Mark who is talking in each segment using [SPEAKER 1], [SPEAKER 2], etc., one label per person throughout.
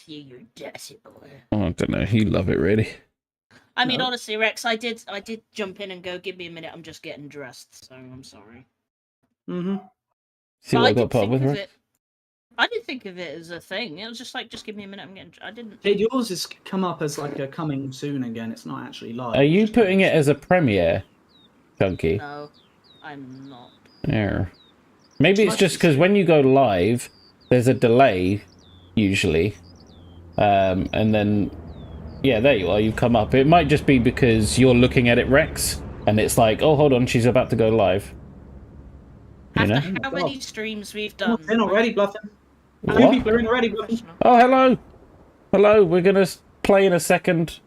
[SPEAKER 1] you, you dirty boy.
[SPEAKER 2] Oh, I don't know. You love it, really.
[SPEAKER 1] I mean, honestly, Rex, I did jump in and go, give me a minute, I'm just getting dressed, so I'm sorry.
[SPEAKER 2] See what I got part with, right?
[SPEAKER 1] I didn't think of it as a thing. It was just like, just give me a minute, I'm getting... I didn't...
[SPEAKER 3] Hey, yours has come up as like a coming soon again. It's not actually live.
[SPEAKER 2] Are you putting it as a premiere, Chunky?
[SPEAKER 1] No, I'm not.
[SPEAKER 2] Yeah. Maybe it's just because when you go live, there's a delay, usually. And then... Yeah, there you are. You've come up. It might just be because you're looking at it, Rex, and it's like, oh, hold on, she's about to go live. You know?
[SPEAKER 1] After how many streams we've done?
[SPEAKER 3] They're not ready, bluffing.
[SPEAKER 2] What?
[SPEAKER 3] 2 people are in already, bluffing.
[SPEAKER 2] Oh, hello. Hello, we're going to play in a second.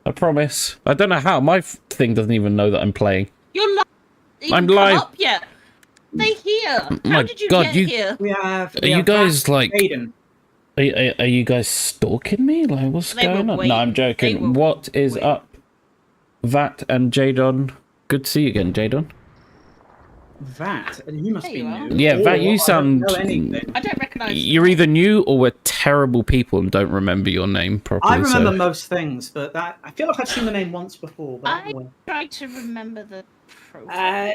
[SPEAKER 2] I promise. I don't know how. My thing doesn't even know that I'm playing.
[SPEAKER 1] You're live.
[SPEAKER 2] I'm live.
[SPEAKER 1] Up yet? They here. How
[SPEAKER 2] My
[SPEAKER 1] did you
[SPEAKER 2] God,
[SPEAKER 1] get
[SPEAKER 2] you...
[SPEAKER 1] here?
[SPEAKER 2] Are you guys, like...
[SPEAKER 3] Aiden.
[SPEAKER 2] Are you guys stalking me? Like, what's going on? No, I'm joking. What is up? Vat and Jadon. Good to see you again, Jadon.
[SPEAKER 3] Vat? You must be new.
[SPEAKER 2] Yeah, Vat, you sound...
[SPEAKER 1] I don't recognise you.
[SPEAKER 2] You're either new or we're terrible people and don't remember your name properly.
[SPEAKER 3] I remember most things, but that I feel like I've seen the name once before. But
[SPEAKER 1] I try to remember the profile.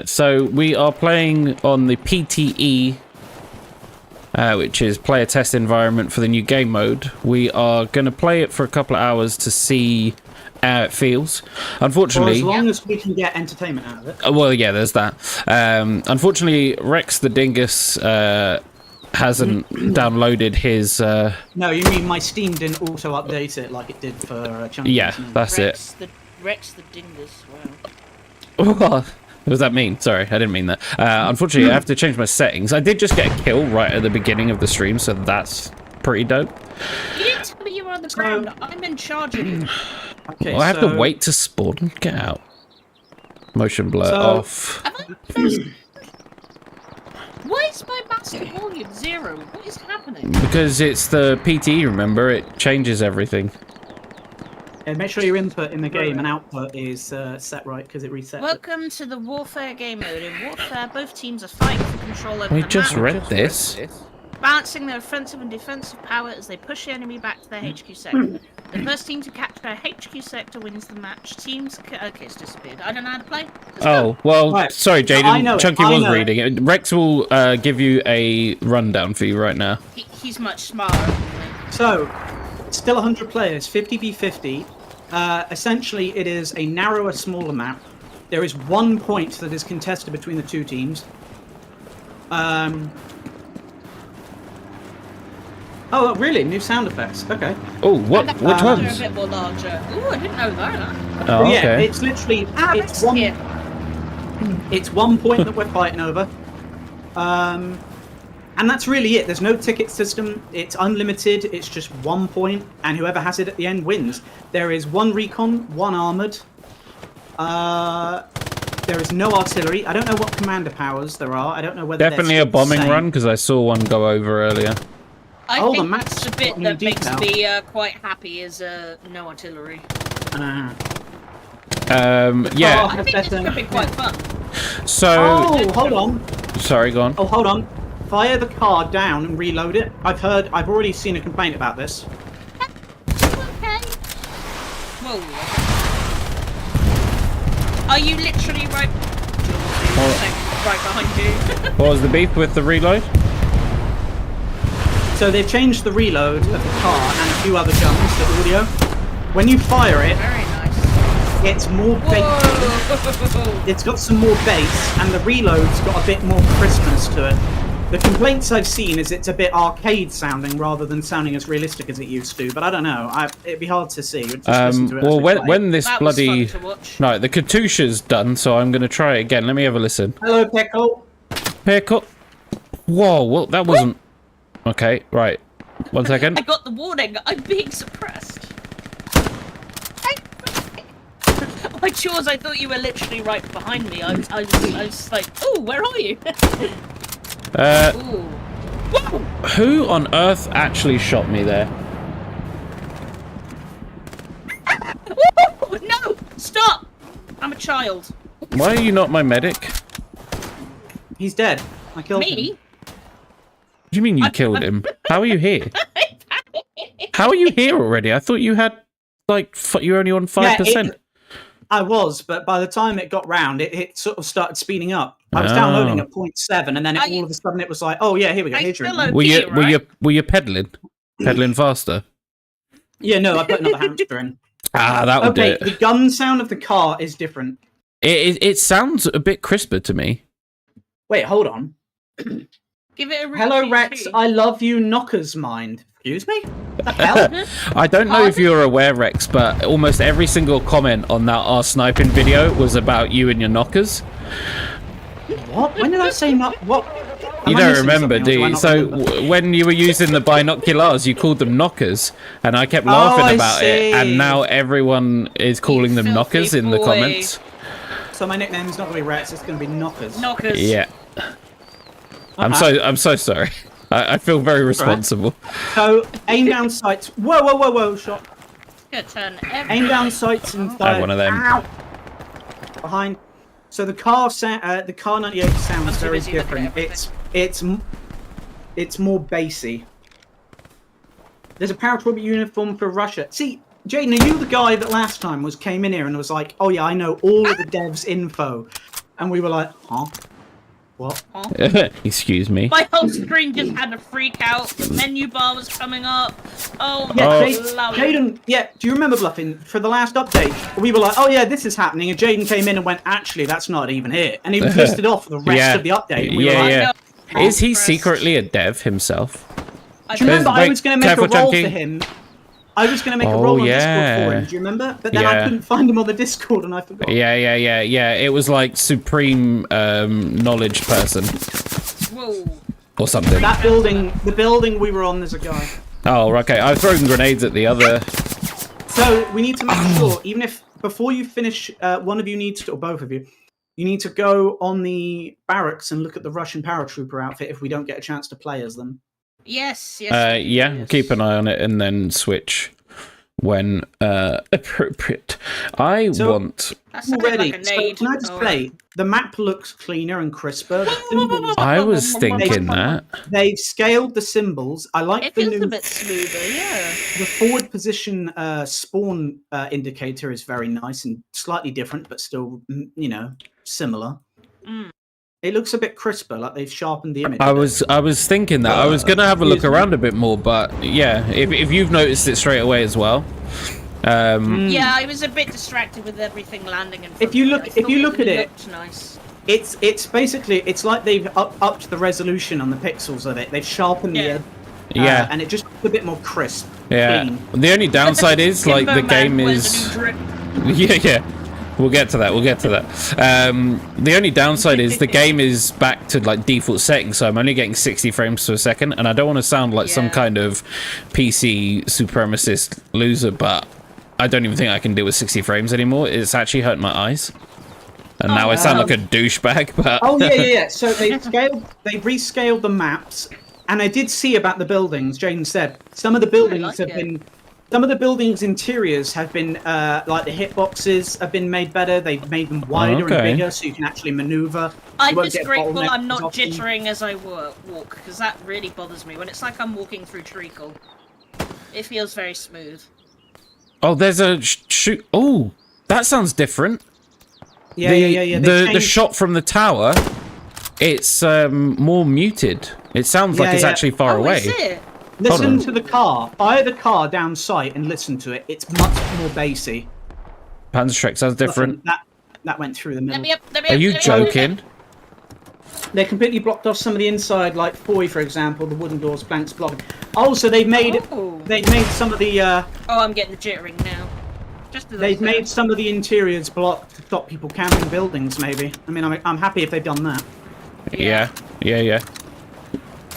[SPEAKER 2] So we are playing on the PTE, which is player test environment for the new game mode. We are going to play it for a couple of hours to see how it feels. Unfortunately,
[SPEAKER 3] for as long as we can get entertainment out of it.
[SPEAKER 2] Well, yeah, there's that. Unfortunately, Rex the Dingus hasn't downloaded his...
[SPEAKER 3] No, you mean my Steam didn't auto update it like it did for Chunky?
[SPEAKER 2] Yeah, that's
[SPEAKER 1] Rex
[SPEAKER 2] it.
[SPEAKER 1] Rex the Dingus. Wow.
[SPEAKER 2] What does that mean? Sorry, I didn't mean that. Unfortunately, I have to change my settings. I did just get a kill right at the beginning of the stream, so that's pretty dope.
[SPEAKER 1] You didn't tell me you were on the ground. I'm in charge of you.
[SPEAKER 3] Okay,
[SPEAKER 2] well, I have to wait to spawn. Get out. Motion blur off.
[SPEAKER 1] Why is my master volume 0? What is happening?
[SPEAKER 2] Because it's the PTE, remember? It changes everything.
[SPEAKER 3] Yeah, make sure your input in the game and output is set right, because it resets.
[SPEAKER 1] Welcome to the Warfare game mode. In Warfare, both teams are fighting for control over
[SPEAKER 2] We
[SPEAKER 1] the
[SPEAKER 2] just
[SPEAKER 1] map,
[SPEAKER 2] read this.
[SPEAKER 1] balancing their offensive and defensive power as they push the enemy back to their HQ sector. The first team to capture a HQ sector wins the match. Teams... Okay, it's disappeared. I don't know how to play.
[SPEAKER 2] Well,
[SPEAKER 3] right.
[SPEAKER 2] Sorry, Jaden. Chunky was reading
[SPEAKER 3] it.
[SPEAKER 2] Rex will give you a rundown for you right now.
[SPEAKER 1] He's much smarter than me.
[SPEAKER 3] So, still 100 players, 50v50. Essentially, it is a narrower, smaller map. There is 1 point that is contested between the two teams. Oh, really? New sound effects. Okay.
[SPEAKER 2] Oh, what? Which ones?
[SPEAKER 1] They're a bit more larger. Ooh, I didn't know that.
[SPEAKER 2] Oh, okay.
[SPEAKER 3] Yeah, it's literally it's 1 point that we're fighting over. And that's really it. There's no ticket system. It's unlimited. It's just 1 point, and whoever has it at the end wins. There is 1 recon, 1 armored. There is no artillery. I don't know what commander powers there are. I don't know whether
[SPEAKER 2] Definitely a bombing run, because I saw one go over earlier.
[SPEAKER 1] I think that's the bit that makes me quite happy is no artillery.
[SPEAKER 2] Yeah.
[SPEAKER 1] I think this could be quite fun.
[SPEAKER 2] So...
[SPEAKER 3] Oh, hold on.
[SPEAKER 2] Sorry, go on.
[SPEAKER 3] Oh, hold on. Fire the car down and reload it. I've already seen a complaint about this.
[SPEAKER 1] Okay. Whoa. Are you literally right behind you?
[SPEAKER 2] What was the beef with the reload?
[SPEAKER 3] So they've changed the reload of the car and a few other guns, the audio. When you fire it,
[SPEAKER 1] Very nice.
[SPEAKER 3] it's more bass. It's got some more bass, and the reload's got a bit more crispness to it. The complaints I've seen is it's a bit arcade sounding rather than sounding as realistic as it used to, but I don't know. It'd be hard to see. Just listen to it
[SPEAKER 2] well, when this
[SPEAKER 1] that
[SPEAKER 2] bloody...
[SPEAKER 1] was fun to watch.
[SPEAKER 2] No, the Katusha's done, so I'm going to try it again. Let me have a listen.
[SPEAKER 3] Hello, Pickle.
[SPEAKER 2] Pickle. Whoa, well, that wasn't... Okay, right. 1 second.
[SPEAKER 1] I got the warning. I'm being suppressed. By chores, I thought you were literally right behind me. I was like, oh, where are you? Ooh. Whoa!
[SPEAKER 2] Who on earth actually shot me there?
[SPEAKER 1] No! Stop! I'm a child.
[SPEAKER 2] Why are you not my medic?
[SPEAKER 3] He's dead. I killed him.
[SPEAKER 1] Me?
[SPEAKER 2] do you mean you killed him? How are you here? How are you here already? I thought you had, like, you're only on 5%.
[SPEAKER 3] I was, but by the time it got round, it sort of started speeding up. I was downloading at 0.7, and then all of a sudden it was like, oh yeah, here we go. Here's your
[SPEAKER 2] were you peddling faster?
[SPEAKER 3] Yeah, no, I put another hamster in.
[SPEAKER 2] That would do it.
[SPEAKER 3] The gun sound of the car is different.
[SPEAKER 2] It sounds a bit crisper to me.
[SPEAKER 3] Wait, hold on.
[SPEAKER 1] Give it a
[SPEAKER 3] Hello, Rex. I love you, Knocker's Mind. Excuse me? What the hell?
[SPEAKER 2] I don't know if you're aware, Rex, but almost every single comment on that our sniping video was about you and your knockers.
[SPEAKER 3] What? When did I say not? What?
[SPEAKER 2] You don't remember, do you? So when you were using the binoculars, you called them knockers, and I kept laughing about it, and now everyone is calling them knockers in the comments.
[SPEAKER 3] So my nickname's not going to be Rex, it's going to be Knockers.
[SPEAKER 1] Knockers.
[SPEAKER 2] Yeah. I'm so sorry. I feel very responsible.
[SPEAKER 3] Right. So aim down sights. Whoa! Shot.
[SPEAKER 1] Good turn.
[SPEAKER 3] Aim down sights and fire.
[SPEAKER 2] I have one of them.
[SPEAKER 3] Ow. Behind. So the car 98 sounds very different. It's more bassy. There's a paratrooper uniform for Russia. See, Jaden, are you the guy that last time came in here and was like, oh yeah, I know all of the devs' info, and we were like, huh? What?
[SPEAKER 2] Excuse me.
[SPEAKER 1] My whole screen just had a freak out. The menu bar was coming up. Oh
[SPEAKER 3] yeah,
[SPEAKER 1] my
[SPEAKER 3] Jaden, yeah, do you remember, Bluffing, for the last update, we were like, oh yeah, this is happening, and Jaden came in and went, actually, that's not even here. And he listed off the rest of the update. We were like,
[SPEAKER 2] Is he secretly a dev himself?
[SPEAKER 3] Do you remember I was going to make a role for him? I was going to make a role on Discord for him, do you remember? But then I couldn't find him on the Discord and I forgot.
[SPEAKER 2] Yeah. It was like Supreme Knowledge Person.
[SPEAKER 1] Whoa.
[SPEAKER 2] Or something.
[SPEAKER 3] That building, the building we were on, there's a guy.
[SPEAKER 2] Oh, okay. I was throwing grenades at the other.
[SPEAKER 3] So we need to make sure, even if, before you finish, one of you needs to, or both of you, you need to go on the barracks and look at the Russian paratrooper outfit if we don't get a chance to play as them.
[SPEAKER 1] Yes.
[SPEAKER 2] Keep an eye on it and then switch when appropriate.
[SPEAKER 3] Already. Like can I just play? The map looks cleaner and crisper.
[SPEAKER 2] I was thinking that.
[SPEAKER 3] They've scaled the symbols. I like the new.
[SPEAKER 1] It feels a bit smoother, yeah.
[SPEAKER 3] The forward position spawn indicator is very nice and slightly different, but still, similar. It looks a bit crisper, like they've sharpened the image.
[SPEAKER 2] I was thinking that. I was gonna have a look around a bit more, but yeah, if you've noticed it straight away as well.
[SPEAKER 1] Yeah, I was a bit distracted with everything landing in front
[SPEAKER 3] If you look at it,
[SPEAKER 1] nice.
[SPEAKER 3] It's basically like they've upped the resolution on the pixels of it. They've sharpened the edge.
[SPEAKER 2] Yeah,
[SPEAKER 3] and it just looks a bit more crisp.
[SPEAKER 2] Yeah.
[SPEAKER 3] Clean.
[SPEAKER 2] The only downside is like the game is. Yeah. We'll get to that. The only downside is the game is back to like default settings, so I'm only getting 60 frames per second, and I don't want to sound like some kind of PC supremacist loser, but I don't even think I can deal with 60 frames anymore. It's actually hurting my eyes, and now I sound like a douchebag. But
[SPEAKER 3] yeah. So they rescaled the maps, and I did see about the buildings. Jane said some of the buildings have been. Some of the buildings' interiors have been, like the hitboxes have been made better. They've made them wider and bigger, so you can actually maneuver.
[SPEAKER 1] I'm just grateful I'm not jittering as I walk, because that really bothers me. When it's like I'm walking through treacle, it feels very smooth.
[SPEAKER 2] Oh, there's a shoot. Oh, that sounds different.
[SPEAKER 3] Yeah.
[SPEAKER 2] The shot from the tower, it's more muted. It sounds like it's actually far away.
[SPEAKER 1] Is it?
[SPEAKER 3] Listen to the car. Fire the car down sight and listen to it. It's much more bassy.
[SPEAKER 2] Panzerschreck sounds different.
[SPEAKER 3] That went through the middle.
[SPEAKER 2] Are you joking?
[SPEAKER 3] They completely blocked off some of the inside, like Foy, for example. The wooden doors, planks blocking. Oh, so they've made some of the.
[SPEAKER 1] Oh, I'm getting the jittering now.
[SPEAKER 3] They've made some of the interiors blocked to stop people camping buildings. Maybe. I mean, I'm happy if they've done that.
[SPEAKER 2] Yeah.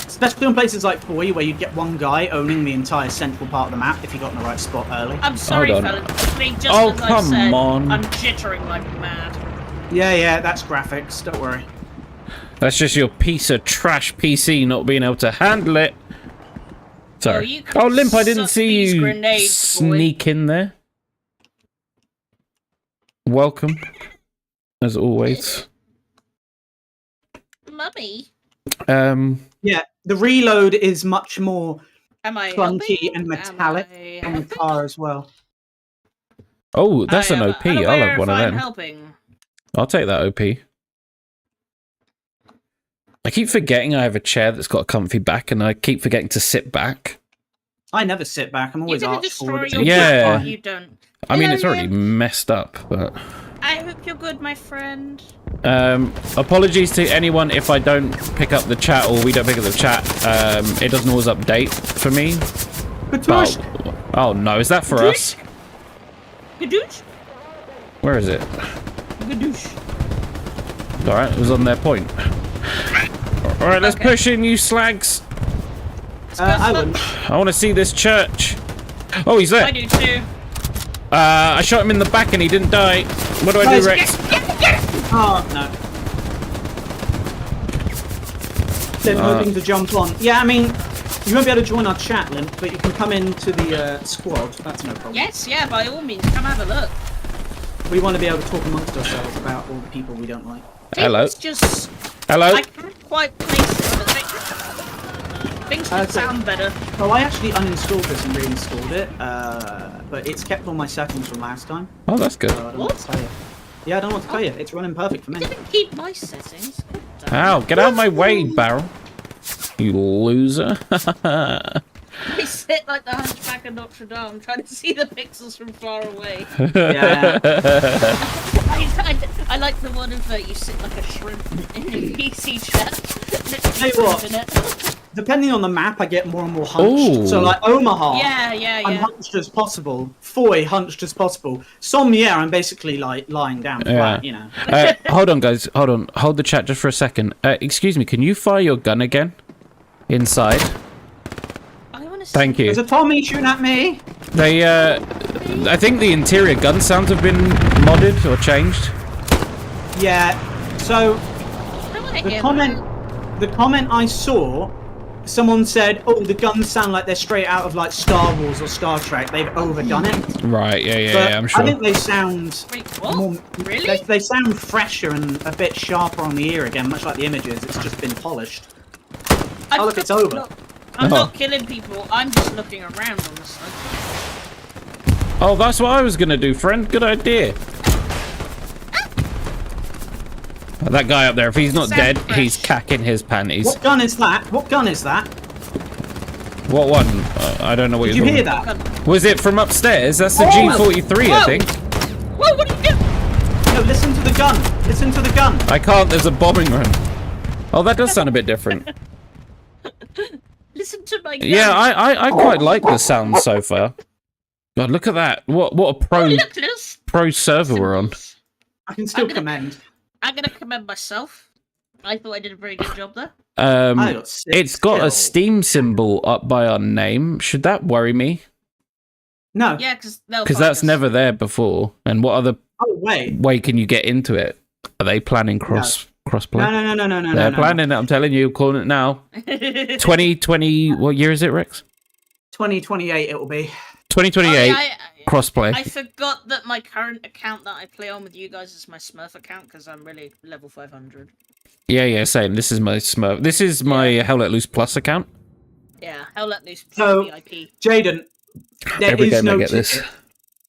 [SPEAKER 3] Especially in places like Foy, where you get one guy owning the entire central part of the map if you got in the right spot early.
[SPEAKER 1] I'm sorry, fellas.
[SPEAKER 2] Come on.
[SPEAKER 1] I'm jittering like mad.
[SPEAKER 3] Yeah, that's graphics. Don't worry.
[SPEAKER 2] That's just your piece of trash PC not being able to handle it. Sorry. Oh, Limp, I didn't see you sneak in there. Welcome, as always.
[SPEAKER 1] Mummy.
[SPEAKER 3] Yeah, The reload is much more
[SPEAKER 1] Am I
[SPEAKER 3] clunky
[SPEAKER 1] helping?
[SPEAKER 3] and metallic on the car as well.
[SPEAKER 2] Oh, that's an
[SPEAKER 1] I am
[SPEAKER 2] OP. I'll
[SPEAKER 1] unaware
[SPEAKER 2] have one
[SPEAKER 1] if
[SPEAKER 2] of
[SPEAKER 1] I'm
[SPEAKER 2] them.
[SPEAKER 1] helping.
[SPEAKER 2] I'll take that OP. I keep forgetting I have a chair that's got a comfy back, and I keep forgetting to sit back.
[SPEAKER 3] I never sit back. I'm always
[SPEAKER 1] You're gonna
[SPEAKER 3] arched
[SPEAKER 1] destroy
[SPEAKER 3] forward.
[SPEAKER 1] your
[SPEAKER 2] Yeah.
[SPEAKER 1] back if you don't.
[SPEAKER 2] I mean,
[SPEAKER 1] Hello,
[SPEAKER 2] it's already
[SPEAKER 1] Liam.
[SPEAKER 2] messed up, but...
[SPEAKER 1] I hope you're good, my friend.
[SPEAKER 2] Apologies to anyone if I don't pick up the chat or we don't pick up the chat. It doesn't always update for me.
[SPEAKER 3] Katush!
[SPEAKER 2] Oh no, is that for us?
[SPEAKER 1] Gadoosh?
[SPEAKER 2] Where is it?
[SPEAKER 1] Gadoosh.
[SPEAKER 2] Alright, it was on their point. Alright, let's push in, you slags.
[SPEAKER 3] I wouldn't.
[SPEAKER 2] I want to see this church. Oh, he's there.
[SPEAKER 1] I do too.
[SPEAKER 2] I shot him in the back and he didn't die. What do I do, Rex?
[SPEAKER 3] Oh, no. They're hoping to jump on. Yeah, I mean, you won't be able to join our chat, Limp, but you can come into the squad. That's no problem.
[SPEAKER 1] Yes, yeah, by all means, come have a look.
[SPEAKER 3] We want to be able to talk amongst ourselves about all the people we don't like.
[SPEAKER 2] Hello.
[SPEAKER 1] It's just...
[SPEAKER 2] Hello.
[SPEAKER 1] I can't quite place it, but things could sound better.
[SPEAKER 3] Oh, I actually uninstalled this and reinstalled it, but it's kept all my settings from last time.
[SPEAKER 2] Oh, that's good.
[SPEAKER 3] So I don't know what to tell you. Yeah, I don't know what to tell you. It's running perfect for me.
[SPEAKER 1] I didn't keep my settings.
[SPEAKER 2] Ow, get out of my way, Barrel. You loser.
[SPEAKER 1] I sit like the Hunchback of Notre Dame, trying to see the pixels from far away.
[SPEAKER 3] Yeah.
[SPEAKER 1] I like the one of you sit like a shrimp in your PC chat.
[SPEAKER 3] Tell you what, depending on the map, I get more and more hunched.
[SPEAKER 2] Ooh.
[SPEAKER 3] So, like Omaha,
[SPEAKER 1] Yeah.
[SPEAKER 3] I'm hunched as possible. Foy, hunched as possible. Sommier, I'm basically like lying down flat, you know.
[SPEAKER 2] Hold on, guys. Hold on. Hold the chat just for a second. Excuse me, can you fire your gun again? Inside. Thank you.
[SPEAKER 3] There's a Tommy shooting at me.
[SPEAKER 2] They, I think the interior gun sounds have been modded or changed.
[SPEAKER 3] Yeah. So the comment I saw, someone said, "Oh, the guns sound like they're straight out of like Star Wars or Star Trek. They've overdone it."
[SPEAKER 2] Right. Yeah.
[SPEAKER 3] But
[SPEAKER 2] I'm sure.
[SPEAKER 3] I think they sound more.
[SPEAKER 1] Really?
[SPEAKER 3] They sound fresher and a bit sharper on the ear again, much like the images. It's just been polished. Oh, look, it's over.
[SPEAKER 1] I'm not killing people. I'm just looking around, honestly.
[SPEAKER 2] Oh, that's what I was gonna do, friend. Good idea. That guy up there, if he's not dead, he's cacking his panties.
[SPEAKER 3] What gun is that? What gun is that?
[SPEAKER 2] What one? I don't know what
[SPEAKER 3] Did
[SPEAKER 2] you're
[SPEAKER 3] you hear
[SPEAKER 2] talking
[SPEAKER 3] that?
[SPEAKER 2] Was it from upstairs? That's the G43, I think.
[SPEAKER 1] Whoa, what are you doing?
[SPEAKER 3] No, listen to the gun. Listen to the gun.
[SPEAKER 2] I can't, there's a bombing run. Oh, that does sound a bit different.
[SPEAKER 1] Listen to my gun.
[SPEAKER 2] Yeah, I quite like the sound so far. God, look at that. What a pro server we're on.
[SPEAKER 3] I can still commend.
[SPEAKER 1] I'm gonna commend myself. I thought I did a very good job there.
[SPEAKER 2] It's got a Steam symbol up by our name. Should that worry me?
[SPEAKER 3] No.
[SPEAKER 1] Yeah, because
[SPEAKER 2] that's never there before. And what other way can you get into it? Are they planning crossplay?
[SPEAKER 3] No.
[SPEAKER 2] They're planning it. I'm telling you, calling it now. 2020. What year is it, Rex?
[SPEAKER 3] 2028. It will be.
[SPEAKER 2] 2028. Crossplay.
[SPEAKER 1] I forgot that my current account that I play on with you guys is my Smurf account because I'm really level 500.
[SPEAKER 2] Yeah, same. This is my Smurf. This is my Hell Let Loose Plus account.
[SPEAKER 1] Yeah, Hell Let Loose Plus VIP.
[SPEAKER 3] Jaden, there
[SPEAKER 2] Every
[SPEAKER 3] is
[SPEAKER 2] game
[SPEAKER 3] no
[SPEAKER 2] I get
[SPEAKER 3] ticket.
[SPEAKER 2] this.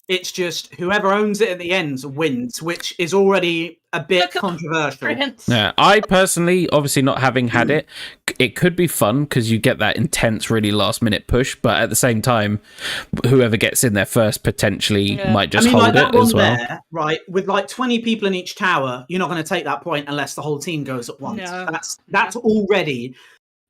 [SPEAKER 3] It's just whoever owns it at the end wins, which is already a bit controversial.
[SPEAKER 2] Yeah, I personally, obviously not having had it, it could be fun because you get that intense, really last-minute push. But at the same time, whoever gets in there first potentially might just hold it as well.
[SPEAKER 3] There, right, with like 20 people in each tower, you're not going to take that point unless the whole team goes at once.
[SPEAKER 1] No.
[SPEAKER 3] That's already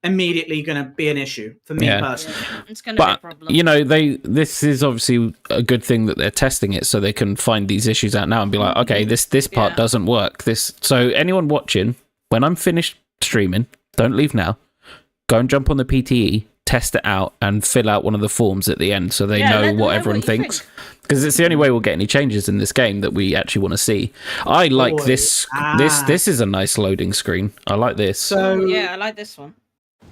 [SPEAKER 3] immediately going to be an issue for me personally.
[SPEAKER 1] It's going to be a problem.
[SPEAKER 2] You know, this is obviously a good thing that they're testing it so they can find these issues out now and be like, okay, this part doesn't work. So anyone watching, when I'm finished streaming, don't leave now. Go and jump on the PTE, test it out, and fill out one of the forms at the end so they know what everyone thinks. Because it's the only way we'll get any changes in this game that we actually want to see. I like this. This is a nice loading screen. I like this.
[SPEAKER 3] So
[SPEAKER 1] yeah, I like this one.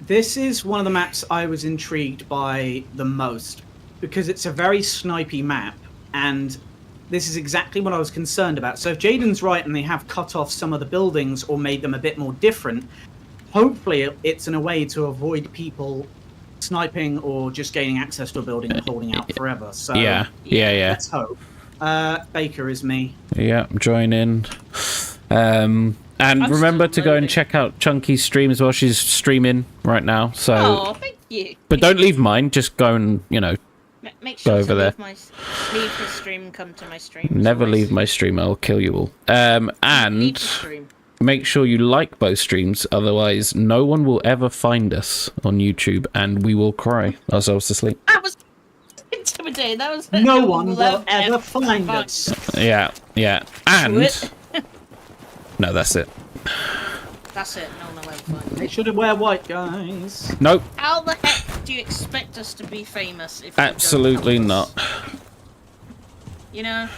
[SPEAKER 3] This is one of the maps I was intrigued by the most because it's a very snipey map, and this is exactly what I was concerned about. So if Jaden's right and they have cut off some of the buildings or made them a bit more different, hopefully it's in a way to avoid people sniping or just gaining access to a building and holding out forever. So
[SPEAKER 2] Yeah.
[SPEAKER 3] let's hope. Baker is me.
[SPEAKER 2] Yeah, join in. And remember to go and check out Chunky's stream as well. She's streaming right now. So.
[SPEAKER 1] Oh, thank you.
[SPEAKER 2] But don't leave mine. Just go and
[SPEAKER 1] Make sure
[SPEAKER 2] go over there.
[SPEAKER 1] Leave his stream. Come to my stream.
[SPEAKER 2] Never leave my stream. I'll kill you all. And
[SPEAKER 1] Leave the stream.
[SPEAKER 2] make sure you like both streams. Otherwise, no one will ever find us on YouTube, and we will cry ourselves to sleep.
[SPEAKER 1] That was intimidating. That was.
[SPEAKER 3] No one will ever find us.
[SPEAKER 2] Yeah. And no, that's it.
[SPEAKER 1] That's it. No one will ever find us.
[SPEAKER 3] They should wear white, guys.
[SPEAKER 2] Nope.
[SPEAKER 1] How the heck do you expect us to be famous if
[SPEAKER 2] Absolutely
[SPEAKER 1] you don't
[SPEAKER 2] not.
[SPEAKER 1] help us? You know.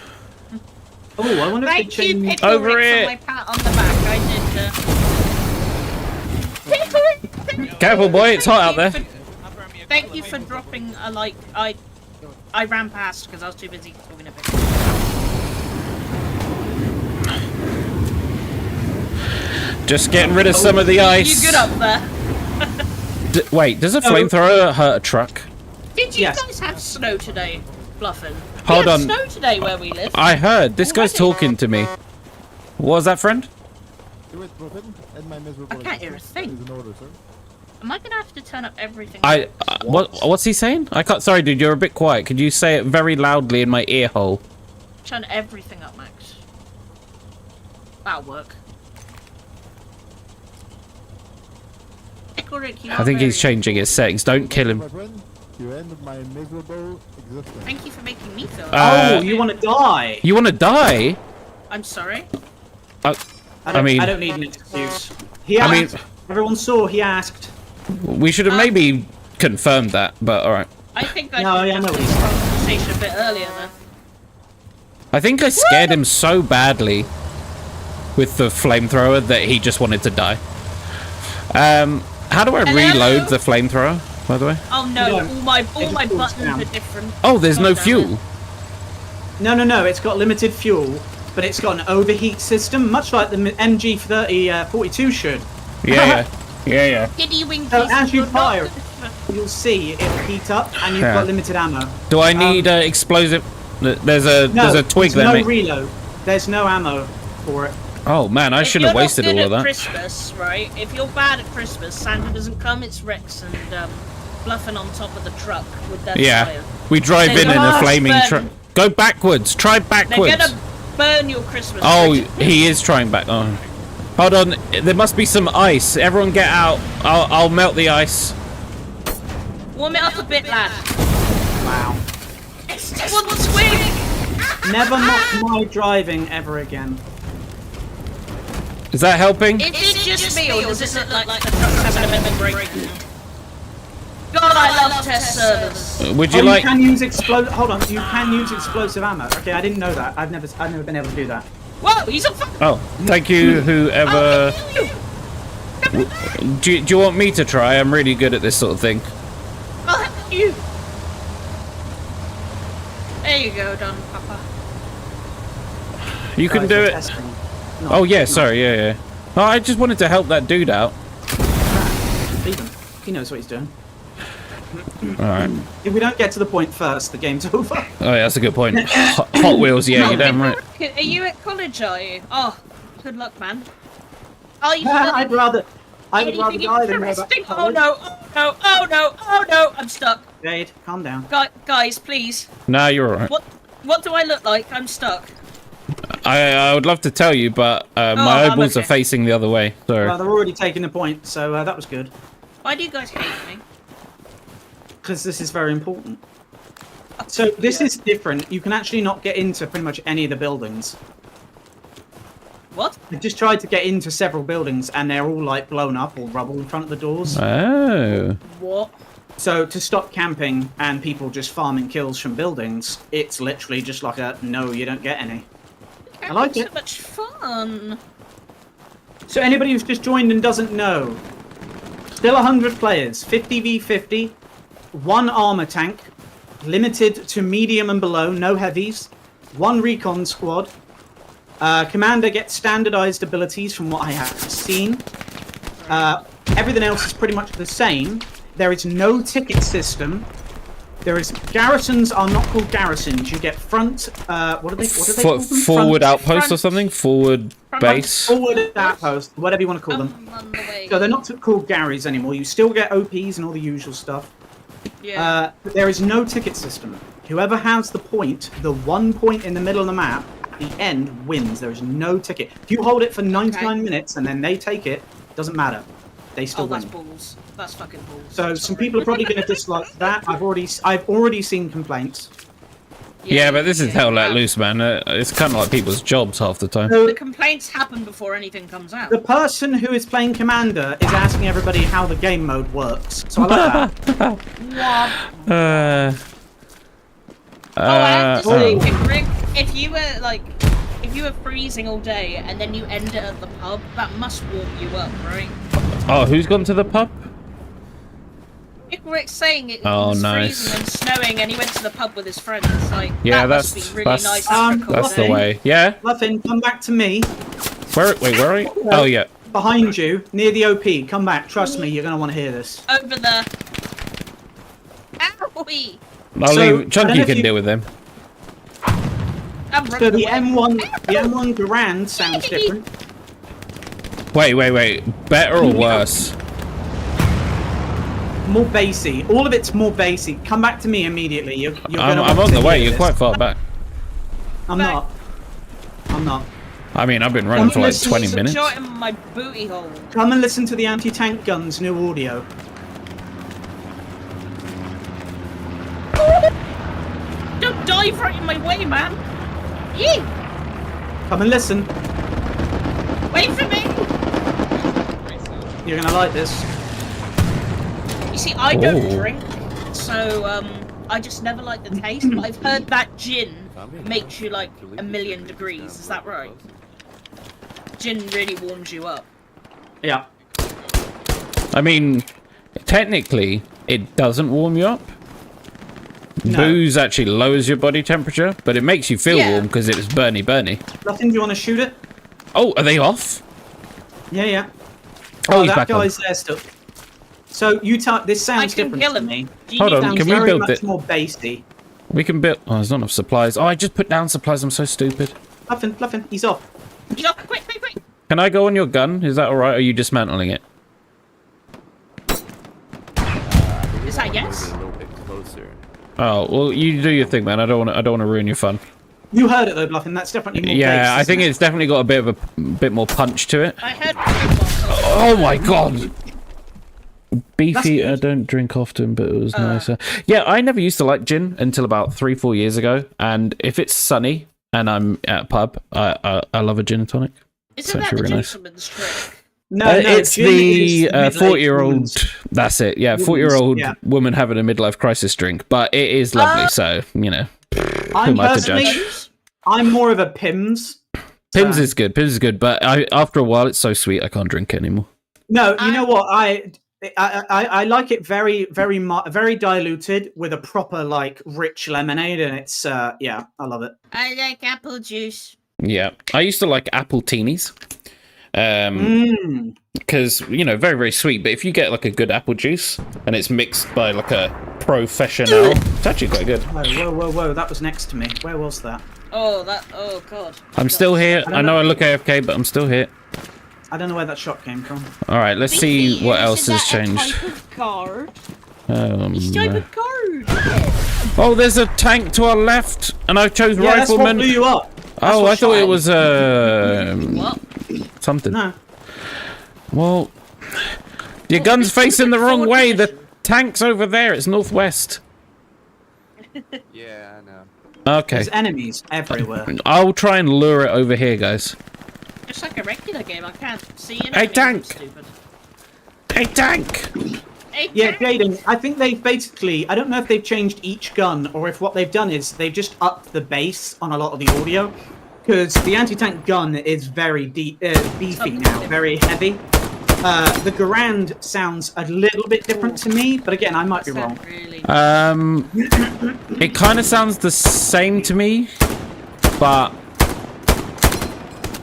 [SPEAKER 3] Oh, I wonder if they
[SPEAKER 1] Thank you,
[SPEAKER 3] change.
[SPEAKER 1] Pickle
[SPEAKER 2] Over
[SPEAKER 1] Rick,
[SPEAKER 2] it.
[SPEAKER 1] for my pat on the back. I did. Pickle Rick,
[SPEAKER 2] Careful, boy. It's hot out there.
[SPEAKER 1] Thank you for dropping a like. I ran past because I was too busy talking to Pickle.
[SPEAKER 2] Just getting rid of some of the ice.
[SPEAKER 1] You good up there?
[SPEAKER 2] Wait, does a flamethrower hurt a truck?
[SPEAKER 1] Did you
[SPEAKER 3] Yes.
[SPEAKER 1] guys have snow today, Bluffin?
[SPEAKER 2] Hold
[SPEAKER 1] we
[SPEAKER 2] on.
[SPEAKER 1] had snow today where we live.
[SPEAKER 2] I heard. This guy's talking to me. What was that, friend?
[SPEAKER 1] I can't hear a thing. Am I gonna have to turn up everything?
[SPEAKER 2] What's he saying? I can't. Sorry, dude. You're a bit quiet. Could you say it very loudly in my ear hole?
[SPEAKER 1] Turn everything up, Max. That'll work. Pickle Rick, you
[SPEAKER 2] I
[SPEAKER 1] are
[SPEAKER 2] think he's
[SPEAKER 1] very
[SPEAKER 2] changing his settings. Don't kill him.
[SPEAKER 4] You end my miserable existence.
[SPEAKER 1] Thank you for making me feel.
[SPEAKER 3] Oh, you want to die?
[SPEAKER 2] You want to die?
[SPEAKER 1] I'm sorry.
[SPEAKER 3] I
[SPEAKER 2] I mean-
[SPEAKER 3] don't need an excuse. He asked. Everyone saw. He asked.
[SPEAKER 2] We should have maybe confirmed that, but all right.
[SPEAKER 1] I think I
[SPEAKER 3] No,
[SPEAKER 1] should
[SPEAKER 3] yeah,
[SPEAKER 1] have
[SPEAKER 3] no,
[SPEAKER 1] this conversation a bit earlier then.
[SPEAKER 2] I think I scared him so badly with the flamethrower that he just wanted to die. How do I reload the flamethrower, by the way?
[SPEAKER 1] Oh no,
[SPEAKER 3] No,
[SPEAKER 1] all my
[SPEAKER 3] cools
[SPEAKER 1] buttons
[SPEAKER 3] down.
[SPEAKER 1] are different.
[SPEAKER 2] Oh, there's no
[SPEAKER 1] God damn
[SPEAKER 2] fuel.
[SPEAKER 1] it.
[SPEAKER 3] No. It's got limited fuel, but it's got an overheat system, much like the MG30 42 should.
[SPEAKER 2] Yeah.
[SPEAKER 1] Giddy wing.
[SPEAKER 3] So
[SPEAKER 1] piece
[SPEAKER 3] as
[SPEAKER 1] of
[SPEAKER 3] you
[SPEAKER 1] good
[SPEAKER 3] fire,
[SPEAKER 1] luck.
[SPEAKER 3] you'll see it'll heat up, and you've
[SPEAKER 2] Yeah.
[SPEAKER 3] got limited ammo.
[SPEAKER 2] Do I need explosive? There's a twig
[SPEAKER 3] there's
[SPEAKER 2] there,
[SPEAKER 3] no
[SPEAKER 2] mate.
[SPEAKER 3] reload. There's no ammo for it.
[SPEAKER 2] Oh man, I
[SPEAKER 1] If
[SPEAKER 2] shouldn't have
[SPEAKER 1] you're not
[SPEAKER 2] wasted
[SPEAKER 1] good
[SPEAKER 2] all of
[SPEAKER 1] at
[SPEAKER 2] that.
[SPEAKER 1] Christmas, right? If you're bad at Christmas, Santa doesn't come. It's Rex and Bluffing on top of the truck with their
[SPEAKER 2] Yeah,
[SPEAKER 1] fire.
[SPEAKER 2] we drive
[SPEAKER 1] They're
[SPEAKER 2] in a
[SPEAKER 1] gonna
[SPEAKER 2] flaming
[SPEAKER 1] burn.
[SPEAKER 2] truck. Go backwards. Try
[SPEAKER 1] They're
[SPEAKER 2] backwards.
[SPEAKER 1] gonna burn your Christmas.
[SPEAKER 2] Oh,
[SPEAKER 1] tree.
[SPEAKER 2] he is trying back. Oh, hold on. There must be some ice. Everyone, get out. I'll melt the ice.
[SPEAKER 1] Warm it up a bit, lad.
[SPEAKER 3] Wow.
[SPEAKER 1] It's just one twig.
[SPEAKER 3] Never mock my driving ever again.
[SPEAKER 2] Is that helping?
[SPEAKER 1] Is it just me, or does it look like the truck's having a bit of a breakdown? God, I love test servers.
[SPEAKER 2] Would
[SPEAKER 3] Oh,
[SPEAKER 2] you like?
[SPEAKER 3] can use Hold on. You can use explosive ammo. Okay, I didn't know that. I've never been able to do that.
[SPEAKER 1] Whoa, he's on fire.
[SPEAKER 2] Oh, thank you, whoever. Do you want me to try? I'm really good at this sort of thing.
[SPEAKER 1] I'll help you. There you go, Don Papa.
[SPEAKER 2] You can
[SPEAKER 3] Guys,
[SPEAKER 2] do
[SPEAKER 3] we're
[SPEAKER 2] it.
[SPEAKER 3] testing.
[SPEAKER 2] Oh yeah, sorry, yeah. Oh, I just wanted to help that dude out.
[SPEAKER 3] Leave him. He knows what he's doing.
[SPEAKER 2] All right.
[SPEAKER 3] If we don't get to the point first, the game's over.
[SPEAKER 2] Oh, yeah, that's a good point. Hot Wheels, yeah, you're damn right.
[SPEAKER 1] Are you at college, are you? Oh, good luck, man. Oh, you
[SPEAKER 3] I'd rather die than go back
[SPEAKER 1] interesting.
[SPEAKER 3] to
[SPEAKER 1] Oh
[SPEAKER 3] college.
[SPEAKER 1] no, oh no, I'm stuck.
[SPEAKER 3] Jade, calm down.
[SPEAKER 1] Guys, please.
[SPEAKER 2] No, you're all right.
[SPEAKER 1] What do I look like? I'm stuck.
[SPEAKER 2] I would love to tell you, but my
[SPEAKER 1] I'm
[SPEAKER 2] eyeballs are
[SPEAKER 1] okay.
[SPEAKER 2] facing the other way. Sorry.
[SPEAKER 3] Well, they're already taking the point, so that was good.
[SPEAKER 1] Why do you guys hate me?
[SPEAKER 3] Because this is very important. So this is different. You can actually not get into pretty much any of the buildings.
[SPEAKER 1] What?
[SPEAKER 3] I just tried to get into several buildings, and they're all like blown up or rubble in front of the doors.
[SPEAKER 2] Oh.
[SPEAKER 1] What?
[SPEAKER 3] So to stop camping and people just farming kills from buildings, it's literally just like a no, you don't get any. I like
[SPEAKER 1] So
[SPEAKER 3] it.
[SPEAKER 1] much fun.
[SPEAKER 3] So anybody who's just joined and doesn't know, still 100 players, 50v50, one armor tank, limited to medium and below, no heavies, one recon squad. Commander gets standardized abilities from what I have seen. Everything else is pretty much the same. There is no ticket system. Garrisons are not called garrisons. You get front. What do they call them?
[SPEAKER 2] Forward outpost
[SPEAKER 1] front-
[SPEAKER 2] or something. Forward base.
[SPEAKER 3] Forward outpost, whatever you want to call them.
[SPEAKER 1] On the way.
[SPEAKER 3] So they're not called Garys anymore. You still get OPs and all the usual stuff.
[SPEAKER 1] Yeah.
[SPEAKER 3] But there is no ticket system. Whoever has the point, the 1 point in the middle of the map, at the end wins. There is no ticket. If you hold it for 99 minutes and then they take it, doesn't matter. They still win.
[SPEAKER 1] That's balls. That's fucking balls.
[SPEAKER 3] So some people are probably going to dislike that. I've already seen complaints.
[SPEAKER 2] Yeah, but this is hell let loose, man. It's kind of like people's jobs half the time.
[SPEAKER 3] So
[SPEAKER 1] The complaints happen before anything comes out.
[SPEAKER 3] the person who is playing Commander is asking everybody how the game mode works. So I like that.
[SPEAKER 1] I have to say, Rick, if you were freezing all day and then you end it at the pub, that must warm you up, right?
[SPEAKER 2] Oh, who's gone to the pub?
[SPEAKER 1] If Rick's saying it
[SPEAKER 2] Oh,
[SPEAKER 1] was
[SPEAKER 2] nice.
[SPEAKER 1] freezing and snowing and he went to the pub with his friends, like,
[SPEAKER 2] Yeah,
[SPEAKER 1] that
[SPEAKER 2] that's
[SPEAKER 1] must be really
[SPEAKER 2] that's
[SPEAKER 1] nice after a cold
[SPEAKER 2] that's the
[SPEAKER 1] day.
[SPEAKER 2] way. Yeah.
[SPEAKER 3] Muffin, come back to me.
[SPEAKER 2] Where are you? Oh yeah.
[SPEAKER 3] Behind you, near the OP. Come back. Trust me, you're going to want to hear this.
[SPEAKER 1] Over there. Owie!
[SPEAKER 2] I'll
[SPEAKER 3] So,
[SPEAKER 2] leave.
[SPEAKER 3] I don't
[SPEAKER 2] Chunky
[SPEAKER 3] know if
[SPEAKER 2] can
[SPEAKER 3] you-
[SPEAKER 2] deal with them.
[SPEAKER 1] I'm
[SPEAKER 3] So
[SPEAKER 1] running
[SPEAKER 3] the
[SPEAKER 1] away.
[SPEAKER 3] M1 Garand sounds different.
[SPEAKER 2] Wait. Better or worse?
[SPEAKER 3] More bassy. All of it's more bassy. Come back to me immediately. You're
[SPEAKER 2] I'm
[SPEAKER 3] gonna
[SPEAKER 2] on
[SPEAKER 3] want
[SPEAKER 2] the
[SPEAKER 3] to
[SPEAKER 2] way.
[SPEAKER 3] hear
[SPEAKER 2] You're
[SPEAKER 3] this.
[SPEAKER 2] quite far back.
[SPEAKER 3] I'm not.
[SPEAKER 2] I mean, I've been running for like
[SPEAKER 3] listen
[SPEAKER 2] 20
[SPEAKER 3] to
[SPEAKER 2] minutes.
[SPEAKER 1] Shot in my booty hole.
[SPEAKER 3] Come and listen to the anti-tank gun's new audio.
[SPEAKER 1] Don't dive right in my way, man! Yee!
[SPEAKER 3] Come and listen.
[SPEAKER 1] Wait for me!
[SPEAKER 3] You're gonna like this.
[SPEAKER 1] You see, I don't
[SPEAKER 2] Oh.
[SPEAKER 1] drink, so I just never like the taste. But I've heard that gin makes you like 1,000,000 degrees. Is that right? Gin really warms you up.
[SPEAKER 3] Yeah.
[SPEAKER 2] I mean, technically, it doesn't warm you up.
[SPEAKER 3] No.
[SPEAKER 2] Booze actually lowers your body temperature, but it makes you feel
[SPEAKER 1] Yeah.
[SPEAKER 2] warm because it's burny.
[SPEAKER 3] Nothing. Do you want to shoot it?
[SPEAKER 2] Oh, are they off?
[SPEAKER 3] Yeah.
[SPEAKER 2] Oh, he's
[SPEAKER 3] that
[SPEAKER 2] back on.
[SPEAKER 3] guy's there still. So this
[SPEAKER 1] I
[SPEAKER 3] sounds
[SPEAKER 1] can
[SPEAKER 3] different
[SPEAKER 1] kill
[SPEAKER 3] to
[SPEAKER 1] him.
[SPEAKER 3] me.
[SPEAKER 1] Do you
[SPEAKER 2] Hold
[SPEAKER 1] need
[SPEAKER 2] on,
[SPEAKER 3] Sounds
[SPEAKER 2] can we
[SPEAKER 3] very
[SPEAKER 2] build
[SPEAKER 3] much
[SPEAKER 2] it?
[SPEAKER 3] more bassy.
[SPEAKER 2] We can build. Oh, there's not enough supplies. Oh, I just put down supplies. I'm so stupid.
[SPEAKER 3] Fluffin, he's off.
[SPEAKER 1] You know, quick!
[SPEAKER 2] Can I go on your gun? Is that all right? Or are you dismantling it?
[SPEAKER 1] Is that yes?
[SPEAKER 5] A little bit closer.
[SPEAKER 2] Oh, well, you do your thing, man. I don't want to ruin your fun.
[SPEAKER 3] You heard it though, Bluffin. That's definitely more bass.
[SPEAKER 2] Yeah, I think
[SPEAKER 3] isn't it?
[SPEAKER 2] it's definitely got a bit more punch to it.
[SPEAKER 1] I heard.
[SPEAKER 2] Oh my god! Beefy, I
[SPEAKER 3] good.
[SPEAKER 2] don't drink often, but it was nicer. Yeah, I never used to like gin until about 3-4 years ago. And if it's sunny and I'm at a pub, I love a gin and tonic.
[SPEAKER 1] Isn't that
[SPEAKER 2] actually
[SPEAKER 1] the
[SPEAKER 2] really nice.
[SPEAKER 1] gentleman's trick?
[SPEAKER 3] No,
[SPEAKER 2] It's
[SPEAKER 3] gin
[SPEAKER 2] the
[SPEAKER 3] is middle-aged
[SPEAKER 2] 40-year-old.
[SPEAKER 3] woman's-
[SPEAKER 2] That's it. Yeah,
[SPEAKER 3] Woman's,
[SPEAKER 2] 40-year-old
[SPEAKER 3] yeah.
[SPEAKER 2] woman having a midlife crisis drink, but it is lovely. So you know,
[SPEAKER 3] I'm
[SPEAKER 2] am I to
[SPEAKER 3] personally,
[SPEAKER 2] judge?
[SPEAKER 3] I'm more of a Pimm's.
[SPEAKER 2] Pimm's is good. Pimm's is good, but after a while, it's so sweet I can't drink it anymore.
[SPEAKER 3] No, you know what? I like it very diluted with a proper like rich lemonade, and it's yeah, I love it.
[SPEAKER 1] I like apple juice.
[SPEAKER 2] Yeah, I used to like apple teenies.
[SPEAKER 3] Mm.
[SPEAKER 2] Because you know, very sweet, but if you get like a good apple juice and it's mixed by like a professional, it's actually quite good.
[SPEAKER 3] Whoa! That was next to me. Where was that?
[SPEAKER 1] Oh god.
[SPEAKER 2] I'm still here.
[SPEAKER 3] don't
[SPEAKER 2] I know
[SPEAKER 3] know.
[SPEAKER 2] I look AFK, but I'm still here.
[SPEAKER 3] I don't know where that shot came from.
[SPEAKER 2] All right, let's see what else has changed.
[SPEAKER 1] Guard.
[SPEAKER 2] Oh,
[SPEAKER 1] Guard.
[SPEAKER 2] oh, there's a tank to our left, and I chose
[SPEAKER 3] Yeah, that's what
[SPEAKER 2] rifleman.
[SPEAKER 3] blew you up.
[SPEAKER 2] Oh,
[SPEAKER 3] what
[SPEAKER 2] I thought
[SPEAKER 3] shot
[SPEAKER 2] it was
[SPEAKER 1] What?
[SPEAKER 2] something.
[SPEAKER 3] No.
[SPEAKER 2] Well, your gun's facing the wrong way. The tank's over there. It's northwest.
[SPEAKER 5] Yeah, I know.
[SPEAKER 2] Okay,
[SPEAKER 3] There's enemies everywhere.
[SPEAKER 2] I'll try and lure it over here, guys.
[SPEAKER 1] Just like a regular game, I can't see anything.
[SPEAKER 2] Hey, tank!
[SPEAKER 1] Stupid.
[SPEAKER 2] Hey, tank!
[SPEAKER 1] Hey,
[SPEAKER 3] Yeah,
[SPEAKER 1] tank!
[SPEAKER 3] Jaden, I think they've basically, I don't know if they've changed each gun or if what they've done is they've just upped the bass on a lot of the audio. Because the anti-tank gun is very beefy now, very heavy. The Garand sounds a little bit different to me, but again, I might be wrong.
[SPEAKER 1] Really?
[SPEAKER 2] It kind of sounds the same to me, but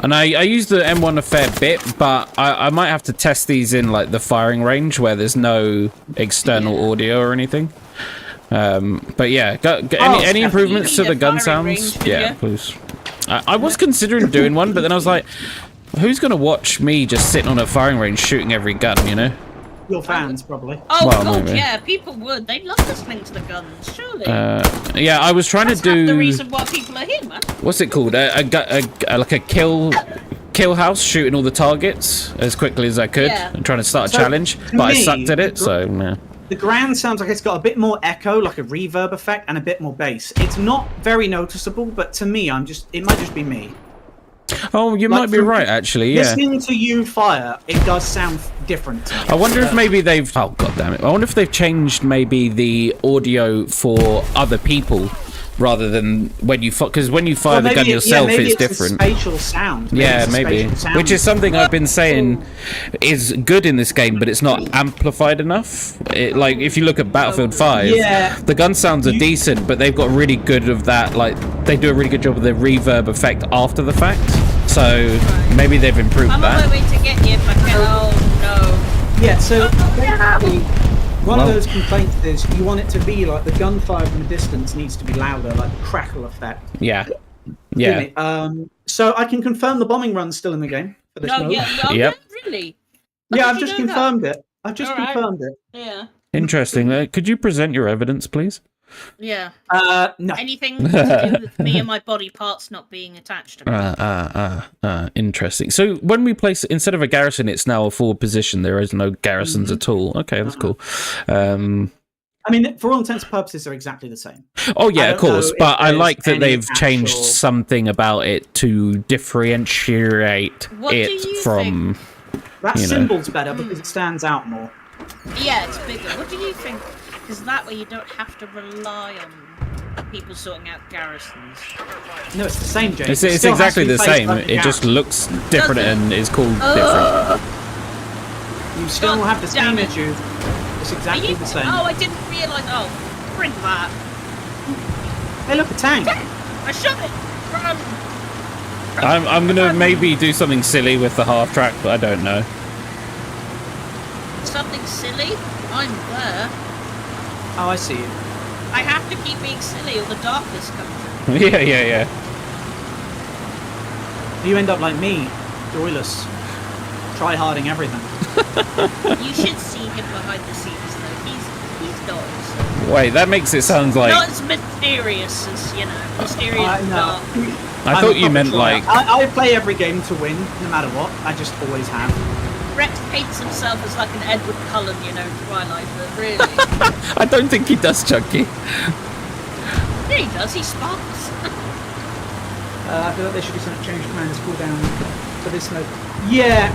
[SPEAKER 2] And I use the M1 a fair bit, but I might have to test these in like the firing range where there's no external audio or anything. But yeah, any improvements to the gun sounds? Yeah, please. I was considering doing one, but then I was like, who's gonna watch me just sitting on a firing range shooting every gun, you know?
[SPEAKER 3] Your fans, probably.
[SPEAKER 1] Oh,
[SPEAKER 2] Well,
[SPEAKER 1] God,
[SPEAKER 2] maybe.
[SPEAKER 1] yeah, people would. They love listening to the guns, surely.
[SPEAKER 2] Yeah, I was trying
[SPEAKER 1] That's
[SPEAKER 2] to do...
[SPEAKER 1] half the reason why people are here, man.
[SPEAKER 2] What's it called? Like a kill house, shooting all the targets as quickly as I could,
[SPEAKER 1] Yeah.
[SPEAKER 2] and trying to start a
[SPEAKER 3] So,
[SPEAKER 2] challenge,
[SPEAKER 3] to
[SPEAKER 2] but I
[SPEAKER 3] me,
[SPEAKER 2] sucked at it, so yeah.
[SPEAKER 3] The ground sounds like it's got a bit more echo, like a reverb effect, and a bit more bass. It's not very noticeable, but to me, it might just be me.
[SPEAKER 2] Oh, you
[SPEAKER 3] Like,
[SPEAKER 2] might be
[SPEAKER 3] from
[SPEAKER 2] right, actually, yeah.
[SPEAKER 3] Listening to you fire, it does sound different to me.
[SPEAKER 2] I wonder if maybe they've... Oh, god damn it. I wonder if they've changed maybe the audio for other people rather than when you... Because when you fire the gun yourself,
[SPEAKER 3] maybe
[SPEAKER 2] it's different.
[SPEAKER 3] A spatial sound.
[SPEAKER 2] Yeah,
[SPEAKER 3] it's a
[SPEAKER 2] maybe.
[SPEAKER 3] spatial sound.
[SPEAKER 2] Which is something I've been saying is good in this game, but it's not amplified enough. Like, if you look at Battlefield 5,
[SPEAKER 3] Yeah.
[SPEAKER 2] the gun sounds are decent, but they've got really good of that, like, they do a really good job of the reverb effect after the fact. So, maybe they've improved
[SPEAKER 1] I'm on
[SPEAKER 2] that.
[SPEAKER 1] my way to get you if I can. Oh,
[SPEAKER 3] Yeah, so basically, one of
[SPEAKER 2] Well-
[SPEAKER 3] those complaints is you want it to be like the gunfire from a distance needs to be louder, like the crackle effect.
[SPEAKER 2] Yeah. Yeah.
[SPEAKER 3] Didn't it? So I can confirm the bombing run's still in the game for this
[SPEAKER 1] no. No,
[SPEAKER 3] mode.
[SPEAKER 1] yeah, no,
[SPEAKER 2] Yep.
[SPEAKER 1] yeah, really?
[SPEAKER 3] Yeah,
[SPEAKER 1] How
[SPEAKER 3] I've
[SPEAKER 1] did you
[SPEAKER 3] just
[SPEAKER 1] know that?
[SPEAKER 3] confirmed it. I've just
[SPEAKER 1] Alright.
[SPEAKER 3] confirmed it.
[SPEAKER 1] Yeah.
[SPEAKER 2] Interesting. Could you present your evidence, please?
[SPEAKER 1] Yeah.
[SPEAKER 3] No.
[SPEAKER 1] Anything to do with me and my body parts not being attached to me.
[SPEAKER 2] Interesting. So when we place, instead of a garrison, it's now a forward position. There is no garrisons at all. Okay, that's cool.
[SPEAKER 3] I mean, for all intents and purposes, they're exactly the same.
[SPEAKER 2] Oh yeah,
[SPEAKER 3] I
[SPEAKER 2] of
[SPEAKER 3] don't know
[SPEAKER 2] course.
[SPEAKER 3] if
[SPEAKER 2] But I
[SPEAKER 3] there's
[SPEAKER 2] like that
[SPEAKER 3] any
[SPEAKER 2] they've changed
[SPEAKER 3] actual-
[SPEAKER 2] something about it to differentiate
[SPEAKER 1] What do
[SPEAKER 2] it
[SPEAKER 1] you
[SPEAKER 2] from.
[SPEAKER 3] That
[SPEAKER 2] You know.
[SPEAKER 3] symbol's better because it stands out more.
[SPEAKER 1] Yeah, it's bigger. What do you think? Because that way you don't have to rely on people sorting out garrisons.
[SPEAKER 3] No, it's the same, James.
[SPEAKER 2] It's
[SPEAKER 3] still has
[SPEAKER 2] exactly
[SPEAKER 3] to be
[SPEAKER 2] the
[SPEAKER 3] placed
[SPEAKER 2] same.
[SPEAKER 3] like a
[SPEAKER 2] It just
[SPEAKER 3] garrison.
[SPEAKER 2] looks different
[SPEAKER 1] Does it?
[SPEAKER 2] and is called different.
[SPEAKER 3] You still
[SPEAKER 1] God
[SPEAKER 3] have the
[SPEAKER 1] damn
[SPEAKER 3] same
[SPEAKER 1] it.
[SPEAKER 3] issue. It's
[SPEAKER 1] Are
[SPEAKER 3] exactly
[SPEAKER 1] you?
[SPEAKER 3] the same.
[SPEAKER 1] Oh, I didn't realise. Oh, bring that.
[SPEAKER 3] Hey, look, a tank.
[SPEAKER 1] I shot it. Run.
[SPEAKER 2] I'm gonna maybe do something silly with the half track, but I don't know.
[SPEAKER 1] Something silly. I'm there.
[SPEAKER 3] Oh, I see you.
[SPEAKER 1] I have to keep being silly or the darkness comes.
[SPEAKER 2] Yeah.
[SPEAKER 3] You end up like me, joyless, try-harding everything.
[SPEAKER 1] You should see him behind the scenes though. He's not as,
[SPEAKER 2] Wait, that makes it sound like...
[SPEAKER 1] not as mysterious as mysterious and
[SPEAKER 3] No.
[SPEAKER 1] dark.
[SPEAKER 2] I
[SPEAKER 3] I'm
[SPEAKER 2] thought
[SPEAKER 3] a
[SPEAKER 2] you
[SPEAKER 3] proper
[SPEAKER 2] meant
[SPEAKER 3] try-hard.
[SPEAKER 2] like...
[SPEAKER 3] I play every game to win, no matter what. I just always have.
[SPEAKER 1] Rex paints himself as like an Edward Cullen, you know, Twilight, but really,
[SPEAKER 2] I don't think he does, Chunky.
[SPEAKER 1] yeah, he does. He sparks.
[SPEAKER 3] I feel like there should be some change commands cooldown for this mode. Yeah,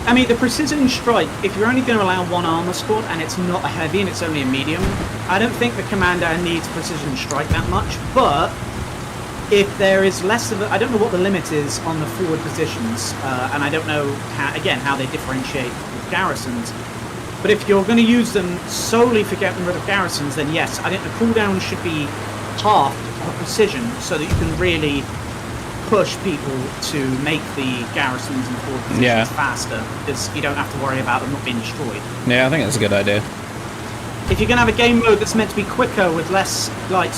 [SPEAKER 3] I mean, the precision strike, if you're only going to allow one armor squad and it's not a heavy and it's only a medium, I don't think the commander needs precision strike that much, but if there is less of a... I don't know what the limit is on the forward positions, and I don't know, how they differentiate with garrisons, but if you're going to use them solely for getting rid of garrisons, then yes, I think the cooldown should be half of precision so that you can really push people to make the garrisons and forward positions faster, because you don't have to worry about them not being destroyed.
[SPEAKER 2] Yeah, I think that's a good idea.
[SPEAKER 3] If you're going to have a game mode that's meant to be quicker with less, like,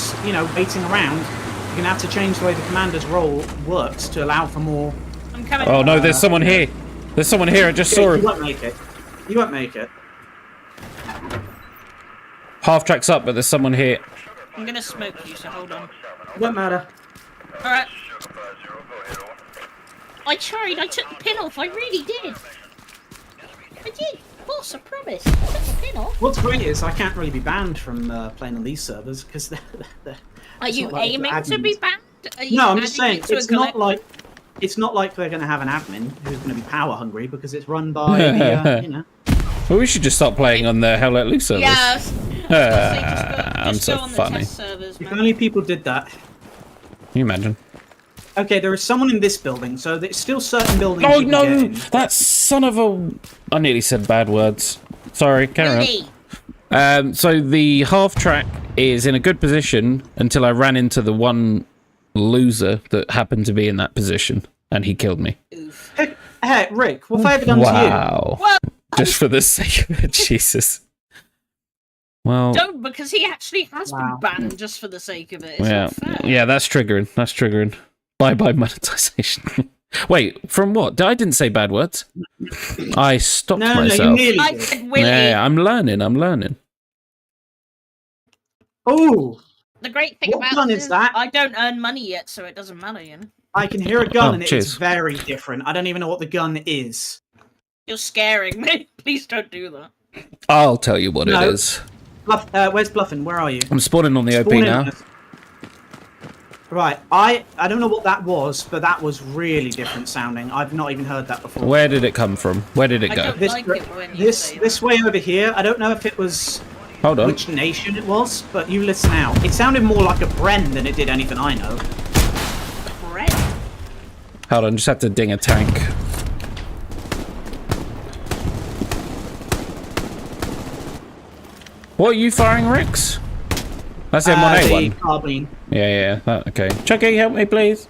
[SPEAKER 3] waiting around, you're going to have to change the way the commander's role works to allow for more...
[SPEAKER 1] I'm coming.
[SPEAKER 2] Oh no, there's someone here. There's someone here, I just saw
[SPEAKER 3] You
[SPEAKER 2] him.
[SPEAKER 3] won't make it. You won't make it.
[SPEAKER 2] Half track's up, but there's someone here.
[SPEAKER 1] I'm gonna smoke you, so hold on.
[SPEAKER 3] It won't matter.
[SPEAKER 1] Alright. I tried, I took the pin off, I really did. I did. Boss, I promise. I took the pin off.
[SPEAKER 3] What's great is I can't really be banned from playing on these servers, because they're...
[SPEAKER 1] Are you
[SPEAKER 3] not like
[SPEAKER 1] aiming
[SPEAKER 3] the
[SPEAKER 1] to be
[SPEAKER 3] admins.
[SPEAKER 1] banned? Are you
[SPEAKER 3] No, I'm just saying,
[SPEAKER 1] adding it to a
[SPEAKER 3] it's not
[SPEAKER 1] collect-
[SPEAKER 3] like... It's not like they're going to have an admin who's going to be power hungry, because it's run by the,
[SPEAKER 2] Well, we should just stop playing on the Hell Let Loose servers.
[SPEAKER 1] Yes.
[SPEAKER 2] I'm
[SPEAKER 1] Just
[SPEAKER 2] so
[SPEAKER 1] go on the
[SPEAKER 2] funny.
[SPEAKER 1] test servers,
[SPEAKER 3] If
[SPEAKER 1] man.
[SPEAKER 3] only people did that.
[SPEAKER 2] Can you imagine?
[SPEAKER 3] Okay, there is someone in this building, so there's still certain buildings
[SPEAKER 2] Oh
[SPEAKER 3] you can get
[SPEAKER 2] no!
[SPEAKER 3] in.
[SPEAKER 2] That son of a... I nearly said bad words. Sorry, carry
[SPEAKER 1] Really?
[SPEAKER 2] on. So the half track is in a good position until I ran into the one loser that happened to be in that position. and he killed me.
[SPEAKER 1] Oof.
[SPEAKER 3] Hey, Rick, what have I ever done to
[SPEAKER 2] Wow.
[SPEAKER 1] Well,
[SPEAKER 2] Just for the sake of it, Jesus. Well,
[SPEAKER 1] don't, because he actually has
[SPEAKER 3] Wow.
[SPEAKER 1] been banned just for the sake of it. It's
[SPEAKER 2] yeah,
[SPEAKER 1] not fair.
[SPEAKER 2] yeah, that's triggering. That's triggering. Bye-bye monetization. Wait, from what? I didn't say bad words. I stopped
[SPEAKER 3] you? No, you
[SPEAKER 2] myself.
[SPEAKER 3] nearly
[SPEAKER 1] I
[SPEAKER 3] did.
[SPEAKER 1] said Willy.
[SPEAKER 2] Yeah, I'm learning.
[SPEAKER 3] Oh,
[SPEAKER 1] The great thing
[SPEAKER 3] What
[SPEAKER 1] about
[SPEAKER 3] gun
[SPEAKER 1] this
[SPEAKER 3] is that?
[SPEAKER 1] I don't earn money yet, so it doesn't matter, you know.
[SPEAKER 3] I can hear a gun
[SPEAKER 2] Oh,
[SPEAKER 3] and it's
[SPEAKER 2] cheers.
[SPEAKER 3] very different. I don't even know what the gun is.
[SPEAKER 1] You're scaring me. Please don't do that.
[SPEAKER 2] I'll tell you what
[SPEAKER 3] No.
[SPEAKER 2] it is.
[SPEAKER 3] Bluff, where's Bluffin? Where are you?
[SPEAKER 2] I'm spawning on the OP
[SPEAKER 3] Spawn in
[SPEAKER 2] now.
[SPEAKER 3] us. Right, I don't know what that was, but that was really different sounding. I've not even heard that before.
[SPEAKER 2] Where did it come from? Where did it
[SPEAKER 1] I
[SPEAKER 2] go?
[SPEAKER 1] don't
[SPEAKER 3] This
[SPEAKER 1] like it when you
[SPEAKER 3] this
[SPEAKER 1] say
[SPEAKER 3] this way over here. I don't know if it was
[SPEAKER 2] Hold on.
[SPEAKER 3] which nation it was, but you listen out. It sounded more like a Bren than it did anything I know.
[SPEAKER 1] that. Bread.
[SPEAKER 2] Hold on, just have to ding a tank. What are you firing, Rix? That's
[SPEAKER 3] The
[SPEAKER 2] M1A1.
[SPEAKER 3] carbine.
[SPEAKER 2] Yeah, okay. Chucky, help me, please.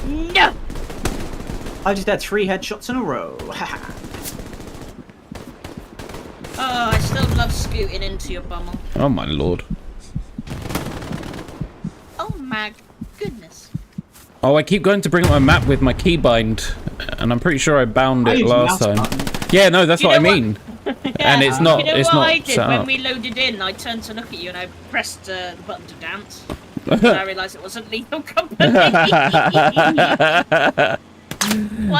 [SPEAKER 1] No.
[SPEAKER 3] I just had 3 headshots in a row.
[SPEAKER 1] Oh, I still love scooting into your bummer.
[SPEAKER 2] Oh my lord.
[SPEAKER 1] Oh my goodness.
[SPEAKER 2] Oh, I keep going to bring up my map with my keybind, and I'm pretty sure I bound
[SPEAKER 3] I
[SPEAKER 2] it
[SPEAKER 3] use
[SPEAKER 2] last
[SPEAKER 3] mouse
[SPEAKER 2] time.
[SPEAKER 3] button.
[SPEAKER 2] Yeah, no, that's
[SPEAKER 1] You
[SPEAKER 2] what I
[SPEAKER 1] know what?
[SPEAKER 2] mean. And it's not.
[SPEAKER 1] You know
[SPEAKER 2] It's
[SPEAKER 1] what
[SPEAKER 2] not
[SPEAKER 1] I did
[SPEAKER 2] set
[SPEAKER 1] when
[SPEAKER 2] up.
[SPEAKER 1] we loaded in? I turned to look at you and I pressed the button to dance. And I realised it wasn't lethal company. Why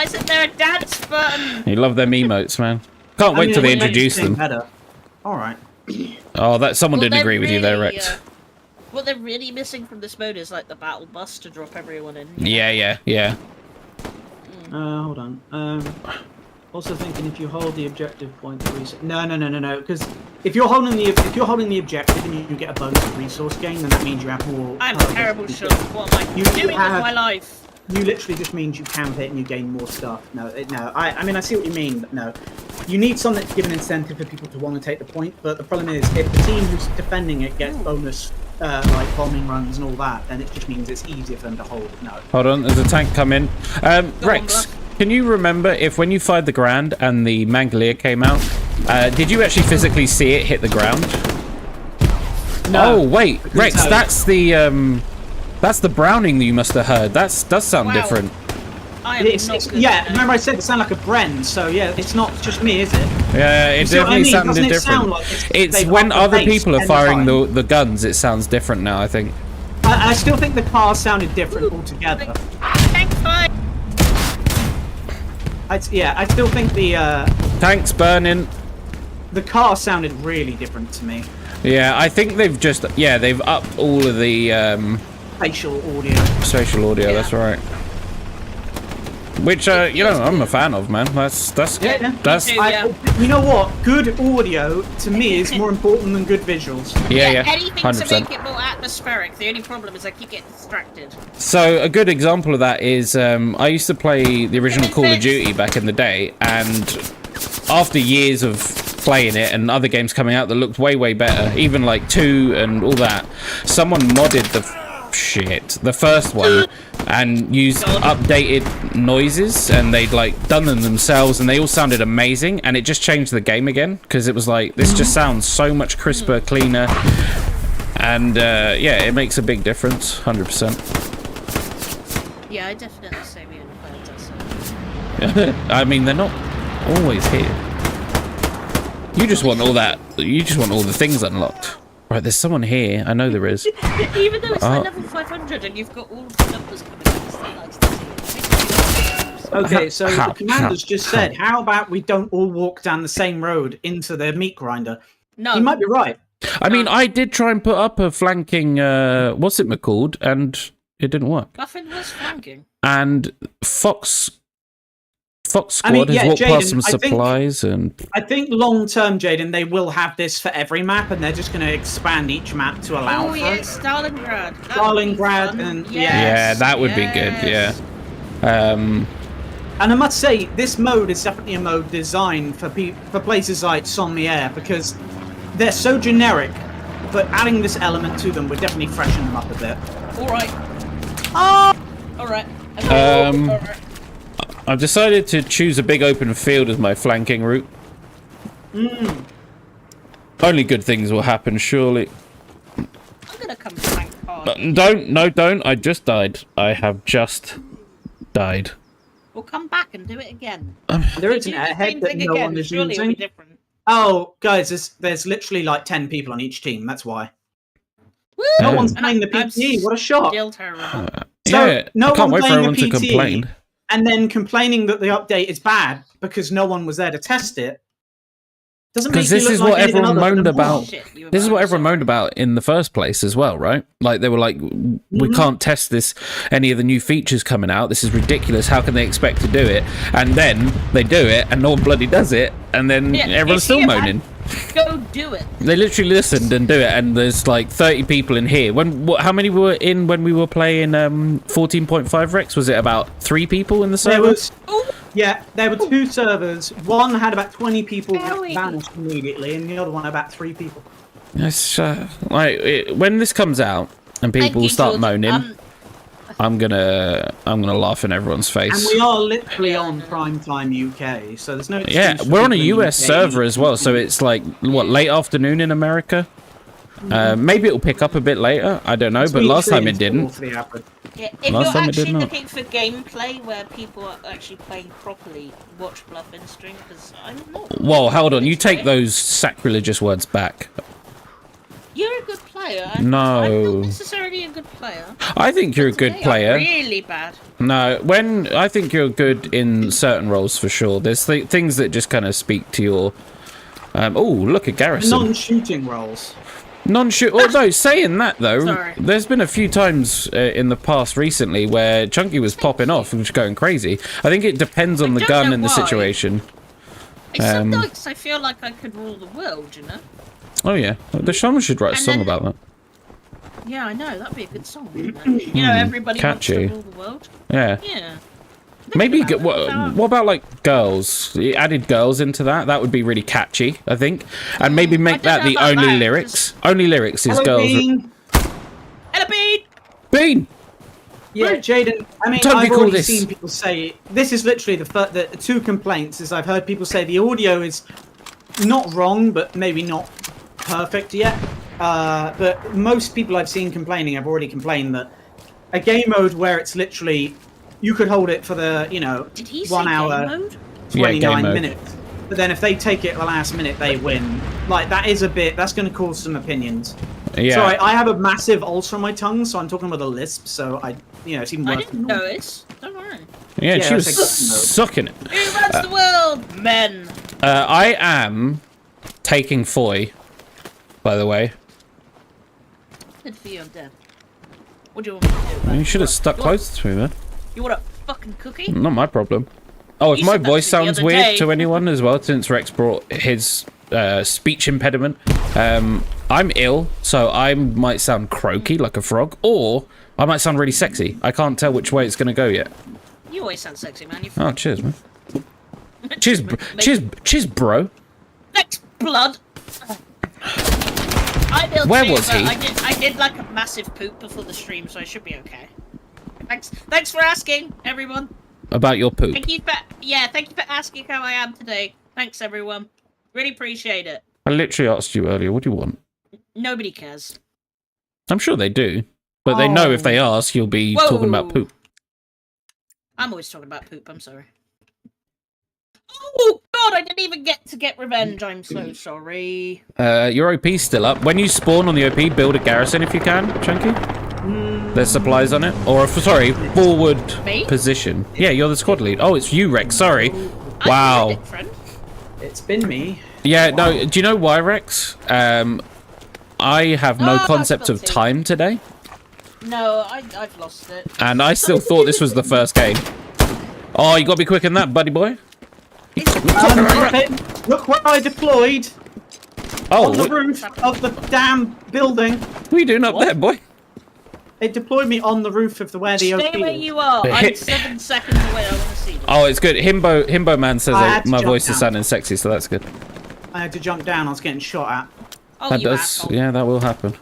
[SPEAKER 1] isn't there a dance button?
[SPEAKER 2] You love them emotes, man. Can't wait till they introduce them.
[SPEAKER 3] Alright.
[SPEAKER 2] Oh, that someone
[SPEAKER 1] What
[SPEAKER 2] didn't
[SPEAKER 1] they're
[SPEAKER 2] agree with you there,
[SPEAKER 1] really,
[SPEAKER 2] Rex.
[SPEAKER 1] What they're really missing from this mode is like the battle bus to drop everyone in.
[SPEAKER 2] Yeah.
[SPEAKER 3] Hold on. Also thinking if you hold the objective point to reset. No. Because if you're holding the objective and you get a bonus of resource gain, then that means you have more.
[SPEAKER 1] I'm a terrible shot. What am I
[SPEAKER 3] You
[SPEAKER 1] doing with
[SPEAKER 3] have-
[SPEAKER 1] my life?
[SPEAKER 3] You literally just means you camp it and you gain more stuff. No. I mean I see what you mean, but no. You need something to give an incentive for people to want to take the point. But the problem is, if the team who's defending it gets bonus like bombing runs and all that, then it just means it's easier for them to hold. No.
[SPEAKER 2] Hold on, there's a tank coming.
[SPEAKER 1] on,
[SPEAKER 2] Rex,
[SPEAKER 1] Bluff.
[SPEAKER 2] can you remember if when you fired the Grand and the Mangolier came out, did you actually physically see it hit the ground?
[SPEAKER 3] No.
[SPEAKER 2] Oh wait, Rex,
[SPEAKER 3] tell you.
[SPEAKER 2] that's the Browning that you must have heard. That does sound
[SPEAKER 1] Wow.
[SPEAKER 2] different.
[SPEAKER 1] I am
[SPEAKER 3] It's,
[SPEAKER 1] not
[SPEAKER 3] it's,
[SPEAKER 1] good
[SPEAKER 3] yeah,
[SPEAKER 1] at it.
[SPEAKER 3] remember I said it sounded like a Bren, so yeah, it's not just me, is it?
[SPEAKER 2] Yeah, it
[SPEAKER 3] see what I
[SPEAKER 2] definitely
[SPEAKER 3] mean?
[SPEAKER 2] sounded
[SPEAKER 3] Doesn't it
[SPEAKER 2] different.
[SPEAKER 3] sound like
[SPEAKER 2] It's
[SPEAKER 3] they've
[SPEAKER 2] when
[SPEAKER 3] upped the
[SPEAKER 2] other
[SPEAKER 3] bass
[SPEAKER 2] people are
[SPEAKER 3] 10
[SPEAKER 2] firing
[SPEAKER 3] times?
[SPEAKER 2] the guns, it sounds different now, I think.
[SPEAKER 3] I still think the car sounded different altogether.
[SPEAKER 1] Tank fire!
[SPEAKER 3] I still think
[SPEAKER 2] Tanks burning.
[SPEAKER 3] the car sounded really different to me.
[SPEAKER 2] Yeah, I think they've just, they've upped all of the
[SPEAKER 3] Facial audio.
[SPEAKER 2] spatial audio,
[SPEAKER 1] Yeah.
[SPEAKER 2] that's right. Which, you know, I'm a fan of, man. That's
[SPEAKER 3] Yeah.
[SPEAKER 2] that's,
[SPEAKER 1] Me too. Yeah.
[SPEAKER 3] You know what? Good audio to me is more important than good visuals.
[SPEAKER 2] yeah,
[SPEAKER 1] Anything to
[SPEAKER 2] 100%.
[SPEAKER 1] make it more atmospheric. The only problem is I keep getting distracted.
[SPEAKER 2] So a good example of that is I used to play the original Call of Duty back in the day, and after years of playing it and other games coming out that looked way better, even like 2 and all that, someone modded the first one and used updated noises, and they'd like done them themselves, and they all sounded amazing, and it just changed the game again because it was like, this just sounds so much crisper, cleaner, and yeah, it makes a big difference. 100%.
[SPEAKER 1] Yeah, I definitely say me and the
[SPEAKER 2] I mean, they're not always here. You just want all that. You just want all the things unlocked. Right, there's someone here. I know there is.
[SPEAKER 1] Even though it's
[SPEAKER 2] Oh.
[SPEAKER 1] like level 500 and you've got all of the numbers coming up, it still likes to see it.
[SPEAKER 3] Okay, so
[SPEAKER 2] How-
[SPEAKER 3] the commander's just said, how about we don't all walk down the same road into the meat grinder?
[SPEAKER 1] No.
[SPEAKER 3] He might be right.
[SPEAKER 2] I mean, I did try and put up a flanking, what's it called, and it didn't work.
[SPEAKER 1] Muffin was flanking.
[SPEAKER 2] And Fox Squad
[SPEAKER 3] I mean, yeah,
[SPEAKER 2] has walked past
[SPEAKER 3] Jaden,
[SPEAKER 2] some
[SPEAKER 3] I think-
[SPEAKER 2] supplies, and
[SPEAKER 3] I think long term, Jaden, they will have this for every map, and they're just going to expand each map to allow
[SPEAKER 1] Oh,
[SPEAKER 3] for
[SPEAKER 1] yeah,
[SPEAKER 3] it.
[SPEAKER 1] Stalingrad. That would be
[SPEAKER 3] Stalingrad
[SPEAKER 1] fun.
[SPEAKER 3] and-
[SPEAKER 1] Yes,
[SPEAKER 2] yeah, that would be good. Yeah.
[SPEAKER 1] yes.
[SPEAKER 3] And I must say, this mode is definitely a mode designed for places like Sommier, because they're so generic, but adding this element to them would definitely freshen them up a bit.
[SPEAKER 1] All right. Oh. All right.
[SPEAKER 2] I've decided to choose a big open field as my flanking route. Only good things will happen, surely.
[SPEAKER 1] I'm gonna come flank hard.
[SPEAKER 2] Don't. I just died. I have just died.
[SPEAKER 1] We'll come back and do it again.
[SPEAKER 3] There isn't
[SPEAKER 1] Do
[SPEAKER 3] a
[SPEAKER 1] the
[SPEAKER 3] head
[SPEAKER 1] same
[SPEAKER 3] that
[SPEAKER 1] thing
[SPEAKER 3] no
[SPEAKER 1] again,
[SPEAKER 3] one is
[SPEAKER 1] surely it'll be
[SPEAKER 3] using.
[SPEAKER 1] different.
[SPEAKER 3] Oh, guys, there's literally like 10 people on each team. That's why.
[SPEAKER 1] Woo!
[SPEAKER 3] No one's
[SPEAKER 1] And
[SPEAKER 3] playing the
[SPEAKER 1] I'm
[SPEAKER 3] PTE. What a shock!
[SPEAKER 1] Still terrible.
[SPEAKER 3] So,
[SPEAKER 2] Yeah,
[SPEAKER 3] no
[SPEAKER 2] I can't
[SPEAKER 3] one
[SPEAKER 2] wait for
[SPEAKER 3] playing
[SPEAKER 2] everyone
[SPEAKER 3] the
[SPEAKER 2] to
[SPEAKER 3] PTE,
[SPEAKER 2] complain.
[SPEAKER 3] and then complaining that the update is bad because no one was there to test it. Doesn't make
[SPEAKER 2] Because
[SPEAKER 3] you
[SPEAKER 2] this
[SPEAKER 3] look
[SPEAKER 2] is
[SPEAKER 3] like
[SPEAKER 2] what
[SPEAKER 3] anything
[SPEAKER 2] everyone
[SPEAKER 3] other than
[SPEAKER 2] moaned
[SPEAKER 3] a
[SPEAKER 2] about.
[SPEAKER 3] moron.
[SPEAKER 1] Shit, we were
[SPEAKER 2] This is what
[SPEAKER 1] bad,
[SPEAKER 2] everyone
[SPEAKER 1] sorry.
[SPEAKER 2] moaned about in the first place as well, right? Like, they were like, we can't test this, any of the new features coming out. This is ridiculous. How can they expect to do it? And then they do it, and no one bloody does it. And then
[SPEAKER 1] Yeah,
[SPEAKER 2] everyone's
[SPEAKER 1] if
[SPEAKER 2] still
[SPEAKER 1] you
[SPEAKER 2] moaning.
[SPEAKER 1] Go do it.
[SPEAKER 2] They literally listened and do it, and there's like 30 people in here. How many were in when we were playing 14.5 Rex? Was it about 3 people in the server?
[SPEAKER 3] There were 2 servers. One had about 20 people
[SPEAKER 1] Owie.
[SPEAKER 3] vanished immediately, and the other one about 3 people.
[SPEAKER 2] It's, when this comes out and
[SPEAKER 1] Thank
[SPEAKER 2] people
[SPEAKER 1] you,
[SPEAKER 2] start
[SPEAKER 1] George.
[SPEAKER 2] moaning, I'm gonna laugh in everyone's
[SPEAKER 3] And
[SPEAKER 2] face.
[SPEAKER 3] we are literally on primetime UK, so there's no excuse
[SPEAKER 2] Yeah,
[SPEAKER 3] for
[SPEAKER 2] we're on a
[SPEAKER 3] people in
[SPEAKER 2] US
[SPEAKER 3] UK.
[SPEAKER 2] server as well, so it's like what, late afternoon in America. Maybe it'll pick up a bit later. I don't know, but
[SPEAKER 3] Sweet
[SPEAKER 2] last time it
[SPEAKER 3] dreams
[SPEAKER 2] didn't.
[SPEAKER 3] for the average.
[SPEAKER 1] Yeah, if
[SPEAKER 2] Last
[SPEAKER 1] you're
[SPEAKER 2] time it did
[SPEAKER 1] actually
[SPEAKER 2] not.
[SPEAKER 1] looking for gameplay where people are actually playing properly, watch Bluff in stream, because I'm not.
[SPEAKER 2] Whoa, hold on! You
[SPEAKER 1] It's great.
[SPEAKER 2] take those sacrilegious words back.
[SPEAKER 1] You're a good player. I'm
[SPEAKER 2] No.
[SPEAKER 1] not necessarily a good player.
[SPEAKER 2] I think you're a good
[SPEAKER 1] Today,
[SPEAKER 2] player.
[SPEAKER 1] I'm really bad.
[SPEAKER 2] No, I think you're good in certain roles for sure. There's things that just kind of speak to your. Oh, look at Garrison.
[SPEAKER 3] Non-shooting roles.
[SPEAKER 2] Non-shoot. Although saying that though,
[SPEAKER 1] Sorry.
[SPEAKER 2] there's been a few times in the past recently where Chunky was popping off and just going crazy. I think it depends on the
[SPEAKER 1] don't
[SPEAKER 2] gun
[SPEAKER 1] know
[SPEAKER 2] and the
[SPEAKER 1] why.
[SPEAKER 2] situation.
[SPEAKER 1] Sometimes I feel like I could rule the world, you know?
[SPEAKER 2] Oh yeah, the Shaman should write a
[SPEAKER 1] And
[SPEAKER 2] song
[SPEAKER 1] then-
[SPEAKER 2] about that.
[SPEAKER 1] Yeah, I know. That'd be a good song. Wouldn't it? You know, everybody
[SPEAKER 2] catchy.
[SPEAKER 1] wants to rule the world.
[SPEAKER 2] Yeah.
[SPEAKER 1] Yeah.
[SPEAKER 2] Maybe
[SPEAKER 1] Think about it.
[SPEAKER 2] what about like girls? You added girls into that. That would be really catchy, I think. And maybe
[SPEAKER 1] I
[SPEAKER 2] make
[SPEAKER 1] don't
[SPEAKER 2] that
[SPEAKER 1] know
[SPEAKER 2] the
[SPEAKER 1] about
[SPEAKER 2] only
[SPEAKER 1] that,
[SPEAKER 2] lyrics. Only lyrics is
[SPEAKER 3] Hello,
[SPEAKER 2] girls.
[SPEAKER 3] Bean.
[SPEAKER 1] Ella Bean!
[SPEAKER 2] Bean.
[SPEAKER 3] Yeah, Jaden. I mean,
[SPEAKER 2] Don't be
[SPEAKER 3] I've
[SPEAKER 2] called
[SPEAKER 3] already
[SPEAKER 2] this.
[SPEAKER 3] seen people say this is literally the 2 complaints. Is I've heard people say the audio is not wrong, but maybe not perfect yet. But most people I've seen complaining have already complained that a game mode where it's literally you could hold it for the
[SPEAKER 1] Did he say
[SPEAKER 3] 1 hour,
[SPEAKER 1] game mode?
[SPEAKER 2] Yeah, game
[SPEAKER 3] 29
[SPEAKER 2] mode.
[SPEAKER 3] minutes. But then if they take it at the last minute, they win. Like that is that's going to cause some opinions.
[SPEAKER 2] Yeah.
[SPEAKER 3] Sorry, I have a massive ulcer on my tongue, so I'm talking with a lisp. So it's even
[SPEAKER 1] I
[SPEAKER 3] worse.
[SPEAKER 1] didn't notice. Don't worry.
[SPEAKER 2] Yeah,
[SPEAKER 3] Yeah,
[SPEAKER 2] she was
[SPEAKER 3] that's a good mode.
[SPEAKER 2] sucking it.
[SPEAKER 1] Who runs the world? Men.
[SPEAKER 2] I am taking Foy, by the way.
[SPEAKER 1] Good for you, I'm dead. What do you want me to do? man?
[SPEAKER 2] You should have stuck
[SPEAKER 1] What?
[SPEAKER 2] closer to me, man.
[SPEAKER 1] You want a fucking cookie?
[SPEAKER 2] Not my problem. Oh, if
[SPEAKER 1] You
[SPEAKER 2] my
[SPEAKER 1] said that
[SPEAKER 2] voice
[SPEAKER 1] to me the
[SPEAKER 2] sounds
[SPEAKER 1] other
[SPEAKER 2] weird
[SPEAKER 1] day.
[SPEAKER 2] to anyone as well, since Rex brought his speech impediment, I'm ill, so I might sound croaky like a frog, or I might sound really sexy. I can't tell which way it's going to go yet.
[SPEAKER 1] You always sound sexy, man. You
[SPEAKER 2] Oh, cheers, man. Cheers, cheers, bro.
[SPEAKER 1] Next blood. I built
[SPEAKER 2] Where
[SPEAKER 1] too,
[SPEAKER 2] was
[SPEAKER 1] but
[SPEAKER 2] he?
[SPEAKER 1] I did like a massive poop before the stream, so I should be okay. Thanks for asking, everyone.
[SPEAKER 2] About your poop.
[SPEAKER 1] Thank you for asking how I am today. Thanks, everyone. Really appreciate it.
[SPEAKER 2] I literally asked you earlier, what do you want?
[SPEAKER 1] Nobody cares.
[SPEAKER 2] I'm sure they do, but they know if they ask, you'll be talking about
[SPEAKER 1] Whoa.
[SPEAKER 2] poop.
[SPEAKER 1] I'm always talking about poop. I'm sorry. Oh God! I didn't even get to get revenge. I'm so sorry.
[SPEAKER 2] Your OP's still up. When you spawn on the OP, build a garrison if you can, Chunky. There's supplies on it. Or, sorry, forward
[SPEAKER 1] Me?
[SPEAKER 2] position. Yeah, you're the squad lead. Oh, it's you, Rex. Sorry. Wow.
[SPEAKER 1] I did it, friend.
[SPEAKER 3] It's been me.
[SPEAKER 2] Yeah, no, do you know why, Rex? I have no
[SPEAKER 1] Oh,
[SPEAKER 2] concept of
[SPEAKER 1] guilty.
[SPEAKER 2] time today,
[SPEAKER 1] No, I've lost it.
[SPEAKER 2] and I still thought this was the first game. Oh, you gotta be quick in that, buddy boy.
[SPEAKER 3] Okay, look where I deployed
[SPEAKER 2] Oh,
[SPEAKER 3] on the
[SPEAKER 2] what
[SPEAKER 3] roof of the damn building.
[SPEAKER 2] are you doing up there, boy?
[SPEAKER 3] It deployed me on the roof of where the OP
[SPEAKER 1] Stay where
[SPEAKER 3] is.
[SPEAKER 1] you are. I'm
[SPEAKER 2] Hit-
[SPEAKER 1] 7 seconds away. I want to see this.
[SPEAKER 2] Oh, it's good. Himbo man says
[SPEAKER 3] I had to
[SPEAKER 2] my
[SPEAKER 3] jump
[SPEAKER 2] voice is
[SPEAKER 3] down.
[SPEAKER 2] sounding sexy, so that's good.
[SPEAKER 3] I had to jump down. I was getting shot at.
[SPEAKER 1] Oh,
[SPEAKER 2] That
[SPEAKER 1] you
[SPEAKER 2] does,
[SPEAKER 1] asshole.
[SPEAKER 2] yeah, that will happen.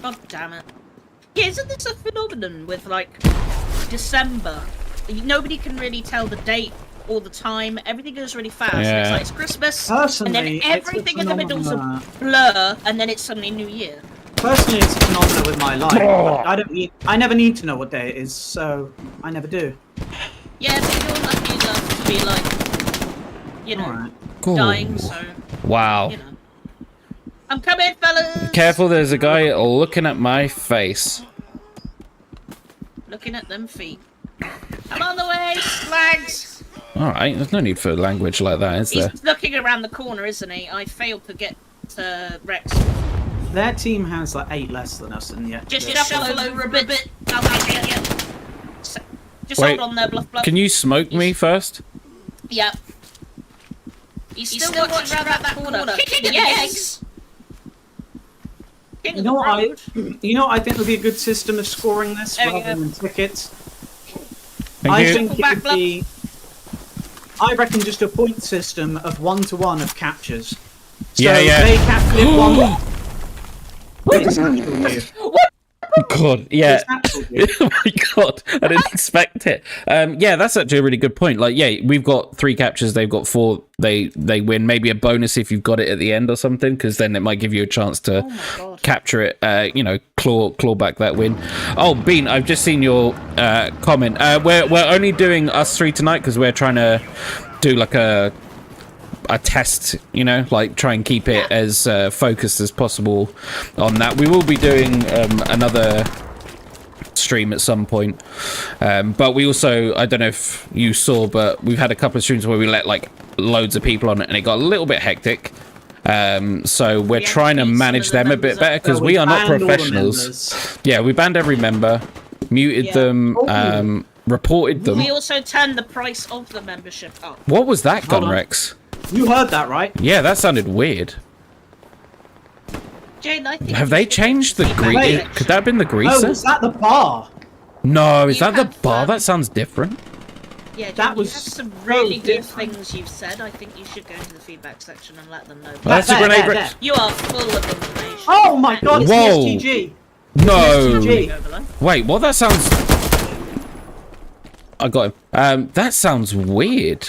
[SPEAKER 1] God damn it. Yeah, isn't this a phenomenon with, like, December? Nobody can really tell the date or the time. Everything goes really fast.
[SPEAKER 2] Yeah.
[SPEAKER 1] It's like it's Christmas,
[SPEAKER 3] Personally,
[SPEAKER 1] and then
[SPEAKER 3] it's a
[SPEAKER 1] everything in the middle's a
[SPEAKER 3] phenomena.
[SPEAKER 1] blur, and then it's suddenly New Year.
[SPEAKER 3] Personally, it's a phenomenon with my life. I never need to know what day it is, so I never do.
[SPEAKER 1] Yeah, but you're lucky enough to be, like, you know,
[SPEAKER 3] Alright.
[SPEAKER 2] Cool.
[SPEAKER 1] dying, so,
[SPEAKER 2] Wow.
[SPEAKER 1] you know. I'm coming, fellas!
[SPEAKER 2] Careful, there's a guy looking at my face.
[SPEAKER 1] Looking at them feet. I'm on the way, slags!
[SPEAKER 2] Alright, there's no need for language like that, is there?
[SPEAKER 1] He's looking around the corner, isn't he? I failed to get to Rex.
[SPEAKER 3] Their team has like 8 less than us, and yet.
[SPEAKER 1] Just
[SPEAKER 3] they're-
[SPEAKER 1] shuffle over a bit. I'll get you. Just
[SPEAKER 2] Wait,
[SPEAKER 1] hold on there, Bluff Bluff.
[SPEAKER 2] Can you smoke me first?
[SPEAKER 1] Yep. He's still watching around that corner. Kicking the eggs! King
[SPEAKER 3] You
[SPEAKER 1] of
[SPEAKER 3] know
[SPEAKER 1] the
[SPEAKER 3] what
[SPEAKER 1] road.
[SPEAKER 3] you know what I think would be a good system of scoring this
[SPEAKER 1] There we
[SPEAKER 3] rather
[SPEAKER 1] go.
[SPEAKER 3] than tickets?
[SPEAKER 2] Thank
[SPEAKER 3] I
[SPEAKER 2] you.
[SPEAKER 3] think it would be. I reckon just a point system of 1-to-1 of captures. So
[SPEAKER 2] Yeah, yeah.
[SPEAKER 3] they captured one. Wait, is that you?
[SPEAKER 2] God, yeah.
[SPEAKER 3] Is that you?
[SPEAKER 2] Oh my god, I didn't expect it. Yeah, that's actually a really good point. Like, yeah, we've got 3 captures, they've got 4. They win. Maybe a bonus if you've got it at the end or something, because then it might give you a chance to capture it. You know, claw back that win. Oh, Bean, I've just seen your comment. We're only doing us 3 tonight because we're trying to do like a test, you know, like try and keep it as focused as possible on that. We will be doing another stream at some point, but we also, I don't know if you saw, but we've had a couple of streams where we let like loads of people on it and it got a little bit hectic, so we're
[SPEAKER 1] We
[SPEAKER 2] trying to
[SPEAKER 1] actually
[SPEAKER 2] manage
[SPEAKER 1] some of
[SPEAKER 2] them
[SPEAKER 1] the
[SPEAKER 2] a bit
[SPEAKER 1] members
[SPEAKER 2] better
[SPEAKER 1] up.
[SPEAKER 2] because
[SPEAKER 3] So
[SPEAKER 2] we are not
[SPEAKER 3] banned all the
[SPEAKER 2] professionals.
[SPEAKER 3] members.
[SPEAKER 2] Yeah, we banned every member, muted
[SPEAKER 1] Yeah.
[SPEAKER 2] them, reported them.
[SPEAKER 1] We also turned the price of the membership up.
[SPEAKER 2] What was that,
[SPEAKER 3] Hold on.
[SPEAKER 2] Gunrex?
[SPEAKER 3] You heard that, right?
[SPEAKER 2] Yeah, that sounded weird.
[SPEAKER 1] Jane, I think
[SPEAKER 2] Have
[SPEAKER 1] you
[SPEAKER 2] they
[SPEAKER 1] should
[SPEAKER 2] changed the
[SPEAKER 1] keep
[SPEAKER 2] grease?
[SPEAKER 3] Wait.
[SPEAKER 2] Could that have been the
[SPEAKER 3] Oh,
[SPEAKER 2] greaser?
[SPEAKER 3] was that the bar?
[SPEAKER 2] No, is
[SPEAKER 1] You
[SPEAKER 2] that the
[SPEAKER 1] have,
[SPEAKER 2] bar? That sounds different.
[SPEAKER 1] Yeah, Jane,
[SPEAKER 3] That
[SPEAKER 1] you
[SPEAKER 3] was
[SPEAKER 1] have some
[SPEAKER 3] so
[SPEAKER 1] really good
[SPEAKER 3] different.
[SPEAKER 1] things you've said. I think you should go into the feedback section and let them know.
[SPEAKER 2] That's a
[SPEAKER 3] There,
[SPEAKER 2] grenade.
[SPEAKER 3] there, there.
[SPEAKER 1] You are full of information.
[SPEAKER 3] Oh my god, it's
[SPEAKER 2] Whoa.
[SPEAKER 3] the STG.
[SPEAKER 2] No.
[SPEAKER 3] STG.
[SPEAKER 1] Go below.
[SPEAKER 2] Wait, what? That sounds. I got him. That sounds weird.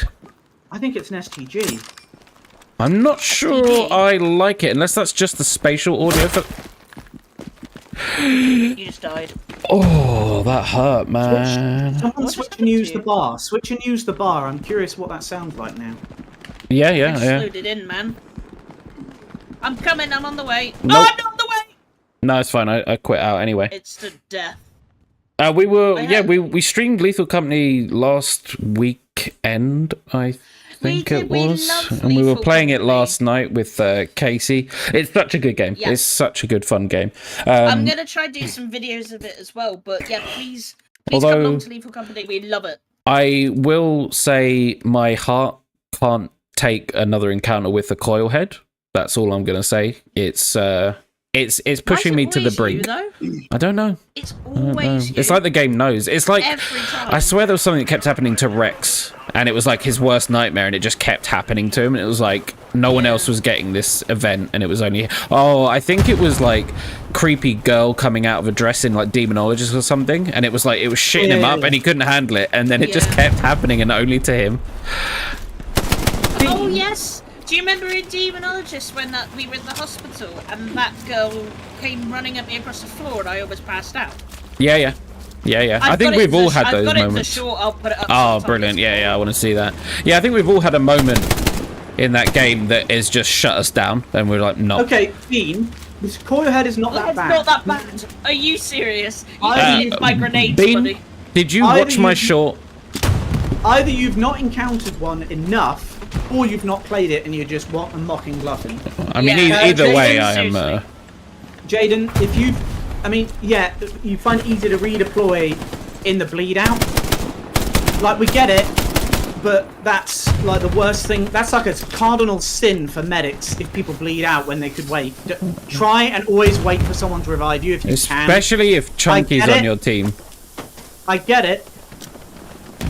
[SPEAKER 3] I think it's an STG.
[SPEAKER 2] I'm not sure
[SPEAKER 1] STG?
[SPEAKER 2] I like it, unless that's just the spatial audio for.
[SPEAKER 1] You just died.
[SPEAKER 2] Oh, that hurt, man.
[SPEAKER 3] Someone
[SPEAKER 1] What
[SPEAKER 3] switch
[SPEAKER 1] just
[SPEAKER 3] and
[SPEAKER 1] happened
[SPEAKER 3] use
[SPEAKER 1] to
[SPEAKER 3] the
[SPEAKER 1] you?
[SPEAKER 3] bar. Switch and use the bar. I'm curious what that sounds like now.
[SPEAKER 2] Yeah,
[SPEAKER 1] I
[SPEAKER 2] yeah, yeah.
[SPEAKER 1] slowed it in, man. I'm coming. I'm on the way.
[SPEAKER 2] Nope.
[SPEAKER 1] Oh, I'm not on the way.
[SPEAKER 2] No, it's fine. I quit out anyway.
[SPEAKER 1] It's to death.
[SPEAKER 2] We were,
[SPEAKER 1] I
[SPEAKER 2] yeah,
[SPEAKER 1] had-
[SPEAKER 2] we streamed Lethal Company last weekend, I think
[SPEAKER 1] did,
[SPEAKER 2] it
[SPEAKER 1] we
[SPEAKER 2] was,
[SPEAKER 1] love
[SPEAKER 2] and we were
[SPEAKER 1] Lethal
[SPEAKER 2] playing it
[SPEAKER 1] Company.
[SPEAKER 2] last night with Casey. It's such a good game.
[SPEAKER 1] Yeah.
[SPEAKER 2] It's such a good fun game.
[SPEAKER 1] I'm gonna try to do some videos of it as well. But yeah, please come
[SPEAKER 2] Although-
[SPEAKER 1] along to Lethal Company. We love it.
[SPEAKER 2] I will say my heart can't take another encounter with a coil head. That's all I'm gonna say. It's pushing me to the brink.
[SPEAKER 1] though?
[SPEAKER 2] I don't know.
[SPEAKER 1] It's
[SPEAKER 2] I don't know.
[SPEAKER 1] always you.
[SPEAKER 2] It's like the game knows. It's like
[SPEAKER 1] every time.
[SPEAKER 2] I swear there was something that kept happening to Rex, and it was like his worst nightmare, and it just kept happening to him, and it was like no one else was getting this event, and it was only I think it was like creepy girl coming out of a dress in like demonologist or something, and it was like it was shitting him up, and he couldn't handle it, and then it just
[SPEAKER 1] Yeah.
[SPEAKER 2] kept happening, and only to him.
[SPEAKER 1] Oh yes. Do you remember in Demonologist when we were in the hospital and that girl came running at me across the floor and I almost passed out?
[SPEAKER 2] Yeah. I
[SPEAKER 1] I've
[SPEAKER 2] think
[SPEAKER 1] got it
[SPEAKER 2] we've
[SPEAKER 1] to
[SPEAKER 2] all
[SPEAKER 1] sh-
[SPEAKER 2] had
[SPEAKER 1] I've
[SPEAKER 2] those
[SPEAKER 1] got it
[SPEAKER 2] moments.
[SPEAKER 1] to short. I'll put it up.
[SPEAKER 2] Oh,
[SPEAKER 1] sometime.
[SPEAKER 2] brilliant! Yeah, I want to see that. Yeah, I think we've all had a moment in that game that has just shut us down, and we're like, no.
[SPEAKER 3] Okay, Bean, this coil head is not that
[SPEAKER 1] That's
[SPEAKER 3] bad.
[SPEAKER 1] not that bad. Are you serious? You
[SPEAKER 3] I-
[SPEAKER 1] can use my grenades,
[SPEAKER 2] Bean,
[SPEAKER 1] buddy.
[SPEAKER 2] did you
[SPEAKER 3] Either
[SPEAKER 2] watch my
[SPEAKER 3] you-
[SPEAKER 2] short?
[SPEAKER 3] Either you've not encountered one enough, or you've not played it and you're just mocking bluffing.
[SPEAKER 2] I mean,
[SPEAKER 1] Yeah,
[SPEAKER 2] either
[SPEAKER 3] Jason,
[SPEAKER 2] way, I am.
[SPEAKER 1] seriously.
[SPEAKER 3] Jaden, if you, I mean, yeah, you find it easy to redeploy in the bleed out. Like, we get it, but that's like the worst thing. That's like a cardinal sin for medics if people bleed out when they could wait. Try and always wait for someone to revive you if you can.
[SPEAKER 2] Especially if Chunky's
[SPEAKER 3] get
[SPEAKER 2] on
[SPEAKER 3] it.
[SPEAKER 2] your team.
[SPEAKER 3] I get it.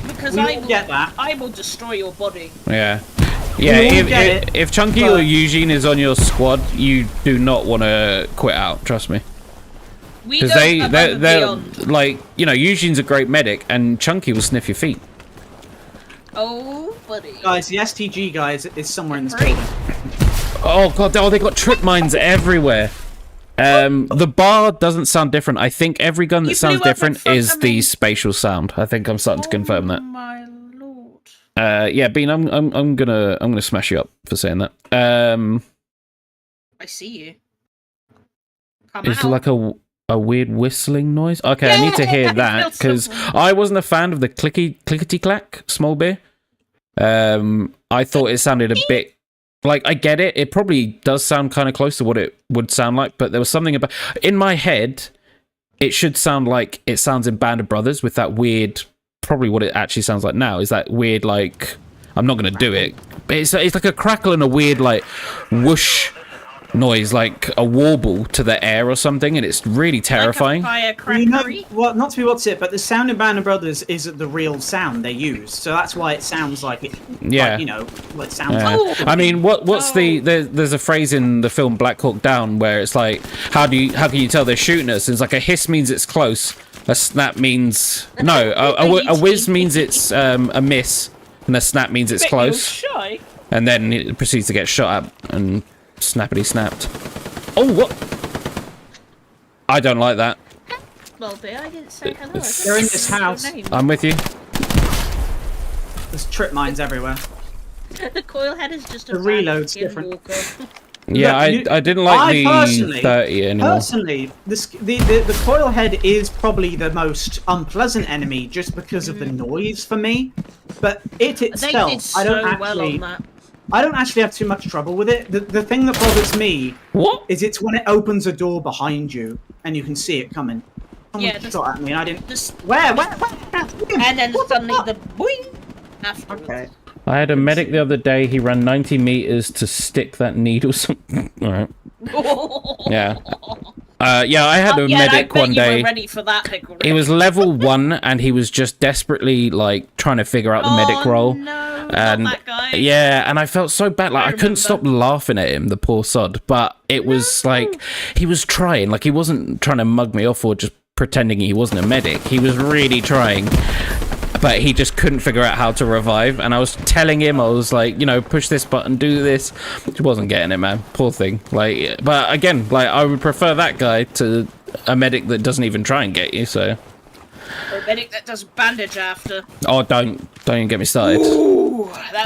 [SPEAKER 1] Because
[SPEAKER 3] We
[SPEAKER 1] I
[SPEAKER 3] all
[SPEAKER 1] will
[SPEAKER 3] get that.
[SPEAKER 1] I will destroy your body.
[SPEAKER 2] Yeah.
[SPEAKER 3] all
[SPEAKER 2] Yeah,
[SPEAKER 3] get it,
[SPEAKER 2] if Chunky
[SPEAKER 3] but-
[SPEAKER 2] or Eugene is on your squad, you do not want to quit out, trust me.
[SPEAKER 1] We
[SPEAKER 2] Because
[SPEAKER 1] go above
[SPEAKER 2] they're
[SPEAKER 1] and beyond.
[SPEAKER 2] like, you know, Eugene's a great medic, and Chunky will sniff your feet.
[SPEAKER 1] Oh, buddy.
[SPEAKER 3] Guys, the STG guys is somewhere in this
[SPEAKER 1] Great.
[SPEAKER 3] building.
[SPEAKER 2] Oh god, they got trip mines everywhere. The bar doesn't sound different. I think every gun that
[SPEAKER 1] You
[SPEAKER 2] sounds
[SPEAKER 1] blew up in
[SPEAKER 2] different
[SPEAKER 1] front
[SPEAKER 2] is
[SPEAKER 1] of
[SPEAKER 2] the
[SPEAKER 1] me.
[SPEAKER 2] spatial sound. I think I'm starting to confirm
[SPEAKER 1] Oh
[SPEAKER 2] that.
[SPEAKER 1] my lord.
[SPEAKER 2] Yeah, Bean, I'm gonna smash you up for saying that.
[SPEAKER 1] I see you. Come
[SPEAKER 2] It's
[SPEAKER 1] out.
[SPEAKER 2] like a weird whistling noise. Okay, I need to hear
[SPEAKER 1] Yeah,
[SPEAKER 2] that
[SPEAKER 1] that's
[SPEAKER 2] because
[SPEAKER 1] something.
[SPEAKER 2] I wasn't a fan of the clickety clack small beer. I thought it sounded a bit like, I get it. It probably does sound kind of close to what it would sound like, but there was something about in my head. It should sound like it sounds in Band of Brothers with that weird. Probably what it actually sounds like now is that weird, like, I'm not gonna do it, but it's like a crackle and a weird like whoosh noise, like a warble to the air or something, and it's really terrifying.
[SPEAKER 1] Like a
[SPEAKER 3] Well, you know,
[SPEAKER 1] firecrackery.
[SPEAKER 3] well, not to be what's it, but the sound in Band of Brothers isn't the real sound they use, so that's why it sounds like it.
[SPEAKER 2] Yeah.
[SPEAKER 3] Like, you know, what it sounds
[SPEAKER 2] Yeah.
[SPEAKER 3] like.
[SPEAKER 1] Oh.
[SPEAKER 2] I mean, what's
[SPEAKER 1] Oh.
[SPEAKER 2] there's a phrase in the film Black Hawk Down where it's like, how can you tell they're shooting us? And it's like a hiss means it's close, a snap means no, a whiz means it's a miss, and a snap means it's
[SPEAKER 1] Bet
[SPEAKER 2] close,
[SPEAKER 1] you're shy.
[SPEAKER 2] and then it proceeds to get shot at and snappity snapped. Oh, what? I don't like that.
[SPEAKER 1] Well, dear, I didn't say hello.
[SPEAKER 3] They're in this house.
[SPEAKER 2] I'm with you.
[SPEAKER 3] There's trip mines everywhere.
[SPEAKER 1] The coil head is just a
[SPEAKER 3] The reload's
[SPEAKER 1] bad
[SPEAKER 3] different.
[SPEAKER 1] skinwalker.
[SPEAKER 2] Yeah,
[SPEAKER 3] Look,
[SPEAKER 2] I didn't like the
[SPEAKER 3] personally-
[SPEAKER 2] 30 anymore.
[SPEAKER 3] Personally, the coil head is probably the most unpleasant enemy just because of the noise for me. But it
[SPEAKER 1] They
[SPEAKER 3] itself,
[SPEAKER 1] did so
[SPEAKER 3] I don't
[SPEAKER 1] well
[SPEAKER 3] actually,
[SPEAKER 1] on that.
[SPEAKER 3] I don't actually have too much trouble with it. The thing that bothers me
[SPEAKER 2] What?
[SPEAKER 3] is it's when it opens a door behind you and you can see it coming. Someone
[SPEAKER 1] Yeah,
[SPEAKER 3] shot at me and I didn't.
[SPEAKER 1] Just,
[SPEAKER 3] Where?
[SPEAKER 1] and then
[SPEAKER 3] What the
[SPEAKER 1] suddenly
[SPEAKER 3] fuck?
[SPEAKER 1] the boing afterwards.
[SPEAKER 3] Okay.
[SPEAKER 2] I had a medic the other day. He ran 90 meters to stick that needle. All right. Yeah. Yeah, I had a
[SPEAKER 1] Yeah, and I
[SPEAKER 2] medic
[SPEAKER 1] bet
[SPEAKER 2] one
[SPEAKER 1] you
[SPEAKER 2] day.
[SPEAKER 1] were ready for that, Pickle Rick.
[SPEAKER 2] He was level 1, and he was just desperately like trying to figure out the medic role.
[SPEAKER 1] No,
[SPEAKER 2] And
[SPEAKER 1] not that guy.
[SPEAKER 2] yeah, and I felt so bad. Like I couldn't stop
[SPEAKER 1] remember.
[SPEAKER 2] laughing at him, the poor sod. But it was like he was trying. Like he wasn't trying to mug me off or just pretending he wasn't a medic. He was really trying. But he just couldn't figure out how to revive, and I was telling him, I was like, you know, push this button, do this. He wasn't getting it, man. Poor thing. Like, but again, like, I would prefer that guy to a medic that doesn't even try and get you. So,
[SPEAKER 1] Or a medic that does bandage after.
[SPEAKER 2] oh, don't even get me started.
[SPEAKER 1] Ooh, that
[SPEAKER 2] That's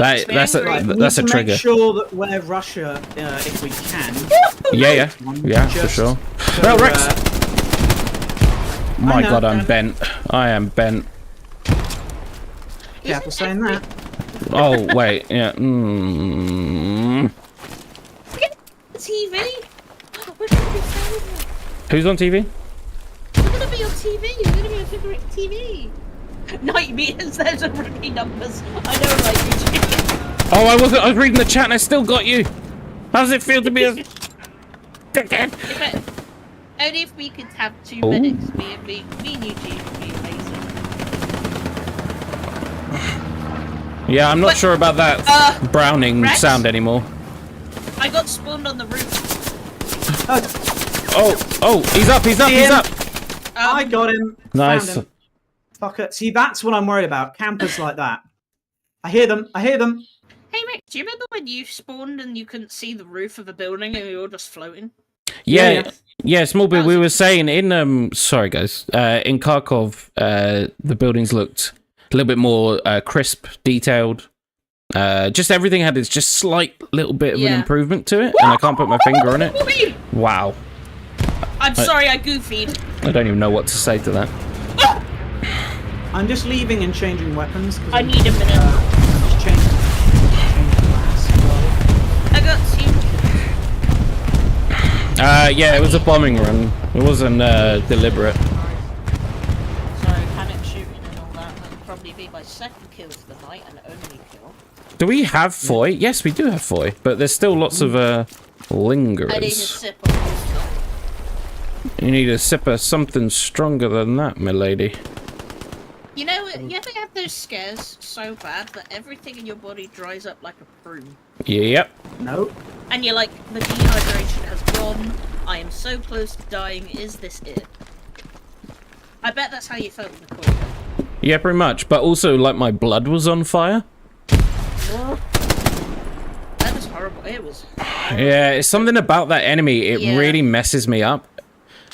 [SPEAKER 2] a-
[SPEAKER 1] angry.
[SPEAKER 3] Right, we
[SPEAKER 2] That's
[SPEAKER 3] need to
[SPEAKER 2] trigger.
[SPEAKER 3] Make sure that we're Russia, if we can.
[SPEAKER 2] Yeah, for
[SPEAKER 3] Just
[SPEAKER 2] sure.
[SPEAKER 3] so,
[SPEAKER 2] Well, Rex. My
[SPEAKER 3] know,
[SPEAKER 2] God, I'm
[SPEAKER 3] Dan.
[SPEAKER 2] bent. I am bent.
[SPEAKER 3] Careful saying that.
[SPEAKER 2] Oh wait, yeah.
[SPEAKER 1] TV? We're gonna be famous.
[SPEAKER 2] Who's on TV?
[SPEAKER 1] We're gonna be on TV. We're gonna be on Pickle Rick TV. Night meters, there's a rookie numbers. I know, like you.
[SPEAKER 2] Oh, I was reading the chat and I still got you. How does it feel to be a dickhead?
[SPEAKER 1] Only if we could have two
[SPEAKER 2] Oh.
[SPEAKER 1] medics, me and Eugene would be amazing.
[SPEAKER 2] Yeah, I'm not
[SPEAKER 1] But,
[SPEAKER 2] sure about that Browning
[SPEAKER 1] Rex?
[SPEAKER 2] sound anymore.
[SPEAKER 1] I got spawned on the roof.
[SPEAKER 2] Oh, he's up.
[SPEAKER 3] I got him.
[SPEAKER 2] Nice.
[SPEAKER 3] Found him. Fucker. See, that's what I'm worried about. Campers like that. I hear them.
[SPEAKER 1] Hey Rick, do you remember when you spawned and you couldn't see the roof of a building and you were just floating?
[SPEAKER 2] Yeah, small bit. We were saying in sorry guys, in Kharkov, the buildings looked a little bit more crisp, detailed. Just everything had its just slight little bit of an improvement to it, and I can't put my finger on it. Wow.
[SPEAKER 1] I'm sorry, I goofied.
[SPEAKER 2] I don't even know what to say to that.
[SPEAKER 3] I'm just leaving and changing weapons.
[SPEAKER 1] I need a minute.
[SPEAKER 3] Just change class.
[SPEAKER 1] I got two.
[SPEAKER 2] Yeah, it was a bombing run. It wasn't deliberate.
[SPEAKER 1] Sorry, panic shooting and all that. That'll probably be my second kill for the night and only kill.
[SPEAKER 2] Do we have foy? Yes, we do have foy, but there's still lots of lingerers.
[SPEAKER 1] I need a sip of water.
[SPEAKER 2] You need a sip of something stronger than that, milady.
[SPEAKER 1] You know, you ever have those scares so bad that everything in your body dries up like a prune?
[SPEAKER 2] Yep.
[SPEAKER 3] No.
[SPEAKER 1] And you're like, the dehydration has gone. I am so close to dying. Is this it? I bet that's how you felt in the coil.
[SPEAKER 2] Yeah, pretty much. But also, like, my blood was on fire.
[SPEAKER 1] That was horrible. It was horrible.
[SPEAKER 2] Yeah, it's something about that enemy. It really messes me up.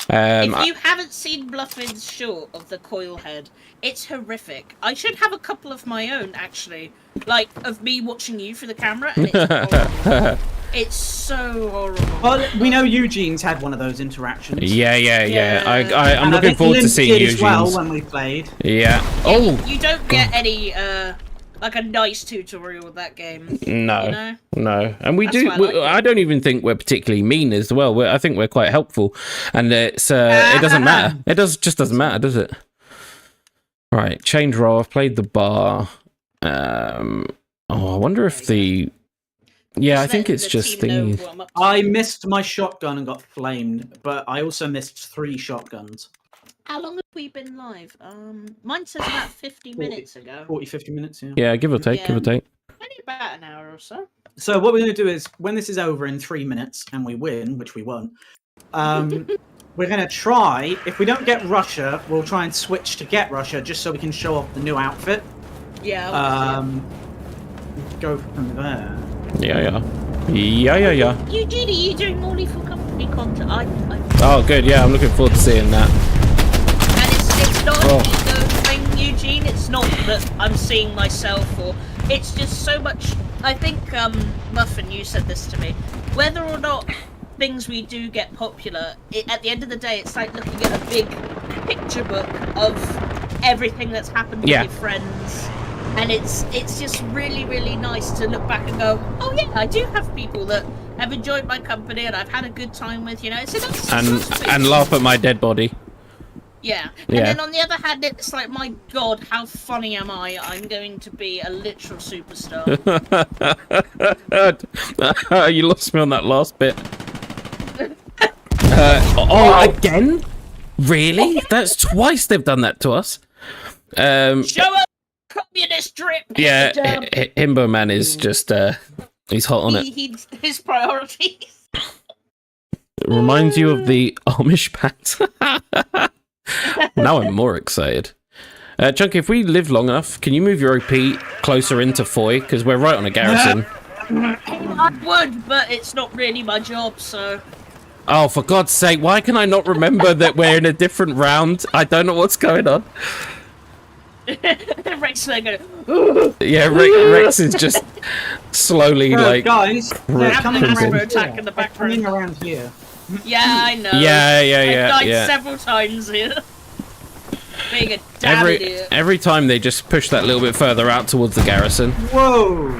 [SPEAKER 1] If you haven't seen Bluffin's short of the coil head, it's horrific. I should have a couple of my own, actually. Like, of me watching you through the camera, and it's horrible. It's so horrible.
[SPEAKER 3] Well, we know Eugene's had one of those interactions.
[SPEAKER 2] Yeah. I'm
[SPEAKER 3] And
[SPEAKER 2] looking forward to
[SPEAKER 3] Lynn
[SPEAKER 2] seeing
[SPEAKER 3] did as
[SPEAKER 2] Eugene's.
[SPEAKER 3] well when we played.
[SPEAKER 2] Yeah. Oh.
[SPEAKER 1] You don't get any, like a nice tutorial with that game.
[SPEAKER 2] No.
[SPEAKER 1] You know?
[SPEAKER 2] No. And we
[SPEAKER 1] That's
[SPEAKER 2] do.
[SPEAKER 1] why I like it.
[SPEAKER 2] I don't even think we're particularly mean as well. I think we're quite helpful, and it's it doesn't matter. It just doesn't matter, does it? Right. Change role. I've played the bar. Oh, I wonder if the. Yeah, I think it's just the.
[SPEAKER 3] I missed my shotgun and got flamed, but I also missed 3 shotguns.
[SPEAKER 1] How long have we been live? Mine says about 50 minutes ago.
[SPEAKER 3] 40, 50 minutes, yeah.
[SPEAKER 2] Yeah, give or take.
[SPEAKER 1] Yeah.
[SPEAKER 2] Give or take.
[SPEAKER 1] Only about an hour or so.
[SPEAKER 3] So what we're going to do is, when this is over in 3 minutes, and we win, which we won't, we're going to try, if we don't get Russia, we'll try and switch to get Russia, just so we can show off the new outfit.
[SPEAKER 1] Yeah.
[SPEAKER 3] Go from there.
[SPEAKER 2] Yeah.
[SPEAKER 1] Eugene, are you doing more Lethal Company content?
[SPEAKER 2] Oh, good. Yeah, I'm looking forward to seeing that.
[SPEAKER 1] And it's not an ego thing, Eugene. It's not that I'm seeing myself, or it's just so much. I think, Muffin, you said this to me. Whether or not things we do get popular, at the end of the day, it's like looking at a big picture book of everything that's happened with your friends. And it's just really, really nice to look back and go, oh yeah, I do have people that have enjoyed my company and I've had a good time with, you know. So that's
[SPEAKER 2] And laugh at my dead body.
[SPEAKER 1] Yeah. And then on the other hand, it's like, my God, how funny am I? I'm going to be a literal superstar.
[SPEAKER 2] You lost me on that last bit. Again? Really? That's twice they've done that to us.
[SPEAKER 1] Show up! Communist drip.
[SPEAKER 2] Yeah, Himbo Man is just he's hot on it.
[SPEAKER 1] His priorities.
[SPEAKER 2] It reminds you of the Amish Pact. Now I'm more excited. Chunky, if we live long enough, can you move your OP closer into Foy? Because we're right on a garrison.
[SPEAKER 1] I would, but it's not really my job, so.
[SPEAKER 2] Oh, for God's sake, why can I not remember that we're in a different round? I don't know what's going on.
[SPEAKER 1] Rex is going.
[SPEAKER 2] Yeah, Rex is just slowly like.
[SPEAKER 3] Guys, they're coming around
[SPEAKER 1] attack in the background.
[SPEAKER 3] coming around here.
[SPEAKER 1] Yeah, I know.
[SPEAKER 2] Yeah.
[SPEAKER 1] I've died several times here. Being a damn idiot.
[SPEAKER 2] Every time they just push that little bit further out towards the garrison.
[SPEAKER 3] Whoa!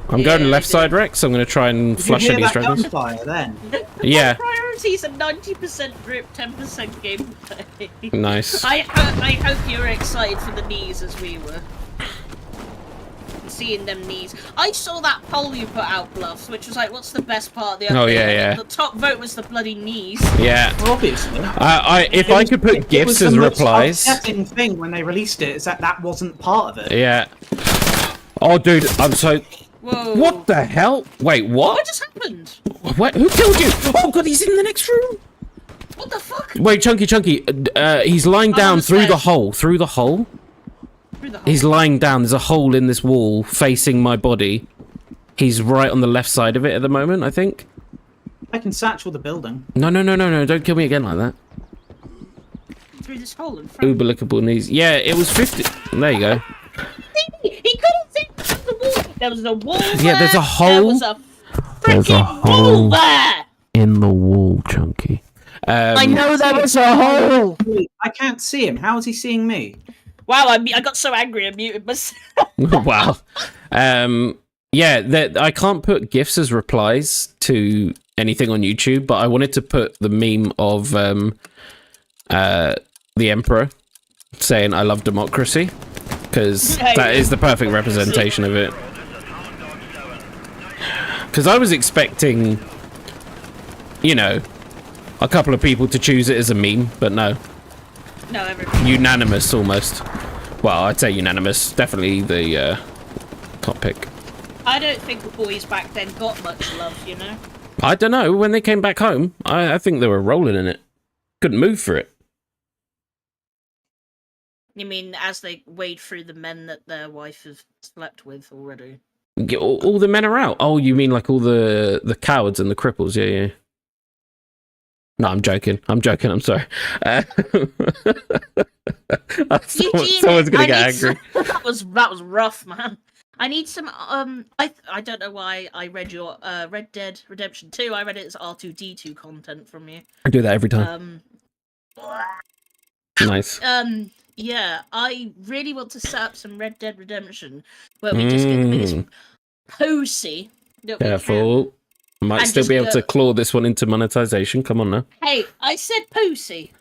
[SPEAKER 2] I'm going left side, Rex. I'm going to try and flush any dragons.
[SPEAKER 3] Gunfire, then?
[SPEAKER 2] Yeah.
[SPEAKER 1] My priorities are 90% drip, 10% gameplay.
[SPEAKER 2] Nice.
[SPEAKER 1] I hope you were excited for the knees as we were. Seeing them knees. I saw that poll you put out, Bluffs, which was like, what's the best part of the update?
[SPEAKER 2] Oh, yeah.
[SPEAKER 1] The top vote was the bloody knees.
[SPEAKER 2] Yeah.
[SPEAKER 3] Well, obviously.
[SPEAKER 2] If I could put gifs as replies.
[SPEAKER 3] The most upsetting thing when they released it is that wasn't part of it.
[SPEAKER 2] Yeah. Oh, dude, I'm so.
[SPEAKER 1] Whoa.
[SPEAKER 2] What the hell? Wait, what?
[SPEAKER 1] What just happened?
[SPEAKER 2] What? Who killed you? Oh god, he's in the next room.
[SPEAKER 1] What the fuck?
[SPEAKER 2] Wait, Chunky. He's lying down through the hole. Through the hole. He's lying down. There's a hole in this wall facing my body. He's right on the left side of it at the moment, I think.
[SPEAKER 3] I can satchel the building.
[SPEAKER 2] No. Don't kill me again like that.
[SPEAKER 1] Through this hole in front.
[SPEAKER 2] Uber lickable knees. Yeah, it was 50. There you go.
[SPEAKER 1] He couldn't see the wall. There was a wall there.
[SPEAKER 2] Yeah, there's a hole.
[SPEAKER 1] There was a freaking wall there.
[SPEAKER 2] In the wall, Chunky.
[SPEAKER 1] I know there was a hole.
[SPEAKER 3] I can't see him. How is he seeing me?
[SPEAKER 1] Wow, I got so angry I muted myself.
[SPEAKER 2] Wow. Yeah, I can't put GIFs as replies to anything on YouTube, but I wanted to put the meme of the Emperor saying I love democracy, because that is the perfect representation of it. Because I was expecting, you know, a couple of people to choose it as a meme, but no.
[SPEAKER 1] No, everybody.
[SPEAKER 2] Unanimous, almost. Well, I'd say unanimous. Definitely the top pick.
[SPEAKER 1] I don't think the boys back then got much love, you know?
[SPEAKER 2] I don't know. When they came back home, I think they were rolling in it. Couldn't move for it.
[SPEAKER 1] You mean as they wade through the men that their wife has slept with already?
[SPEAKER 2] All the men are out. Oh, you mean like all the cowards and the cripples? Yeah, yeah. No, I'm joking. I'm sorry. Someone's gonna get angry.
[SPEAKER 1] That was rough, man. I need some. I don't know why I read your Red Dead Redemption 2. I read it as R2D2 content from you.
[SPEAKER 2] I do that every time. Nice.
[SPEAKER 1] Yeah, I really want to set up some Red Dead Redemption where we just get the biggest pussy that we
[SPEAKER 2] Careful.
[SPEAKER 1] can.
[SPEAKER 2] Might
[SPEAKER 1] And
[SPEAKER 2] still
[SPEAKER 1] just
[SPEAKER 2] be able
[SPEAKER 1] go-
[SPEAKER 2] to claw this one into monetization. Come on now.
[SPEAKER 1] Hey, I said pussy.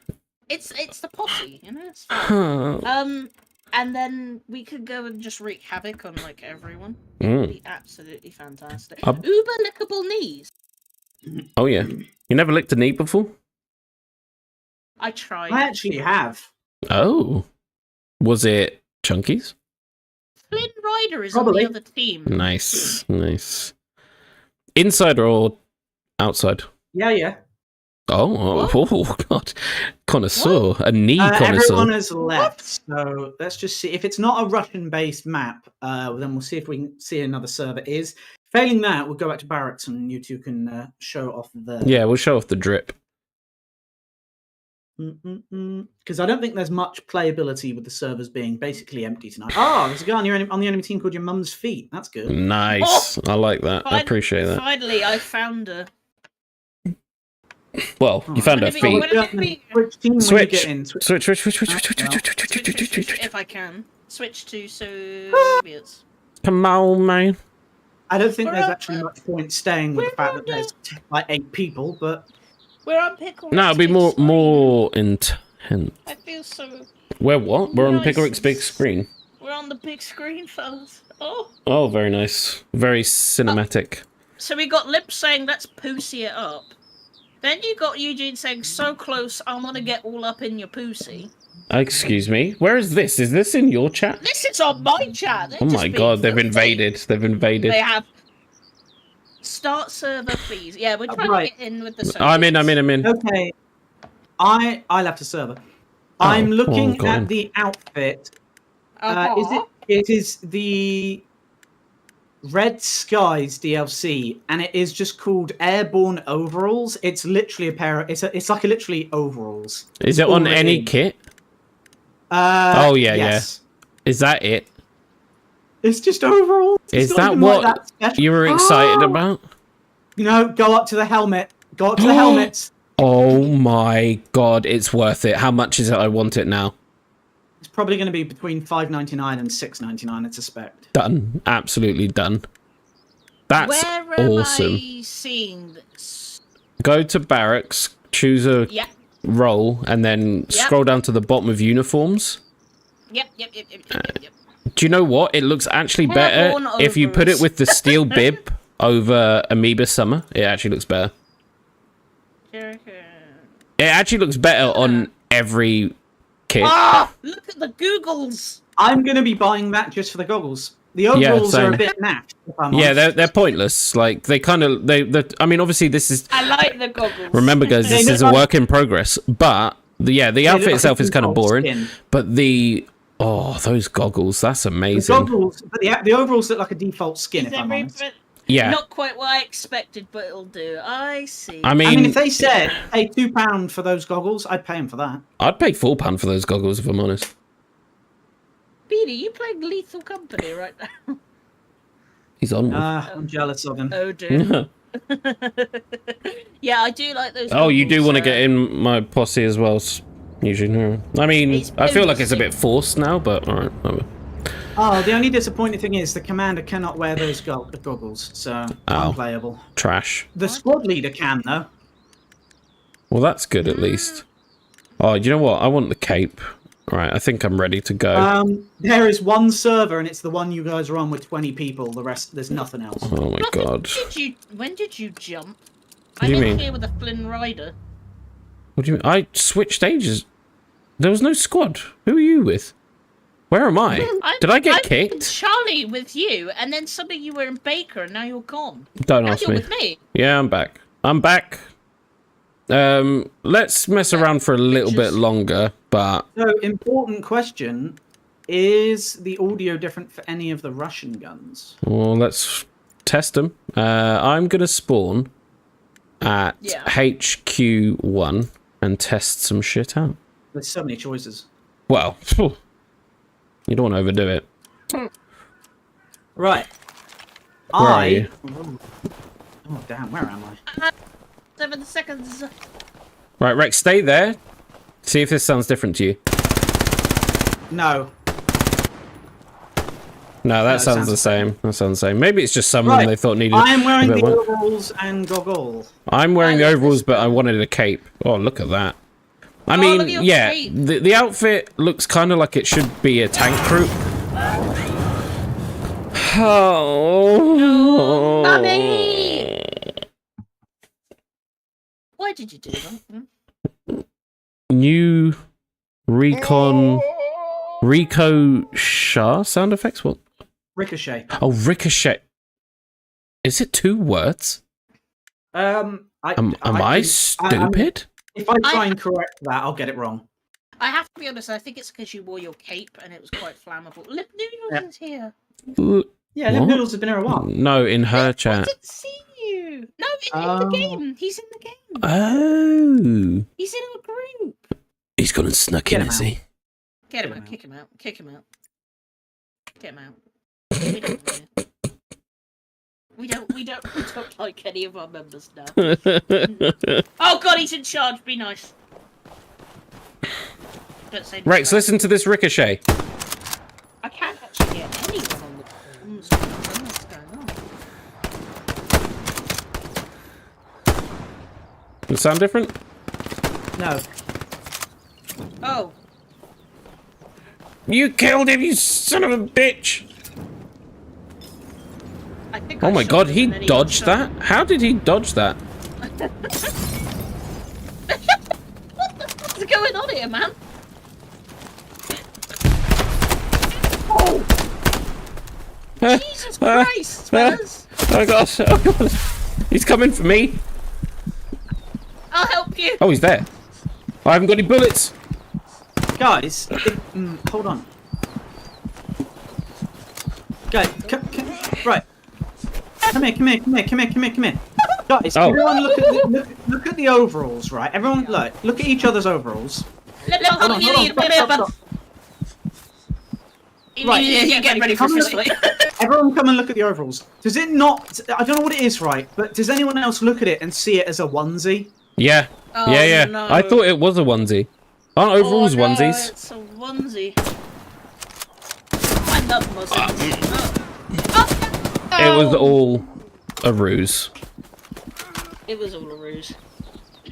[SPEAKER 1] It's the posse, you know. It's fine. And then we could go and just wreak havoc on like everyone. It would be absolutely fantastic. Uber lickable knees.
[SPEAKER 2] Oh yeah. You never licked a knee before?
[SPEAKER 1] I tried.
[SPEAKER 3] I actually have.
[SPEAKER 2] Oh. Was it Chunkies?
[SPEAKER 1] Flynn Rider is
[SPEAKER 3] Probably.
[SPEAKER 1] on the other team.
[SPEAKER 2] Nice. Nice. Inside or outside?
[SPEAKER 3] Yeah.
[SPEAKER 2] Oh God. Connoisseur. A knee connoisseur.
[SPEAKER 3] Everyone has left, so let's just see. If it's not a Russian-based map, then we'll see if we can see another server is. Failing that, we'll go back to barracks and you two can show off the...
[SPEAKER 2] Yeah, we'll show off the drip.
[SPEAKER 3] Because I don't think there's much playability with the servers being basically empty tonight. Oh, there's a guy on the enemy team called Your Mum's Feet. That's good.
[SPEAKER 2] Nice. I like that. I appreciate that.
[SPEAKER 1] Finally, I found her.
[SPEAKER 2] Well, you found her feet.
[SPEAKER 3] Which team will you get in?
[SPEAKER 2] Switch.
[SPEAKER 1] If I can. Switch to Soviets.
[SPEAKER 2] Come on, man.
[SPEAKER 3] I don't think there's actually much point staying with the fact that there's like 8 people, but...
[SPEAKER 1] We're on Pickle.
[SPEAKER 2] No, it'll be more intense.
[SPEAKER 1] I feel so...
[SPEAKER 2] We're what? We're on
[SPEAKER 1] Nice.
[SPEAKER 2] Pickle's big screen.
[SPEAKER 1] We're on the big screen, fellas. Oh.
[SPEAKER 2] Oh, very nice. Very cinematic.
[SPEAKER 1] So we got Lip saying, let's pussy it up. Then you got Eugene saying, so close, I want to get all up in your pussy.
[SPEAKER 2] Excuse me. Where is this? Is this in your chat?
[SPEAKER 1] This is on my chat. They're
[SPEAKER 2] Oh
[SPEAKER 1] just
[SPEAKER 2] my
[SPEAKER 1] being
[SPEAKER 2] God, they've
[SPEAKER 1] filthy.
[SPEAKER 2] invaded. They've invaded.
[SPEAKER 1] They have. Start server, please. Yeah, we're trying
[SPEAKER 3] Right.
[SPEAKER 1] to get in with the server.
[SPEAKER 2] I'm in.
[SPEAKER 3] Okay. I left a server. I'm
[SPEAKER 2] Oh,
[SPEAKER 3] looking
[SPEAKER 2] go on.
[SPEAKER 3] at the outfit.
[SPEAKER 1] Uh-huh.
[SPEAKER 3] It is the Red Skies DLC, and it is just called Airborne Overalls. It's literally a pair of, it's like a literally overalls.
[SPEAKER 2] Is it on
[SPEAKER 3] Already.
[SPEAKER 2] any kit?
[SPEAKER 3] Oh
[SPEAKER 2] yes. Is that it?
[SPEAKER 3] It's just overalls. It's
[SPEAKER 2] Is
[SPEAKER 3] not
[SPEAKER 2] that
[SPEAKER 3] even
[SPEAKER 2] what
[SPEAKER 3] like that special.
[SPEAKER 2] you were excited
[SPEAKER 3] Oh!
[SPEAKER 2] about?
[SPEAKER 3] You know, go up to the helmet. Go up to the helmets.
[SPEAKER 2] Oh my God, it's worth it. How much is it? I want it now.
[SPEAKER 3] It's probably going to be between $5.99 and $6.99, I suspect.
[SPEAKER 2] Done. Absolutely done. That's
[SPEAKER 1] Where am
[SPEAKER 2] awesome.
[SPEAKER 1] I seeing this?
[SPEAKER 2] Go to barracks, choose a
[SPEAKER 1] Yep.
[SPEAKER 2] role, and then scroll down to the bottom of uniforms.
[SPEAKER 1] Yep.
[SPEAKER 2] Do you know what? It looks actually better
[SPEAKER 1] Airborne
[SPEAKER 2] if you put it
[SPEAKER 1] overalls.
[SPEAKER 2] with the steel bib over Amoeba Summer. It actually looks better. It actually looks better on every kit.
[SPEAKER 1] Ah! Look at the Googles!
[SPEAKER 3] I'm going to be buying that just for the goggles. The overalls are
[SPEAKER 2] same.
[SPEAKER 3] a bit naff. if I'm
[SPEAKER 2] Yeah,
[SPEAKER 3] honest.
[SPEAKER 2] they're pointless. Like they kind of I mean, obviously this is.
[SPEAKER 1] I like the goggles.
[SPEAKER 2] Remember, guys, this
[SPEAKER 3] They
[SPEAKER 2] is a
[SPEAKER 3] look like-
[SPEAKER 2] work in progress. But the
[SPEAKER 3] look
[SPEAKER 2] outfit
[SPEAKER 3] like
[SPEAKER 2] itself
[SPEAKER 3] a
[SPEAKER 2] is kind of
[SPEAKER 3] default
[SPEAKER 2] boring.
[SPEAKER 3] skin.
[SPEAKER 2] But those goggles, that's
[SPEAKER 3] The
[SPEAKER 2] amazing.
[SPEAKER 3] goggles, but the overalls look like a default skin, if I'm honest.
[SPEAKER 2] Yeah,
[SPEAKER 1] Not quite what I expected, but it'll do. I see.
[SPEAKER 2] I
[SPEAKER 3] I mean,
[SPEAKER 2] mean,
[SPEAKER 3] if they said, hey, £2 for those goggles, I'd pay them for that.
[SPEAKER 2] I'd pay £4 for those goggles if I'm honest.
[SPEAKER 1] Beanie, you playing Lethal Company right now?
[SPEAKER 2] He's on.
[SPEAKER 3] I'm jealous of him.
[SPEAKER 1] Oh dear. Yeah, I do like those.
[SPEAKER 2] Oh, you do
[SPEAKER 1] goggles,
[SPEAKER 2] want to get in my posse as well, usually. I mean,
[SPEAKER 1] It's
[SPEAKER 2] I feel like it's a
[SPEAKER 1] been-
[SPEAKER 2] bit forced now, but alright.
[SPEAKER 3] Oh, the only disappointing thing is the commander cannot wear those goggles, so unplayable.
[SPEAKER 2] Trash.
[SPEAKER 3] The squad leader can, though.
[SPEAKER 2] Well, that's good at least. Oh, you know what? I want the cape. Right, I think I'm ready to go.
[SPEAKER 3] There is one server, and it's the one you guys are on with 20 people. The rest, there's nothing else.
[SPEAKER 2] Oh my God.
[SPEAKER 1] When did you jump?
[SPEAKER 2] What do you
[SPEAKER 1] I'm
[SPEAKER 2] mean?
[SPEAKER 1] in here with a Flynn Rider.
[SPEAKER 2] What do you mean? I switched ages. There was no squad. Who are you with? Where am I? Did I get
[SPEAKER 1] I'm
[SPEAKER 2] kicked?
[SPEAKER 1] Charlie with you, and then suddenly you were in Baker, and now you're gone.
[SPEAKER 2] Don't
[SPEAKER 1] Now
[SPEAKER 2] ask
[SPEAKER 1] you're
[SPEAKER 2] me.
[SPEAKER 1] with me.
[SPEAKER 2] Yeah, I'm back. I'm back. Let's mess around for a little bit longer, but...
[SPEAKER 3] So, important question. Is the audio different for any of the Russian guns?
[SPEAKER 2] Well, let's test them. I'm going to spawn at HQ1 and test some shit out.
[SPEAKER 3] There's so many choices.
[SPEAKER 2] Well, you don't want to overdo it.
[SPEAKER 3] Right.
[SPEAKER 2] Where are you?
[SPEAKER 3] Oh, damn, where am I?
[SPEAKER 1] 7 seconds.
[SPEAKER 2] Right, Rex, stay there. See if this sounds different to you.
[SPEAKER 3] No.
[SPEAKER 2] No, that sounds the same. That sounds the same. Maybe it's just someone they thought needed.
[SPEAKER 3] I am wearing
[SPEAKER 2] a bit
[SPEAKER 3] the
[SPEAKER 2] of one.
[SPEAKER 3] overalls and goggles.
[SPEAKER 2] I'm wearing the overalls, but I wanted a cape. Oh, look at that. I
[SPEAKER 1] look at
[SPEAKER 2] mean,
[SPEAKER 1] your
[SPEAKER 2] yeah,
[SPEAKER 1] cape.
[SPEAKER 2] the outfit looks kind of like it should be a tank troop. Oh.
[SPEAKER 1] Mummy! Why did you do that?
[SPEAKER 2] New Rico Shah sound effects? What?
[SPEAKER 3] Ricochet.
[SPEAKER 2] Oh, ricochet. Is it 2 words?
[SPEAKER 3] Am
[SPEAKER 2] I stupid?
[SPEAKER 3] If I try and correct that, I'll get it wrong.
[SPEAKER 1] I have to be honest, I think it's because you wore your cape and it was quite flammable. Lip Noodles is here.
[SPEAKER 3] Yeah, Lim Noodles has been here a while.
[SPEAKER 2] No, in her
[SPEAKER 1] I
[SPEAKER 2] chat.
[SPEAKER 1] didn't see you. No, in the game. He's in the game.
[SPEAKER 2] Oh.
[SPEAKER 1] He's in a group.
[SPEAKER 2] He's gone and snuck in, is he?
[SPEAKER 1] Get him out. Kick him out. Kick him out. Get him out. We don't like any of our members now. Oh god, he's in charge. Be nice. Don't say
[SPEAKER 2] Rex, listen to this ricochet.
[SPEAKER 1] I can't actually get anyone on the comms. What's going on?
[SPEAKER 2] Does it sound different?
[SPEAKER 3] No.
[SPEAKER 1] Oh.
[SPEAKER 2] You killed him, you son of a bitch!
[SPEAKER 1] I think
[SPEAKER 2] Oh my god, he dodged that? How did he dodge that?
[SPEAKER 1] What the fuck's going on here, man? Oh! Jesus Christ, fellas!
[SPEAKER 2] Oh gosh, oh god. He's coming for me.
[SPEAKER 1] I'll help you.
[SPEAKER 2] Oh, he's there. I haven't got any bullets.
[SPEAKER 3] Guys, hold on. Guys, right. Come here. Guys, everyone look at the overalls, right? Everyone look at each other's overalls.
[SPEAKER 1] Hold on.
[SPEAKER 3] Right,
[SPEAKER 1] You get ready for fist fight.
[SPEAKER 3] Everyone come and look at the overalls. Does it not... I don't know what it is, right? But does anyone else look at it and see it as a onesie?
[SPEAKER 2] Yeah.
[SPEAKER 1] Oh,
[SPEAKER 2] yeah.
[SPEAKER 1] no.
[SPEAKER 2] I thought it was a onesie. Aren't overalls onesies?
[SPEAKER 1] It's a onesie. I love onesies.
[SPEAKER 2] It was all a ruse.
[SPEAKER 1] It was all a ruse.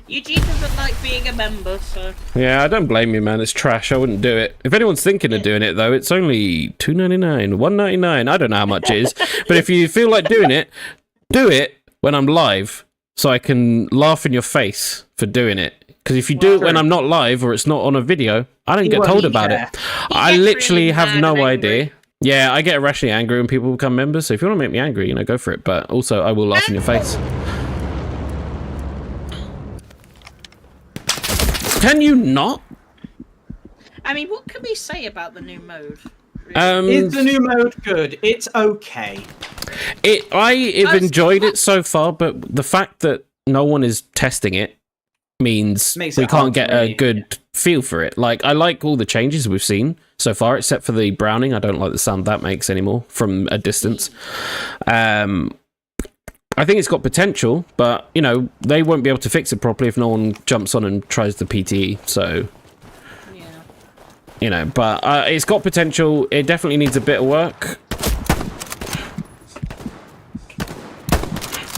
[SPEAKER 1] Eugene doesn't like being a member, so...
[SPEAKER 2] Yeah, I don't blame you, man. It's trash. I wouldn't do it. If anyone's thinking of doing it, though, it's only $2.99, $1.99. I don't know how much it is. But if you feel like doing it, do it when I'm live, so I can laugh in your face for doing it. Because if you do it when I'm not live or it's not on a video, I don't get told about it. I literally
[SPEAKER 1] really
[SPEAKER 2] have
[SPEAKER 1] mad
[SPEAKER 2] no
[SPEAKER 1] and
[SPEAKER 2] idea.
[SPEAKER 1] angry.
[SPEAKER 2] Yeah, I get irrationally angry when people become members. So if you want to make me angry, you know, go for it. But also, I will laugh in your face. Can you not?
[SPEAKER 1] I mean, what can we say about the new mode?
[SPEAKER 3] Is the new mode good? It's okay.
[SPEAKER 2] I've enjoyed it so far, but the fact that no one is testing it means
[SPEAKER 3] Makes
[SPEAKER 2] we
[SPEAKER 3] it
[SPEAKER 2] can't
[SPEAKER 3] hard
[SPEAKER 2] get
[SPEAKER 3] to
[SPEAKER 2] a
[SPEAKER 3] really-
[SPEAKER 2] good feel for it. Like, I like all the changes we've seen so far, except for the browning. I don't like the sound that makes anymore from a distance. I think it's got potential, but, you know, they won't be able to fix it properly if no one jumps on and tries the PTE, so...
[SPEAKER 1] Yeah.
[SPEAKER 2] You know, but it's got potential. It definitely needs a bit of work.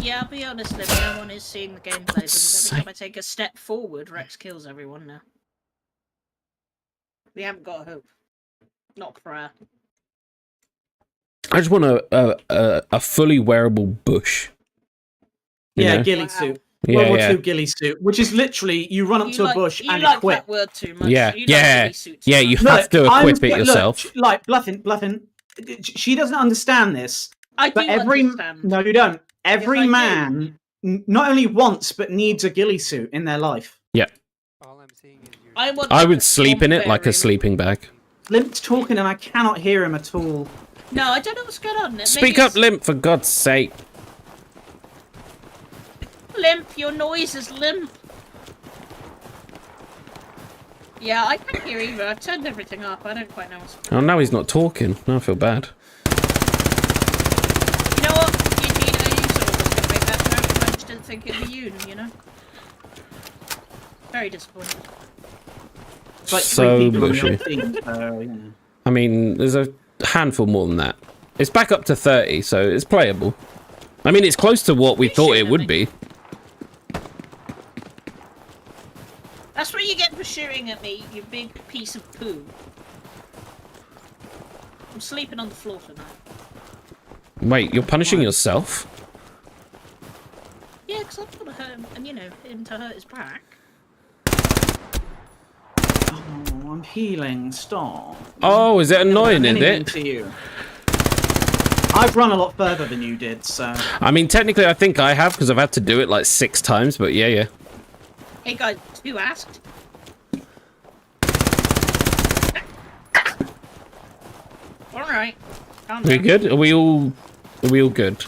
[SPEAKER 1] Yeah, I'll be honest, Liv, no one is seeing the gameplay, because every time I take a step forward, Rex kills everyone now. We haven't got hope. Not prayer.
[SPEAKER 2] I just want a fully wearable bush. You
[SPEAKER 3] Yeah,
[SPEAKER 2] know?
[SPEAKER 3] ghillie
[SPEAKER 1] Wow.
[SPEAKER 3] suit.
[SPEAKER 2] Yeah,
[SPEAKER 3] World War
[SPEAKER 2] yeah.
[SPEAKER 3] II ghillie suit, which is literally you run up to a bush
[SPEAKER 1] you
[SPEAKER 3] and
[SPEAKER 1] like
[SPEAKER 3] equip.
[SPEAKER 1] that word too much.
[SPEAKER 2] Yeah,
[SPEAKER 1] You like
[SPEAKER 2] yeah,
[SPEAKER 1] ghillie suit too
[SPEAKER 2] yeah.
[SPEAKER 1] much.
[SPEAKER 2] You have to equip it yourself.
[SPEAKER 3] Look, like bluffing. She doesn't understand this.
[SPEAKER 1] I do
[SPEAKER 3] But
[SPEAKER 1] understand.
[SPEAKER 3] no, you don't. Every
[SPEAKER 1] Yes, I do.
[SPEAKER 3] man not only wants but needs a ghillie suit in their life.
[SPEAKER 2] Yeah.
[SPEAKER 6] All I'm seeing is your
[SPEAKER 2] I would sleep in it like a sleeping bag.
[SPEAKER 3] Limp's talking and I cannot hear him at all.
[SPEAKER 1] No, I don't know what's going on.
[SPEAKER 2] Speak up, Limp, for God's sake.
[SPEAKER 1] Limp, your noise is limp. Yeah, I can't hear either. I've turned everything up. I don't quite know what's going on.
[SPEAKER 2] Oh, now he's not talking. Now I feel bad.
[SPEAKER 1] You know what? Eugene, I knew someone was going to make that joke, but I just didn't think it'd be you know? Very disappointed.
[SPEAKER 3] It's like
[SPEAKER 2] So
[SPEAKER 3] three people on
[SPEAKER 2] bushy.
[SPEAKER 3] your team, so, you know.
[SPEAKER 2] I mean, there's a handful more than that. It's back up to 30, so it's playable. I mean, it's close to what we thought it would be.
[SPEAKER 1] That's what you get for shooting at me, you big piece of poo. I'm sleeping on the floor tonight.
[SPEAKER 2] Wait, you're punishing yourself?
[SPEAKER 1] Yeah, because I've got to hurt him, and you know, him to hurt his back.
[SPEAKER 3] Oh, I'm healing. Stop.
[SPEAKER 2] Oh, is it annoying, is
[SPEAKER 3] Anything
[SPEAKER 2] it?
[SPEAKER 3] to you. I've run a lot further than you did, so...
[SPEAKER 2] I mean, technically, I think I have, because I've had to do it like 6 times, but yeah.
[SPEAKER 1] Hey guys, who asked? Alright. Calm
[SPEAKER 2] We
[SPEAKER 1] down.
[SPEAKER 2] good? Are we all good?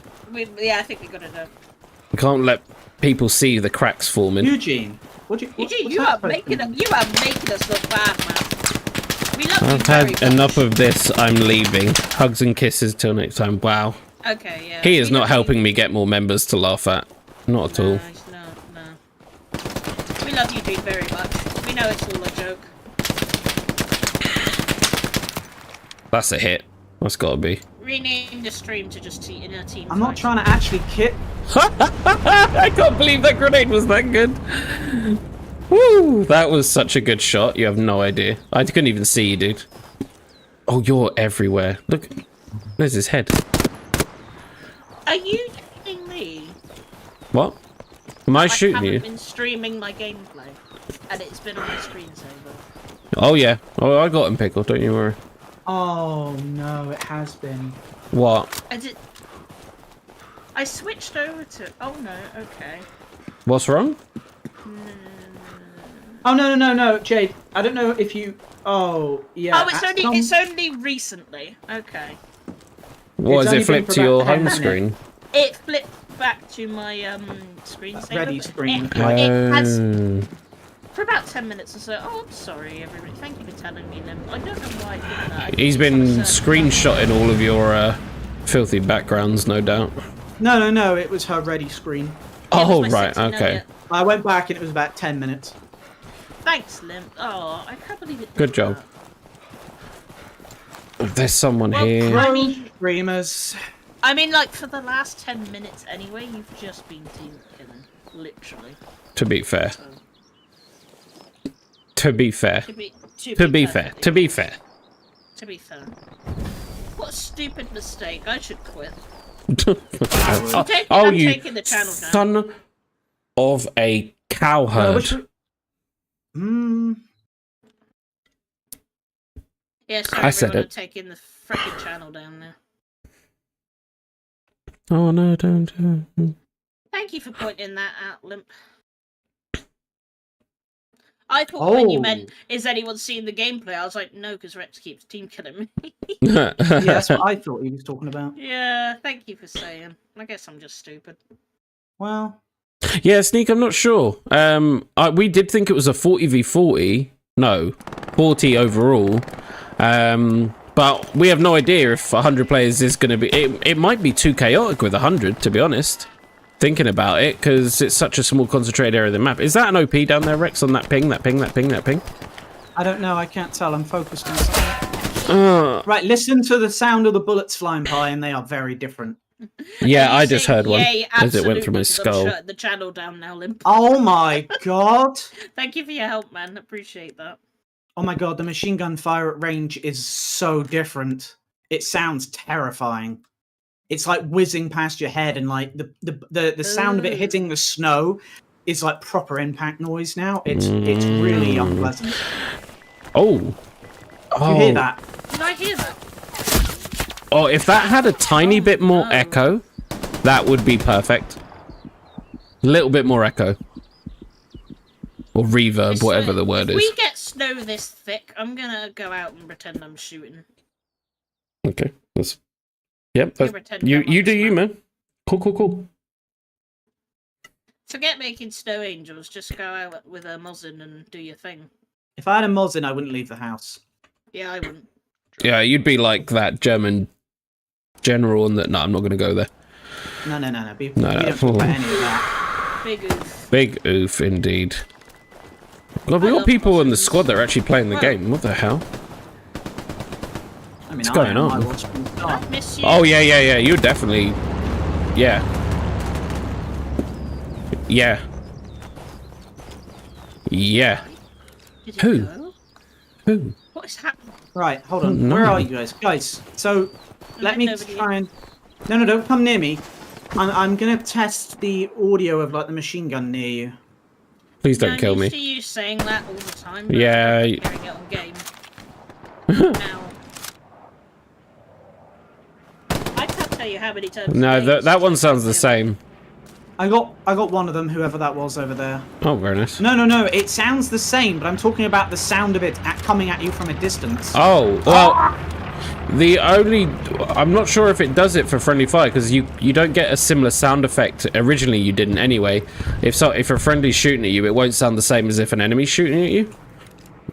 [SPEAKER 1] Yeah, I think we got it done.
[SPEAKER 2] We can't let people see the cracks forming.
[SPEAKER 3] Eugene,
[SPEAKER 1] Eugene,
[SPEAKER 3] what's
[SPEAKER 1] you
[SPEAKER 3] that
[SPEAKER 1] are
[SPEAKER 3] supposed to
[SPEAKER 1] making us look bad, man. We love you
[SPEAKER 2] I've
[SPEAKER 1] very
[SPEAKER 2] had
[SPEAKER 1] much.
[SPEAKER 2] enough of this. I'm leaving. Hugs and kisses till next time. Wow.
[SPEAKER 1] Okay, yeah.
[SPEAKER 2] He is
[SPEAKER 1] We
[SPEAKER 2] not
[SPEAKER 1] love
[SPEAKER 2] helping
[SPEAKER 1] you.
[SPEAKER 2] me get more members to laugh at. Not at all.
[SPEAKER 1] No, he's not, no. We love you, dude, very much. We know it's all a joke.
[SPEAKER 2] That's a hit. That's gotta be.
[SPEAKER 1] Rename the stream to just inner team.
[SPEAKER 3] I'm not trying to actually kit.
[SPEAKER 2] I can't believe that grenade was that good. Woo! That was such a good shot. You have no idea. I couldn't even see you, dude. Oh, you're everywhere. Look. There's his head.
[SPEAKER 1] Are you kidding me?
[SPEAKER 2] What? Am I shooting
[SPEAKER 1] haven't
[SPEAKER 2] you?
[SPEAKER 1] been streaming my gameplay, and it's been on my screensaver.
[SPEAKER 2] Oh, yeah. Oh, I got him, Pickle. Don't you worry.
[SPEAKER 3] Oh no, it has been.
[SPEAKER 2] What?
[SPEAKER 1] I switched over to. Oh no. Okay.
[SPEAKER 2] What's wrong?
[SPEAKER 3] Oh no, Jade. I don't know if you. Oh yeah.
[SPEAKER 1] Oh, it's only recently. Okay.
[SPEAKER 2] What,
[SPEAKER 3] It's
[SPEAKER 2] has
[SPEAKER 3] only
[SPEAKER 2] it flipped
[SPEAKER 3] been
[SPEAKER 2] to
[SPEAKER 3] for
[SPEAKER 2] your
[SPEAKER 3] about 10
[SPEAKER 2] home
[SPEAKER 3] minutes.
[SPEAKER 2] screen?
[SPEAKER 1] It flipped back to my screensaver.
[SPEAKER 3] Ready
[SPEAKER 1] but
[SPEAKER 3] screen.
[SPEAKER 1] It has
[SPEAKER 2] Oh.
[SPEAKER 1] for about 10 minutes or so. Oh, I'm sorry, everybody. Thank you for telling me, Lim. I don't know why I did that. I think
[SPEAKER 2] He's
[SPEAKER 1] it's
[SPEAKER 2] been
[SPEAKER 1] on a certain-
[SPEAKER 2] screenshotting all of your filthy backgrounds, no doubt.
[SPEAKER 3] No. It was her ready screen.
[SPEAKER 1] It was
[SPEAKER 2] Oh,
[SPEAKER 1] my
[SPEAKER 2] right,
[SPEAKER 1] Sentinel,
[SPEAKER 2] okay.
[SPEAKER 1] yeah.
[SPEAKER 3] I went back and it was about 10 minutes.
[SPEAKER 1] Thanks, Lim. Oh, I can't believe it. did
[SPEAKER 2] Good job.
[SPEAKER 1] that.
[SPEAKER 2] There's someone
[SPEAKER 1] Well,
[SPEAKER 2] here.
[SPEAKER 1] I mean,
[SPEAKER 3] Streamers.
[SPEAKER 1] like for the last 10 minutes anyway, you've just been team killing, literally.
[SPEAKER 2] To be fair.
[SPEAKER 1] So,
[SPEAKER 2] To be fair.
[SPEAKER 1] to be
[SPEAKER 2] fair.
[SPEAKER 1] perfectly
[SPEAKER 2] To be
[SPEAKER 1] honest.
[SPEAKER 2] fair.
[SPEAKER 1] To be fair. What a stupid mistake. I should quit.
[SPEAKER 2] Oh,
[SPEAKER 1] I'm
[SPEAKER 2] you
[SPEAKER 1] taking the channel down.
[SPEAKER 2] son of a cow herd.
[SPEAKER 1] Yeah, sorry,
[SPEAKER 2] I said
[SPEAKER 1] everyone,
[SPEAKER 2] it.
[SPEAKER 1] I'm taking the freaking channel down now.
[SPEAKER 2] Oh no, don't.
[SPEAKER 1] Thank you for pointing that out, Limp. I thought when you meant, is anyone seeing the gameplay? I was like, no, because Rex keeps team killing me.
[SPEAKER 3] Yeah, that's what I thought he was talking about.
[SPEAKER 1] Yeah, thank you for saying. I guess I'm just stupid.
[SPEAKER 3] Well,
[SPEAKER 2] Yeah, Sneak, I'm not sure. We did think it was a 40v40. No, 40 overall. But we have no idea if 100 players is going to be... It might be too chaotic with 100, to be honest. Thinking about it, because it's such a small concentrated area of the map. Is that an OP down there, Rex, on that ping, that ping?
[SPEAKER 3] I don't know. I can't tell. I'm focused on something. Right, listen to the sound of the bullets flying by, and they are very different.
[SPEAKER 2] Yeah,
[SPEAKER 1] Are you
[SPEAKER 2] I just
[SPEAKER 1] saying
[SPEAKER 2] heard one
[SPEAKER 1] yay,
[SPEAKER 2] as it went through my
[SPEAKER 1] absolutely, 'cause I'm
[SPEAKER 2] skull.
[SPEAKER 1] shutting the channel down now, Limp.
[SPEAKER 3] Oh my god!
[SPEAKER 1] Thank you for your help, man. Appreciate that.
[SPEAKER 3] Oh my god, the machine gun fire at range is so different. It sounds terrifying. It's like whizzing past your head, and like the sound of it hitting the snow is like proper impact noise now. It's really unpleasant.
[SPEAKER 2] Oh.
[SPEAKER 3] You hear that?
[SPEAKER 1] Did I hear that?
[SPEAKER 2] Oh, if that had a tiny bit more
[SPEAKER 1] no.
[SPEAKER 2] echo, that would be perfect. A little bit more echo. Or reverb,
[SPEAKER 1] It's
[SPEAKER 2] whatever
[SPEAKER 1] like,
[SPEAKER 2] the word
[SPEAKER 1] if
[SPEAKER 2] is.
[SPEAKER 1] we get snow this thick, I'm gonna go out and pretend I'm shooting.
[SPEAKER 2] Okay. That's... Yep.
[SPEAKER 1] You
[SPEAKER 2] That's...
[SPEAKER 1] pretend
[SPEAKER 2] You
[SPEAKER 1] I'm on
[SPEAKER 2] do
[SPEAKER 1] the
[SPEAKER 2] you,
[SPEAKER 1] slam.
[SPEAKER 2] man. Cool.
[SPEAKER 1] Forget making snow angels, just go out with a Mosin and do your thing.
[SPEAKER 3] If I had a Mosin, I wouldn't leave the house.
[SPEAKER 1] Yeah, I wouldn't.
[SPEAKER 2] Yeah, you'd be like that German general and that... No, I'm not going to go there.
[SPEAKER 3] No. We
[SPEAKER 2] No.
[SPEAKER 3] don't talk about any of that.
[SPEAKER 1] Big oof.
[SPEAKER 2] Big oof, indeed. God, we
[SPEAKER 1] I
[SPEAKER 2] got
[SPEAKER 1] love
[SPEAKER 2] people in the
[SPEAKER 1] Mosins.
[SPEAKER 2] squad that are actually playing the
[SPEAKER 1] Well-
[SPEAKER 2] game. What the hell?
[SPEAKER 3] I mean,
[SPEAKER 2] What's going on?
[SPEAKER 3] I watched from the start.
[SPEAKER 1] I miss you.
[SPEAKER 2] Oh, yeah. You definitely... Yeah. Yeah.
[SPEAKER 1] Did it
[SPEAKER 2] Who?
[SPEAKER 1] go?
[SPEAKER 2] Who?
[SPEAKER 1] What is happening?
[SPEAKER 3] Right, hold on.
[SPEAKER 2] No.
[SPEAKER 3] Where are you guys? Guys, so let me
[SPEAKER 1] Nobody.
[SPEAKER 3] try and... No, don't come near me. I'm gonna test the audio of like the machine gun near you.
[SPEAKER 2] Please don't kill
[SPEAKER 1] I'm
[SPEAKER 2] me.
[SPEAKER 1] used to you saying that all the time. But
[SPEAKER 2] Yeah,
[SPEAKER 1] I'm
[SPEAKER 2] y-
[SPEAKER 1] hearing it on game. Now. I can't tell you how many times.
[SPEAKER 2] No,
[SPEAKER 1] a day
[SPEAKER 2] that one
[SPEAKER 1] it's
[SPEAKER 2] sounds the
[SPEAKER 1] just
[SPEAKER 2] same.
[SPEAKER 3] I got one of them, whoever that was over there.
[SPEAKER 2] Oh, very nice.
[SPEAKER 3] No, it sounds the same, but I'm talking about the sound of it coming at you from a distance.
[SPEAKER 2] Oh, well, the only... I'm not sure if it does it for friendly fire, because you don't get a similar sound effect. Originally, you didn't anyway. If a friendly's shooting at you, it won't sound the same as if an enemy's shooting at you.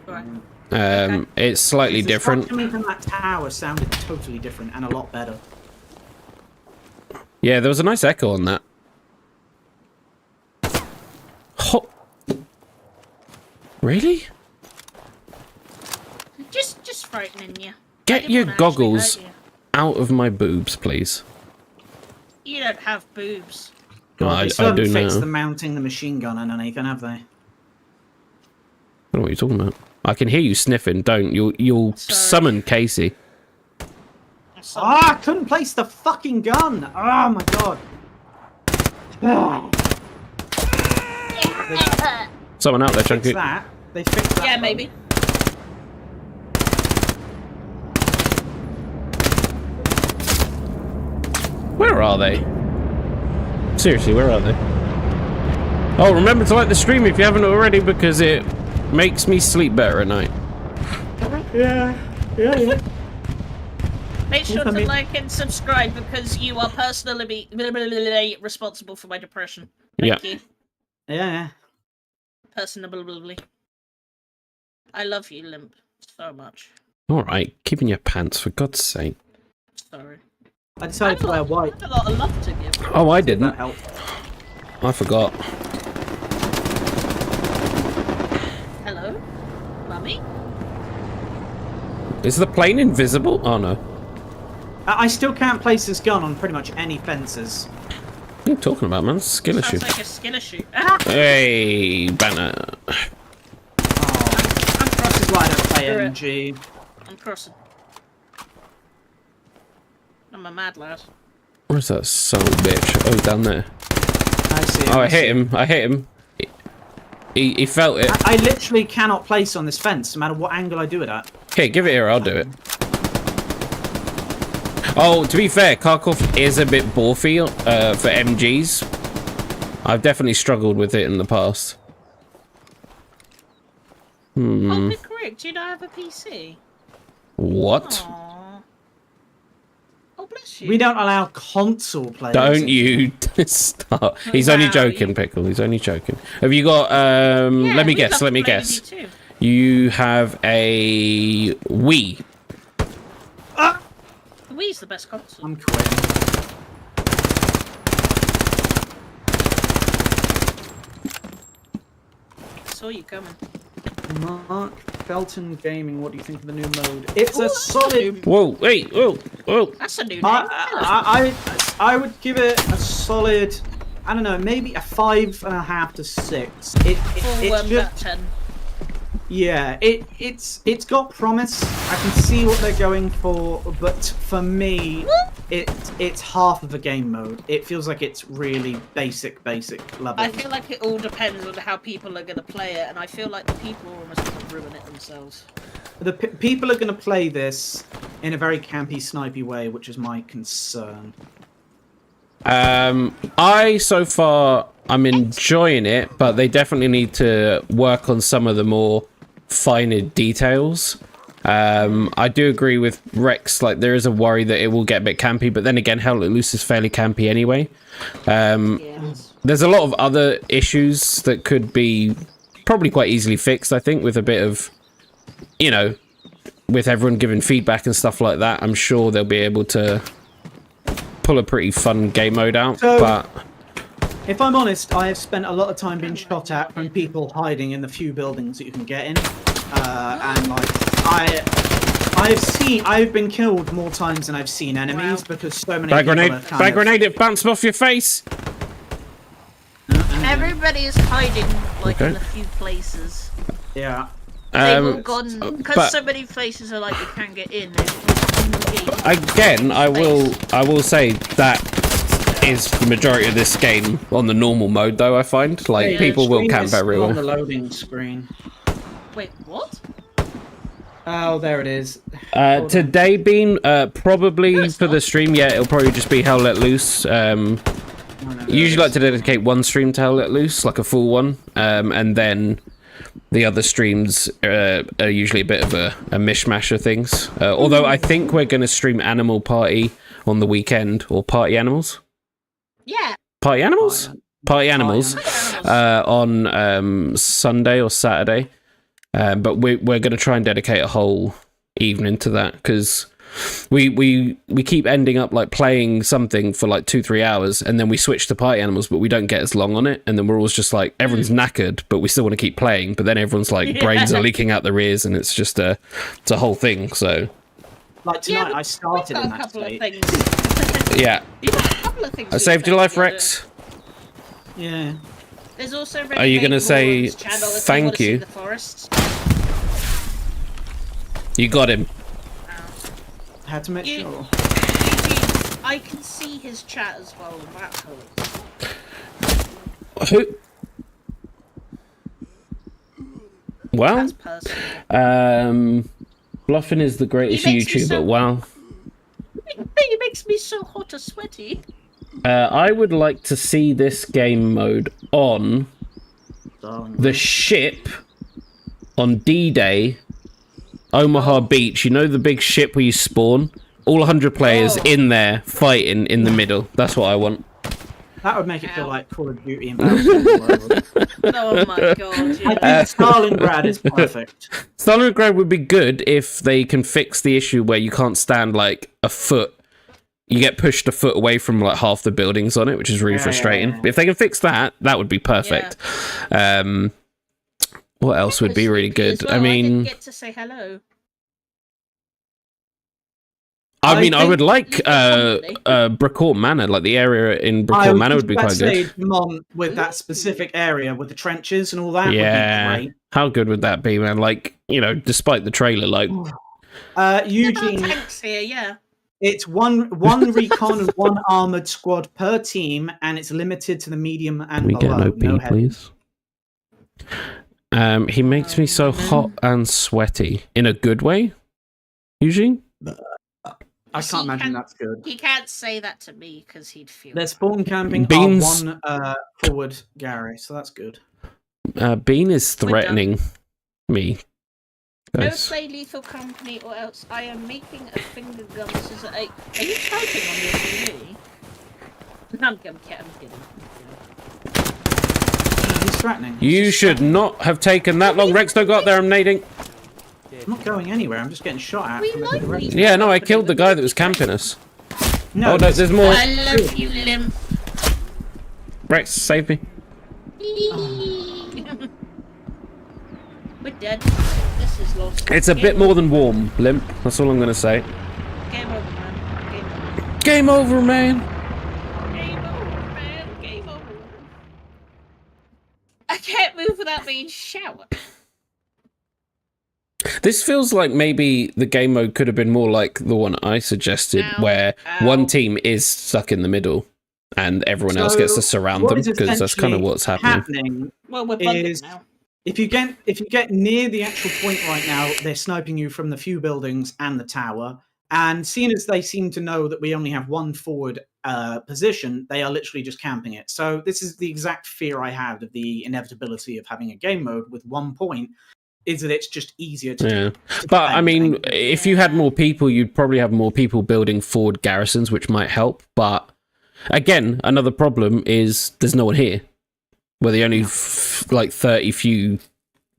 [SPEAKER 1] Right.
[SPEAKER 2] It's slightly
[SPEAKER 3] The
[SPEAKER 2] different.
[SPEAKER 3] stuff coming from that tower sounded totally different and a lot better.
[SPEAKER 2] Yeah, there was a nice echo on that. Ho Really?
[SPEAKER 1] Just frightening you. I
[SPEAKER 2] Get
[SPEAKER 1] didn't
[SPEAKER 2] your
[SPEAKER 1] wanna actually
[SPEAKER 2] goggles
[SPEAKER 1] hurt
[SPEAKER 2] out of my boobs, please.
[SPEAKER 1] You. You don't have boobs.
[SPEAKER 2] No,
[SPEAKER 3] God,
[SPEAKER 2] I
[SPEAKER 3] they still
[SPEAKER 2] do
[SPEAKER 3] haven't fixed
[SPEAKER 2] now.
[SPEAKER 3] the mounting the machine gun underneath, haven't they?
[SPEAKER 2] I don't know what you're talking about. I can hear you sniffing. Don't. You'll
[SPEAKER 1] Sorry.
[SPEAKER 2] summon Casey.
[SPEAKER 3] I couldn't place the fucking gun! Oh my god.
[SPEAKER 2] Someone out there,
[SPEAKER 3] Fix
[SPEAKER 2] Chunky.
[SPEAKER 3] that. They fixed that.
[SPEAKER 1] Yeah,
[SPEAKER 3] bug.
[SPEAKER 1] maybe.
[SPEAKER 2] Where are they? Seriously, where are they? Oh, remember to like the stream if you haven't already, because it makes me sleep better at night.
[SPEAKER 3] Yeah.
[SPEAKER 1] Make sure
[SPEAKER 3] I
[SPEAKER 1] to
[SPEAKER 3] mean-
[SPEAKER 1] like and subscribe because you are personally responsible for my depression. Thank you.
[SPEAKER 3] Yeah.
[SPEAKER 1] Personally. I love you, Limp, so much.
[SPEAKER 2] All right, keeping your pants, for God's sake.
[SPEAKER 1] Sorry.
[SPEAKER 3] I decided to wear white.
[SPEAKER 1] I have a lot of love to give.
[SPEAKER 2] Oh, I
[SPEAKER 3] That
[SPEAKER 2] didn't.
[SPEAKER 3] helped.
[SPEAKER 2] I forgot.
[SPEAKER 1] Hello? Mummy?
[SPEAKER 2] Is the plane invisible? Oh, no.
[SPEAKER 3] I still can't place this gun on pretty much any fences.
[SPEAKER 2] What are you talking about, man? Skill issue.
[SPEAKER 1] Sounds like a skill issue. Ah!
[SPEAKER 2] Hey, banner.
[SPEAKER 3] Oh, this is why I don't play
[SPEAKER 1] Screw it.
[SPEAKER 3] MG.
[SPEAKER 1] I'm crossing. I'm a mad lad.
[SPEAKER 2] Where's that son of a bitch? Oh, down there.
[SPEAKER 3] I see.
[SPEAKER 2] Oh, I hit him. He felt it.
[SPEAKER 3] I literally cannot place on this fence, no matter what angle I do it at.
[SPEAKER 2] Here, give it here. I'll do it. Oh, to be fair, Kharkov is a bit borfy for MGs. I've definitely struggled with it in the past.
[SPEAKER 1] Oh, be correct. You don't have a PC?
[SPEAKER 2] What?
[SPEAKER 1] Aww. Oh, bless you.
[SPEAKER 3] We don't allow console players.
[SPEAKER 2] Don't you start. He's only
[SPEAKER 1] Wow,
[SPEAKER 2] joking,
[SPEAKER 1] you-
[SPEAKER 2] Pickle. He's only joking. Have you got,
[SPEAKER 1] Yeah,
[SPEAKER 2] let me
[SPEAKER 1] we'd
[SPEAKER 2] guess,
[SPEAKER 1] love
[SPEAKER 2] let
[SPEAKER 1] to
[SPEAKER 2] me
[SPEAKER 1] play with
[SPEAKER 2] guess.
[SPEAKER 1] You, too.
[SPEAKER 2] You have a Wii.
[SPEAKER 1] The Wii's the best console.
[SPEAKER 3] I'm quitting.
[SPEAKER 1] Saw you coming.
[SPEAKER 3] Mark Felton Gaming, what do you think of the new mode? It's a solid.
[SPEAKER 2] Whoa, wait, whoa.
[SPEAKER 1] That's a new name.
[SPEAKER 3] I would give it a solid. I don't know, maybe a 5.5 to 6. It's just
[SPEAKER 1] 10.
[SPEAKER 3] yeah. It's got promise. I can see what they're going for, but for me, it's half of a game mode. It feels like it's really basic level.
[SPEAKER 1] I feel like it all depends on how people are going to play it, and I feel like the people are almost going to ruin it themselves.
[SPEAKER 3] The people are going to play this in a very campy, snipey way, which is my concern.
[SPEAKER 2] I so far I'm enjoying it, but they definitely need to work on some of the more finer details. I do agree with Rex, like there is a worry that it will get a bit campy, but then again, Hell Let Loose is fairly campy anyway.
[SPEAKER 1] Yes.
[SPEAKER 2] There's a lot of other issues that could be probably quite easily fixed, I think, with a bit of, you know, with everyone giving feedback and stuff like that. I'm sure they'll be able to pull a pretty fun game mode out, but...
[SPEAKER 3] If I'm honest, I have spent a lot of time being shot at from people hiding in the few buildings that you can get in. And like, I've been killed more times than I've seen enemies because so many
[SPEAKER 2] Bag
[SPEAKER 3] people
[SPEAKER 2] grenade!
[SPEAKER 3] have kind
[SPEAKER 2] Bag
[SPEAKER 3] of-
[SPEAKER 2] grenade! It bounced off your face!
[SPEAKER 1] Everybody is hiding, like,
[SPEAKER 2] Okay.
[SPEAKER 1] in a few places.
[SPEAKER 3] Yeah.
[SPEAKER 1] They've all gone,
[SPEAKER 2] but-
[SPEAKER 1] because so many places are like, you can't get in. They've
[SPEAKER 2] Again, I will say that is the majority of this game on the normal mode, though. I find like
[SPEAKER 1] Yeah,
[SPEAKER 2] people will
[SPEAKER 3] Screen
[SPEAKER 2] camp
[SPEAKER 3] is still
[SPEAKER 2] everywhere.
[SPEAKER 3] on the loading screen.
[SPEAKER 1] Wait, what?
[SPEAKER 3] Oh, there it is. Hold on.
[SPEAKER 2] Today, Bean, probably
[SPEAKER 1] No, it's
[SPEAKER 2] for the
[SPEAKER 1] not.
[SPEAKER 2] stream, yeah, it'll probably just be Hell Let Loose.
[SPEAKER 3] No,
[SPEAKER 2] Usually like to dedicate one stream to Hell Let Loose, like a full one, and then the other streams are usually a bit of a mishmash of things. Although I think we're going to stream Animal Party on the weekend, or Party Animals.
[SPEAKER 1] Yeah.
[SPEAKER 2] Party Animals? Party Animals.
[SPEAKER 1] Animals.
[SPEAKER 2] On Sunday or Saturday. But we're going to try and dedicate a whole evening to that, because we keep ending up like playing something for like 2-3 hours, and then we switch to Party Animals, but we don't get as long on it, and then we're always just like, everyone's knackered, but we still want to keep playing, but then everyone's like, brains are leaking out their ears, and it's just it's a whole thing. So
[SPEAKER 3] Like
[SPEAKER 1] Yeah,
[SPEAKER 3] tonight,
[SPEAKER 1] but
[SPEAKER 3] I started
[SPEAKER 1] we've
[SPEAKER 3] in
[SPEAKER 1] got a
[SPEAKER 3] that
[SPEAKER 1] couple of
[SPEAKER 3] state.
[SPEAKER 1] things.
[SPEAKER 2] yeah,
[SPEAKER 1] You've got a couple of things.
[SPEAKER 2] I
[SPEAKER 1] we
[SPEAKER 2] saved your life,
[SPEAKER 1] expect
[SPEAKER 2] Rex.
[SPEAKER 3] Yeah.
[SPEAKER 1] There's also
[SPEAKER 2] Are you gonna say thank you?
[SPEAKER 1] The forest.
[SPEAKER 2] You got him.
[SPEAKER 3] Had to make
[SPEAKER 1] You-
[SPEAKER 3] sure.
[SPEAKER 1] I can see his chat as well. That helps.
[SPEAKER 2] Who? Well,
[SPEAKER 1] That's personal.
[SPEAKER 2] Bluffing is the greatest
[SPEAKER 1] He makes me
[SPEAKER 2] YouTuber.
[SPEAKER 1] so-
[SPEAKER 2] Wow.
[SPEAKER 1] It makes me so hot and sweaty.
[SPEAKER 2] I would like to see this game mode on the ship on D-Day, Omaha Beach. You know the big ship where you spawn? All 100 players in there fighting in the middle. That's what I want.
[SPEAKER 3] That would make it feel
[SPEAKER 1] Ow.
[SPEAKER 3] like Call of Duty and Battlefield.
[SPEAKER 1] Oh my god.
[SPEAKER 3] I
[SPEAKER 1] Yeah.
[SPEAKER 3] think Stalingrad is perfect.
[SPEAKER 2] Stalingrad would be good if they can fix the issue where you can't stand like a foot. You get pushed a foot away from like half the buildings on it, which is really
[SPEAKER 3] Yeah,
[SPEAKER 2] frustrating.
[SPEAKER 3] yeah, yeah.
[SPEAKER 2] If they can fix that, that would be perfect. What else would be really good?
[SPEAKER 1] Well,
[SPEAKER 2] I mean,
[SPEAKER 1] didn't get to say hello.
[SPEAKER 2] I
[SPEAKER 3] I
[SPEAKER 2] mean, I
[SPEAKER 3] think-
[SPEAKER 2] would like
[SPEAKER 1] Probably.
[SPEAKER 2] Brickcourt Manor, like the area in Brickcourt Manor would be quite good.
[SPEAKER 3] Mon with that specific area with the trenches and all that
[SPEAKER 2] Yeah,
[SPEAKER 3] would be
[SPEAKER 2] how good would that be, man? Like, you know, despite the trailer, like,
[SPEAKER 3] great.
[SPEAKER 1] There are
[SPEAKER 3] Eugene,
[SPEAKER 1] tanks here, yeah.
[SPEAKER 3] it's one recon and one armored squad per team, and it's limited to the medium and
[SPEAKER 2] can we get
[SPEAKER 3] below.
[SPEAKER 2] an OP,
[SPEAKER 3] no heavy.
[SPEAKER 2] please? He makes me so hot and sweaty in a good way. Eugene?
[SPEAKER 3] I
[SPEAKER 1] See,
[SPEAKER 3] can't imagine
[SPEAKER 1] can-
[SPEAKER 3] that's good.
[SPEAKER 1] He can't say that to me because he'd feel.
[SPEAKER 3] Their spawn camping
[SPEAKER 2] Beans-
[SPEAKER 3] are one forward, Gary, so that's good.
[SPEAKER 2] Bean is
[SPEAKER 1] We're done.
[SPEAKER 2] threatening me.
[SPEAKER 1] No
[SPEAKER 2] Guys.
[SPEAKER 1] play Lethal Company or else I am making a finger gun scissor. Are you typing on your TV? I'm kidding.
[SPEAKER 3] He's threatening.
[SPEAKER 2] You should not have taken that long. Rex, don't go up there, I'm nading.
[SPEAKER 3] I'm not going anywhere. I'm just getting shot at.
[SPEAKER 1] We
[SPEAKER 3] from a
[SPEAKER 1] like
[SPEAKER 3] direction.
[SPEAKER 1] Lethal
[SPEAKER 2] Yeah, no, I
[SPEAKER 1] Company,
[SPEAKER 2] killed the
[SPEAKER 1] but
[SPEAKER 2] guy that was camping us.
[SPEAKER 3] No,
[SPEAKER 2] Oh, no, there's more.
[SPEAKER 1] I love you, Limp.
[SPEAKER 2] Rex, save me.
[SPEAKER 1] We're dead. This is lost.
[SPEAKER 2] It's a bit more than warm, Limp. That's all I'm going to say.
[SPEAKER 1] Game over, man.
[SPEAKER 2] Game over, man.
[SPEAKER 1] Game over, man. Game over. I can't move without being showered.
[SPEAKER 2] This feels like maybe the game mode could have been more like the one I suggested,
[SPEAKER 1] Ow,
[SPEAKER 2] where
[SPEAKER 1] ow.
[SPEAKER 2] one team is stuck in the middle and everyone else gets to surround
[SPEAKER 3] what
[SPEAKER 2] them,
[SPEAKER 3] is
[SPEAKER 2] because that's kind of
[SPEAKER 3] essentially
[SPEAKER 2] what's happening.
[SPEAKER 3] happening
[SPEAKER 1] Well, we're bundled
[SPEAKER 3] Is-
[SPEAKER 1] now.
[SPEAKER 3] If you get near the actual point right now, they're sniping you from the few buildings and the tower, And seeing as they seem to know that we only have one forward position, they are literally just camping it. So this is the exact fear I had of the inevitability of having a game mode with 1 point, is that it's just easier to do.
[SPEAKER 2] But I mean, if you had more people, you'd probably have more people building forward garrisons, which might help. But again, another problem is there's no one here. We're the only like 30 few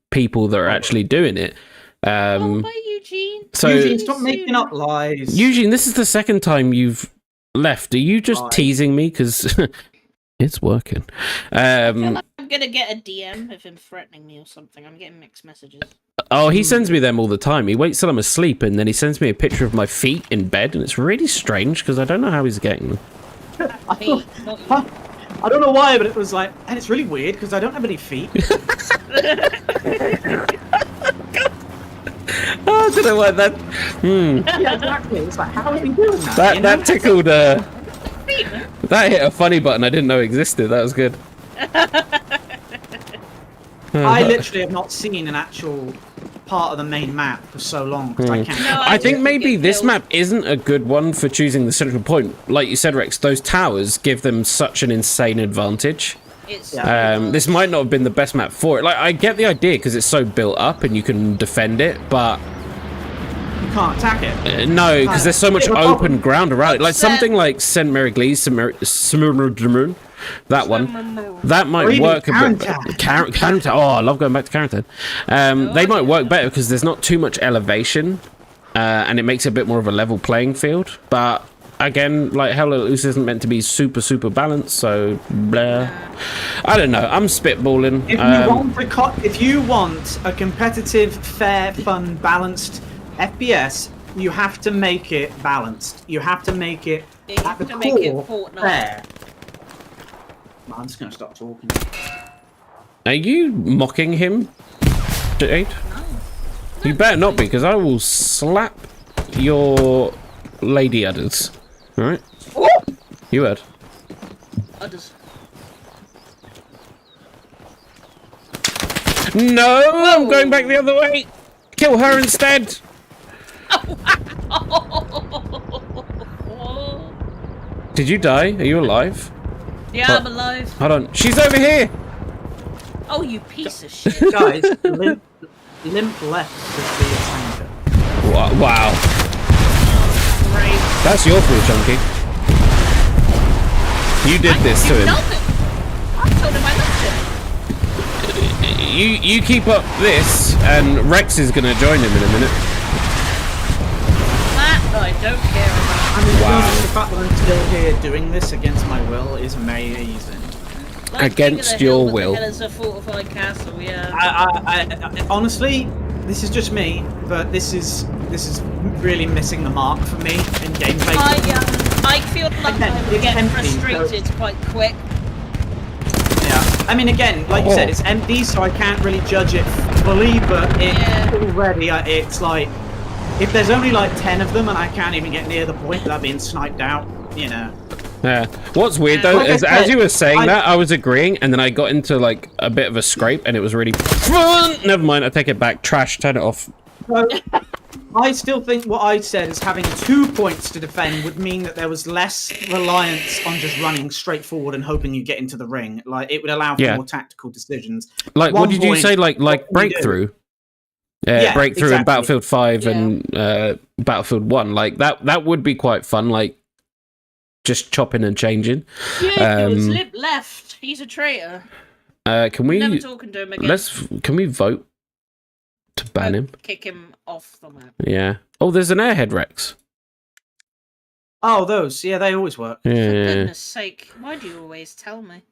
[SPEAKER 2] people that are actually doing it.
[SPEAKER 1] Bye, Eugene.
[SPEAKER 2] So
[SPEAKER 3] Eugene, stop making up lies.
[SPEAKER 2] Eugene, this is the second time you've left. Are you just teasing me? Because it's working.
[SPEAKER 1] I feel like I'm gonna get a DM of him threatening me or something. I'm getting mixed messages.
[SPEAKER 2] Oh, he sends me them all the time. He waits till I'm asleep, and then he sends me a picture of my feet in bed, and it's really strange because I don't know how he's getting them.
[SPEAKER 1] Feet, not you.
[SPEAKER 3] I don't know why, but it was like, and it's really weird because I don't have any feet.
[SPEAKER 2] Oh, I don't know why that.
[SPEAKER 3] Yeah, exactly. It's like, how are we doing that?
[SPEAKER 2] That tickled. That hit a funny button I didn't know existed. That was good.
[SPEAKER 3] I literally have not seen an actual part of the main map for so long because I can't.
[SPEAKER 1] No,
[SPEAKER 2] I think
[SPEAKER 1] just
[SPEAKER 2] maybe
[SPEAKER 1] get
[SPEAKER 2] this
[SPEAKER 1] killed.
[SPEAKER 2] map isn't a good one for choosing the central point. Like you said, Rex, those towers give them such an insane advantage.
[SPEAKER 1] It's
[SPEAKER 2] This might not have been the best map for it. Like, I get the idea because it's so built up and you can defend it, but
[SPEAKER 3] You can't attack it.
[SPEAKER 2] no, because there's so much
[SPEAKER 3] Bit of a problem.
[SPEAKER 2] open ground around it. Like
[SPEAKER 1] What's
[SPEAKER 2] something like St. Mary Glees, that one, that
[SPEAKER 3] Or
[SPEAKER 2] might
[SPEAKER 3] even
[SPEAKER 2] work a bit.
[SPEAKER 3] Carrington.
[SPEAKER 2] Carrington. Oh, I love going back to Carrington. They might work better because there's not too much elevation, and it makes it a bit more of a level playing field. But again, like Hell Let Loose isn't meant to be super balanced, so blah. I don't know. I'm spitballing.
[SPEAKER 3] If you want a competitive, fair, fun, balanced FPS, you have to make it balanced. You have to make it
[SPEAKER 1] You
[SPEAKER 3] at
[SPEAKER 1] have
[SPEAKER 3] the
[SPEAKER 1] to
[SPEAKER 3] core
[SPEAKER 1] make it Fortnite.
[SPEAKER 3] fair. No, I'm just gonna stop talking.
[SPEAKER 2] Are you mocking him, Jade?
[SPEAKER 1] No.
[SPEAKER 2] You better not be, because I will slap your lady udders. All right? You heard.
[SPEAKER 1] Others.
[SPEAKER 2] No, I'm going back the other way. Kill her instead. Did you die? Are you alive?
[SPEAKER 1] Yeah, I'm alive.
[SPEAKER 2] Hold on. She's over here.
[SPEAKER 1] Oh, you piece of shit.
[SPEAKER 3] Guys, limp left is the tanker.
[SPEAKER 2] Wow.
[SPEAKER 1] Great.
[SPEAKER 2] That's your fault, Chunky. You did this to him.
[SPEAKER 1] I told him I loved him.
[SPEAKER 2] You keep up this, and Rex is going to join him in a minute.
[SPEAKER 1] That I don't care about.
[SPEAKER 3] I mean,
[SPEAKER 2] Wow.
[SPEAKER 3] the fact that I'm still here doing this against my will is amazing.
[SPEAKER 1] Like
[SPEAKER 2] Against
[SPEAKER 1] King of the
[SPEAKER 2] your
[SPEAKER 1] Hill,
[SPEAKER 2] will.
[SPEAKER 1] But the hell is a fortified castle, yeah.
[SPEAKER 3] I honestly, this is just me, but this is really missing the mark for me in gameplay.
[SPEAKER 1] I feel like
[SPEAKER 3] Again,
[SPEAKER 1] I would
[SPEAKER 3] it's
[SPEAKER 1] get
[SPEAKER 3] empty,
[SPEAKER 1] frustrated quite quick.
[SPEAKER 3] Yeah, I mean, again, like you said, it's empty, so I can't really judge it fully. But it already, it's like if there's only like 10 of them and I can't even get near the point without being sniped out, you know.
[SPEAKER 2] Yeah. What's weird though
[SPEAKER 3] Like I
[SPEAKER 2] is as
[SPEAKER 3] said,
[SPEAKER 2] you were saying that, I was agreeing, and then I got into like a bit of a scrape, and it was really. Never mind. I take it back. Trash. Turn it off.
[SPEAKER 3] So, I still think what I said is having 2 points to defend would mean that there was less reliance on just running straight forward and hoping you get into the ring. Like it would allow for more tactical decisions.
[SPEAKER 2] Like,
[SPEAKER 3] 1
[SPEAKER 2] what did you
[SPEAKER 3] point,
[SPEAKER 2] say? Like
[SPEAKER 3] what can you do?
[SPEAKER 2] breakthrough.
[SPEAKER 3] Yeah,
[SPEAKER 2] breakthrough in
[SPEAKER 3] exactly.
[SPEAKER 2] Battlefield 5 and Battlefield 1. Like that would be quite fun. Like just chopping and changing.
[SPEAKER 1] Yeah, he was lip left. He's a traitor.
[SPEAKER 2] Can we?
[SPEAKER 1] Never talking to him again.
[SPEAKER 2] Can we vote to ban him?
[SPEAKER 1] Kick him off the map.
[SPEAKER 2] Yeah. Oh, there's an airhead Rex.
[SPEAKER 3] Oh, those. Yeah, they always work.
[SPEAKER 1] For
[SPEAKER 2] Yeah.
[SPEAKER 1] goodness sake, why do you always tell me?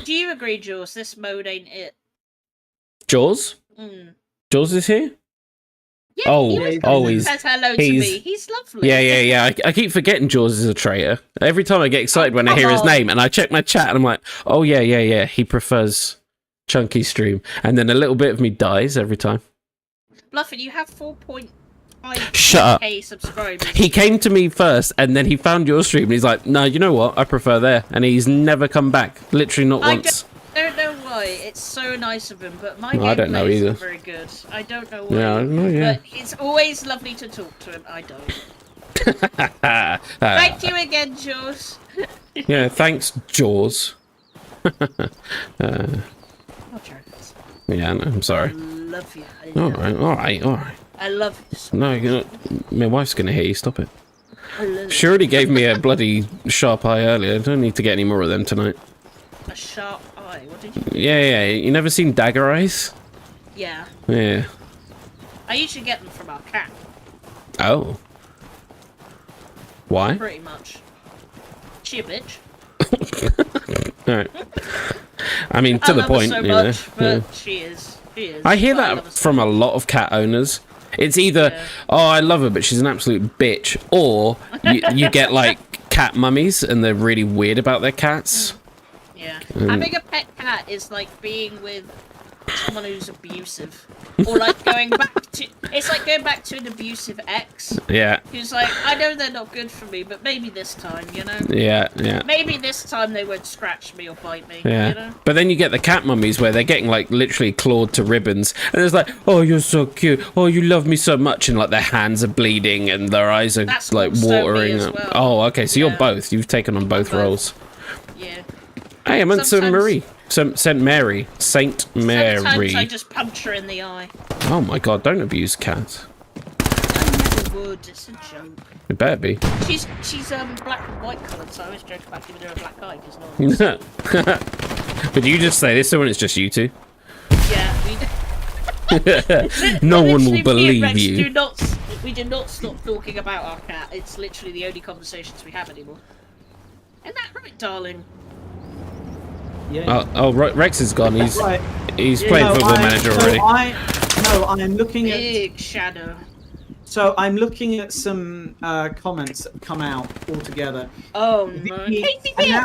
[SPEAKER 1] Do you agree, Jules? This mode ain't it.
[SPEAKER 2] Jaws. Jaws is here.
[SPEAKER 1] Yeah, he
[SPEAKER 2] always.
[SPEAKER 1] says hello to me. He's lovely.
[SPEAKER 2] Yeah. I keep forgetting Jaws is a traitor. Every time I get excited when I hear his name, and I check my chat, and I'm like, oh yeah. He prefers Chunky stream, and then a little bit of me dies every time.
[SPEAKER 1] Bluffin, you have 4.5
[SPEAKER 2] Shut up.
[SPEAKER 1] subscribers.
[SPEAKER 2] He came to me first, and then he found your stream, and he's like, no, you know what? I prefer there, and he's never come back. Literally not once.
[SPEAKER 1] I don't know why. It's so nice of him, but my
[SPEAKER 2] I don't know
[SPEAKER 1] gameplay
[SPEAKER 2] either.
[SPEAKER 1] isn't very good. I don't know why.
[SPEAKER 2] Yeah, I don't know, yeah.
[SPEAKER 1] But it's always lovely to talk to him. I don't. Thank you again, Jules.
[SPEAKER 2] Yeah, thanks, Jaws.
[SPEAKER 1] Not joking.
[SPEAKER 2] Yeah, no, I'm
[SPEAKER 1] I
[SPEAKER 2] sorry.
[SPEAKER 1] love you.
[SPEAKER 2] All right.
[SPEAKER 1] I love you. So
[SPEAKER 2] No, you're not, my wife's gonna hear you. Stop it.
[SPEAKER 1] I love
[SPEAKER 2] She already gave me a bloody sharp eye earlier. I don't need to get any more of them tonight.
[SPEAKER 1] a sharp eye. What did you?
[SPEAKER 2] Yeah. You never seen dagger eyes?
[SPEAKER 1] Yeah.
[SPEAKER 2] Yeah.
[SPEAKER 1] I usually get them from our cat.
[SPEAKER 2] Oh. Why?
[SPEAKER 1] Pretty much. She a bitch.
[SPEAKER 2] All right. I mean, to
[SPEAKER 1] I
[SPEAKER 2] the
[SPEAKER 1] love her
[SPEAKER 2] point,
[SPEAKER 1] so
[SPEAKER 2] you know.
[SPEAKER 1] much, but
[SPEAKER 2] Yeah.
[SPEAKER 1] she is.
[SPEAKER 2] I hear
[SPEAKER 1] but love
[SPEAKER 2] that
[SPEAKER 1] her so
[SPEAKER 2] from a lot of cat owners. It's either,
[SPEAKER 1] Yeah.
[SPEAKER 2] oh, I love her, but she's an absolute bitch, or you get like cat mummies and they're really weird about their cats.
[SPEAKER 1] Yeah. Having a pet cat is like being with someone who's abusive. Or like going back to... It's like going back to an abusive ex.
[SPEAKER 2] Yeah,
[SPEAKER 1] Who's like, I know they're not good for me, but maybe this time, you know?
[SPEAKER 2] yeah.
[SPEAKER 1] Maybe this time they won't scratch me or bite me,
[SPEAKER 2] Yeah,
[SPEAKER 1] you know?
[SPEAKER 2] but then you get the cat mummies where they're getting like literally clawed to ribbons, and it's like, oh, you're so cute, oh, you love me so much, and like their hands are bleeding and their eyes are
[SPEAKER 1] That's
[SPEAKER 2] like
[SPEAKER 1] also me
[SPEAKER 2] watering
[SPEAKER 1] as
[SPEAKER 2] up.
[SPEAKER 1] well.
[SPEAKER 2] Oh, okay, so you're
[SPEAKER 1] Yeah.
[SPEAKER 2] both. You've taken on both
[SPEAKER 1] both.
[SPEAKER 2] roles.
[SPEAKER 1] Yeah.
[SPEAKER 2] Hey, I'm at Saint
[SPEAKER 1] Sometimes-
[SPEAKER 2] Marie. Saint Mary. Saint Mary.
[SPEAKER 1] Sometimes I just punch her in the eye.
[SPEAKER 2] Oh my god, don't abuse cats.
[SPEAKER 1] I never would, it's a joke.
[SPEAKER 2] It better be.
[SPEAKER 1] She's black and white coloured, so I always joke about giving her a black eye, because no one
[SPEAKER 2] But you just say this when it's just you two.
[SPEAKER 1] Yeah, we
[SPEAKER 2] No one will
[SPEAKER 1] literally, me and
[SPEAKER 2] believe
[SPEAKER 1] Rex
[SPEAKER 2] you.
[SPEAKER 1] we do not stop talking about our cat. It's literally the only conversations we have anymore. Isn't that right, darling?
[SPEAKER 3] Yeah.
[SPEAKER 2] Rex is gone. He's
[SPEAKER 3] Right.
[SPEAKER 2] playing
[SPEAKER 3] No,
[SPEAKER 2] Football Manager already.
[SPEAKER 3] I'm looking at.
[SPEAKER 1] Big shadow.
[SPEAKER 3] So I'm looking at some comments that have come out altogether.
[SPEAKER 1] Oh no. Casey Beer!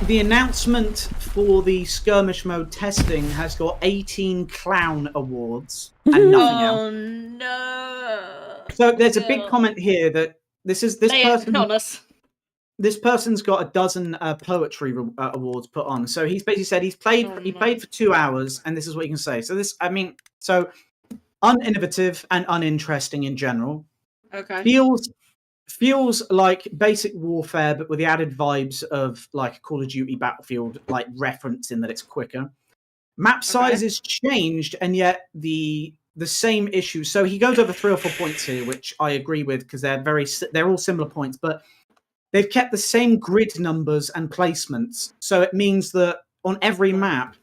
[SPEAKER 3] The announcement for the skirmish mode testing has got 18 clown awards and nothing else.
[SPEAKER 1] Oh no.
[SPEAKER 3] So there's a big comment here that this
[SPEAKER 1] Lay it on us.
[SPEAKER 3] this person's got a dozen poetry awards put on. So he's basically said he played for 2 hours, and this is what you can say. So so uninnovative and uninteresting in general.
[SPEAKER 1] Okay.
[SPEAKER 3] Feels like basic warfare, but with the added vibes of like Call of Duty Battlefield, like reference in that it's quicker. Map size is changed, and yet the same issues. So he goes over 3 or 4 points here, which I agree with because they're all similar points, but they've kept the same grid numbers and placements. So it means that on every map,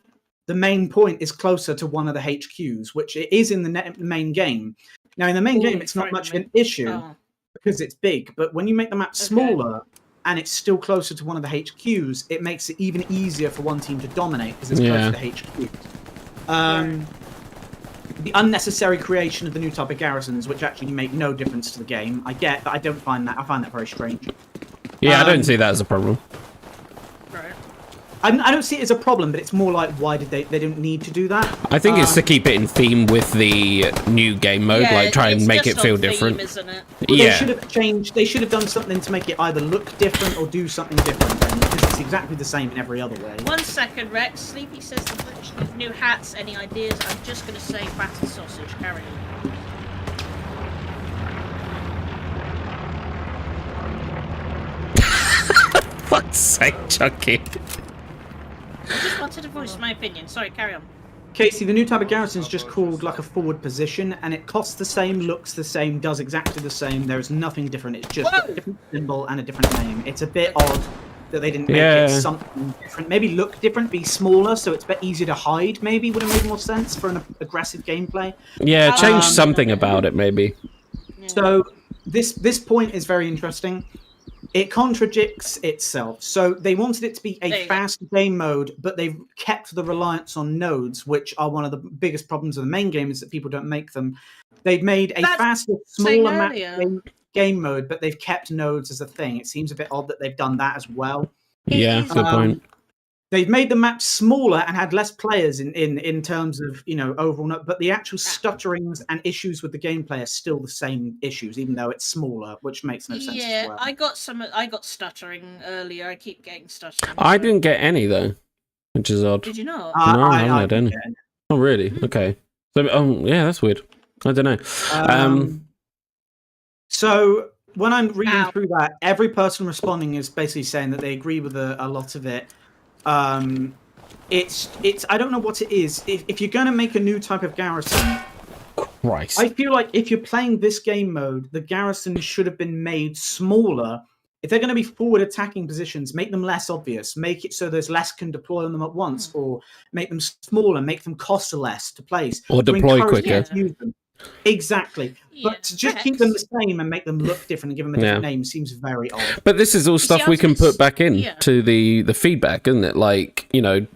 [SPEAKER 3] the main point is closer to one of the HQs, which it is in the main game. Now, in the main game, it's not much of an issue because it's big, but when you make the map smaller and it's still closer to one of the HQs, it makes it even easier for one team to dominate because it's closer to HQs. The unnecessary creation of the new type of garrisons, which actually make no difference to the game, I get, but I find that very strange.
[SPEAKER 2] Yeah, I don't see that as a problem.
[SPEAKER 3] I don't see it as a problem, but it's more like, why did they don't need to do that?
[SPEAKER 2] I think it's to keep it in theme with the new game mode, like try and make it feel different.
[SPEAKER 1] Isn't it?
[SPEAKER 3] Well, they should have changed. They should have done something to make it either look different or do something different. Then, because it's exactly the same in every other way.
[SPEAKER 1] 1 second, Rex. Sleepy says the British new hats. Any ideas? I'm just gonna say battered sausage. Carry on.
[SPEAKER 2] Fuck's sake, Chucky.
[SPEAKER 1] I just wanted to voice my opinion. Sorry, carry on.
[SPEAKER 3] Casey, the new type of garrison is just called like a forward position, and it costs the same, looks the same, does exactly the same. There is nothing different. It's just got a different symbol and a different name. It's a bit odd that they didn't make it something different. Maybe look different, be smaller, so it's a bit easier to hide. Maybe would have made more sense for an aggressive gameplay.
[SPEAKER 2] Yeah, change something about it, maybe.
[SPEAKER 3] So this point is very interesting. It contradicts itself. So they wanted it to be a fast game mode, but they've kept the reliance on nodes, which are one of the biggest problems of the main game, is that people don't make them. They've made a faster, smaller map game mode, but they've kept nodes as a thing. It seems a bit odd that they've done that as well.
[SPEAKER 2] Yeah, good point.
[SPEAKER 3] They've made the map smaller and had less players in terms of, overall, but the actual stutterings and issues with the gameplay are still the same issues, even though it's smaller, which makes no sense as well.
[SPEAKER 1] I got stuttering earlier. I keep getting stuttering.
[SPEAKER 2] I didn't get any though, which is odd.
[SPEAKER 1] Did you not?
[SPEAKER 2] No, I haven't had any. Oh, really? Okay. So, yeah, that's weird. I don't know.
[SPEAKER 3] So when I'm reading
[SPEAKER 1] Ow.
[SPEAKER 3] through that, every person responding is basically saying that they agree with a lot of it. It's I don't know what it is. If you're going to make a new type of garrison,
[SPEAKER 2] Christ.
[SPEAKER 3] I feel like if you're playing this game mode, the garrison should have been made smaller. If they're going to be forward attacking positions, make them less obvious. Make it so there's less can deploy on them at once, or make them smaller, make them cost less to place,
[SPEAKER 2] Or
[SPEAKER 3] to
[SPEAKER 2] deploy
[SPEAKER 3] encourage
[SPEAKER 2] quicker.
[SPEAKER 3] them to use them. Exactly.
[SPEAKER 1] Yeah,
[SPEAKER 3] But to just keep them the
[SPEAKER 1] perhaps.
[SPEAKER 3] same and make them look different and give them a different name seems very odd.
[SPEAKER 2] But this is all
[SPEAKER 1] see,
[SPEAKER 2] stuff
[SPEAKER 1] I
[SPEAKER 2] we
[SPEAKER 1] was
[SPEAKER 2] can
[SPEAKER 1] gonna
[SPEAKER 2] put back in
[SPEAKER 1] yeah.
[SPEAKER 2] to the feedback, isn't it? Like, you know,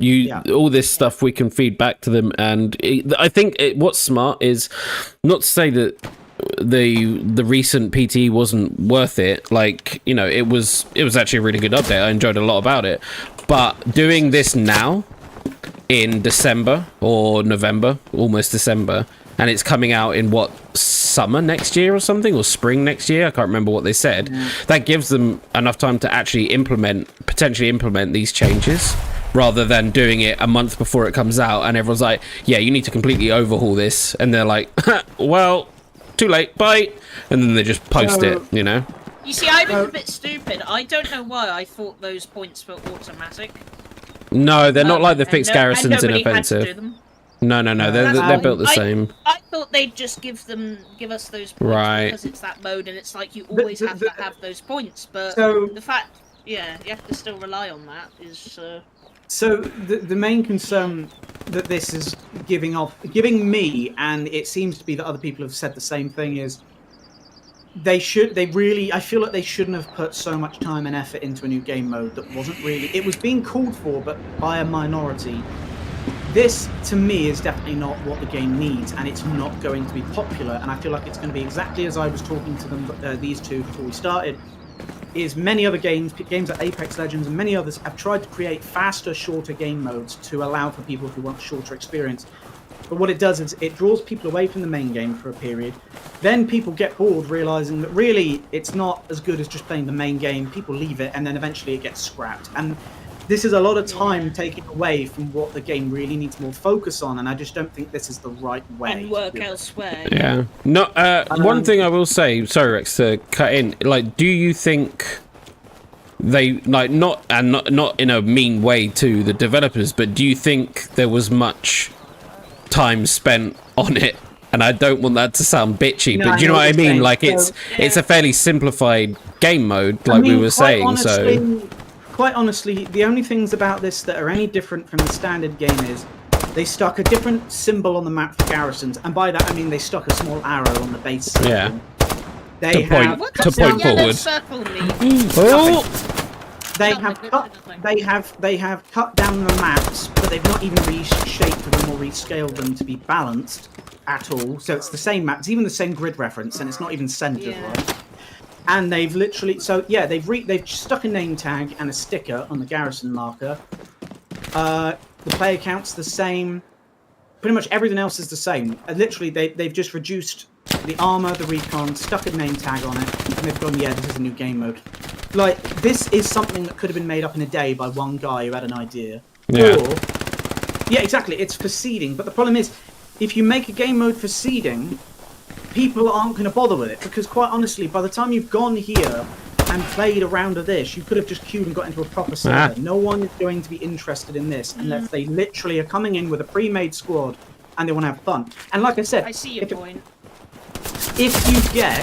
[SPEAKER 2] all this stuff we can feed back to them, and I think what's smart is not to say that the recent PTE wasn't worth it. Like, you know, it was actually a really good update. I enjoyed a lot about it, but doing this now in December or November, almost December, and it's coming out in what, summer next year or something, or spring next year, I can't remember what they said. That gives them enough time to actually potentially implement these changes, rather than doing it a month before it comes out and everyone's like, yeah, you need to completely overhaul this, and they're like, well, too late, bye, and then they just post it, you know.
[SPEAKER 1] You see, I was a bit stupid. I don't know why I thought those points were automatic.
[SPEAKER 2] No, they're not like the
[SPEAKER 1] And
[SPEAKER 2] fixed
[SPEAKER 1] and
[SPEAKER 2] garrisons in
[SPEAKER 1] nobody had to do
[SPEAKER 2] offensive.
[SPEAKER 1] them.
[SPEAKER 2] No, they're
[SPEAKER 1] That's
[SPEAKER 2] built the
[SPEAKER 1] fine.
[SPEAKER 2] same.
[SPEAKER 1] I thought they'd just give us those points
[SPEAKER 2] Right.
[SPEAKER 1] because it's that mode, and it's like you always have to have those points. But
[SPEAKER 3] So-
[SPEAKER 1] the fact, yeah, you have to still rely on that is.
[SPEAKER 3] So the main concern that this is giving me, and it seems to be that other people have said the same thing, is I feel like they shouldn't have put so much time and effort into a new game mode that wasn't really, it was being called for, but by a minority. This, to me, is definitely not what the game needs, and it's not going to be popular, and I feel like it's going to be exactly as I was talking to them, these two, before we started, is many other games like Apex Legends and many others have tried to create faster, shorter game modes to allow for people who want a shorter experience. But what it does is it draws people away from the main game for a period. Then people get bored, realizing that really it's not as good as just playing the main game. People leave it, and then eventually it gets scrapped. And this is a lot of time taken away from what the game really needs more focus on, and I just don't think this is the right way.
[SPEAKER 1] And work elsewhere.
[SPEAKER 2] Yeah. No. One thing I will say, sorry, Rex, to cut in. Like, do you think they not in a mean way to the developers, but do you think there was much time spent on it? And I don't want that to sound bitchy,
[SPEAKER 3] No,
[SPEAKER 2] but do you
[SPEAKER 3] I
[SPEAKER 2] know what I
[SPEAKER 3] what
[SPEAKER 2] mean?
[SPEAKER 3] you're saying.
[SPEAKER 2] Like, it's a fairly simplified game mode, like we were saying.
[SPEAKER 3] Honestly, quite honestly, the only things about this that are any different from the standard game is they stuck a different symbol on the map for garrisons, and by that I mean they stuck a small arrow on the base.
[SPEAKER 2] Yeah.
[SPEAKER 3] They
[SPEAKER 2] To point-
[SPEAKER 3] have
[SPEAKER 1] What
[SPEAKER 2] To
[SPEAKER 1] does the
[SPEAKER 2] point
[SPEAKER 1] yellow
[SPEAKER 2] forward.
[SPEAKER 1] circle mean?
[SPEAKER 2] Oh!
[SPEAKER 3] they
[SPEAKER 1] Nothing,
[SPEAKER 3] have
[SPEAKER 1] nothing,
[SPEAKER 3] cut
[SPEAKER 1] nothing.
[SPEAKER 3] they have cut down the maps, but they've not even reshaped them or rescaled them to be balanced at all. So it's the same map, it's even the same grid reference, and it's not even centered
[SPEAKER 1] Yeah.
[SPEAKER 3] right. And they've literally, they've stuck a name tag and a sticker on the garrison marker. The player count's the same. Pretty much everything else is the same. Literally, they've just reduced the armor, the recon, stuck a name tag on it, and they've gone, yeah, this is a new game mode. Like, this is something that could have been made up in a day by one guy who had an idea.
[SPEAKER 2] Yeah.
[SPEAKER 3] Or, yeah, exactly, it's for seeding. But the problem is, if you make a game mode for seeding, people aren't going to bother with it, because quite honestly, by the time you've gone here and played a round of this, you could have just queued and got into a proper server. No one is going to be interested in this unless they literally are coming in with a pre-made squad and they want to have fun. And like I said,
[SPEAKER 1] I see your point.
[SPEAKER 3] if you get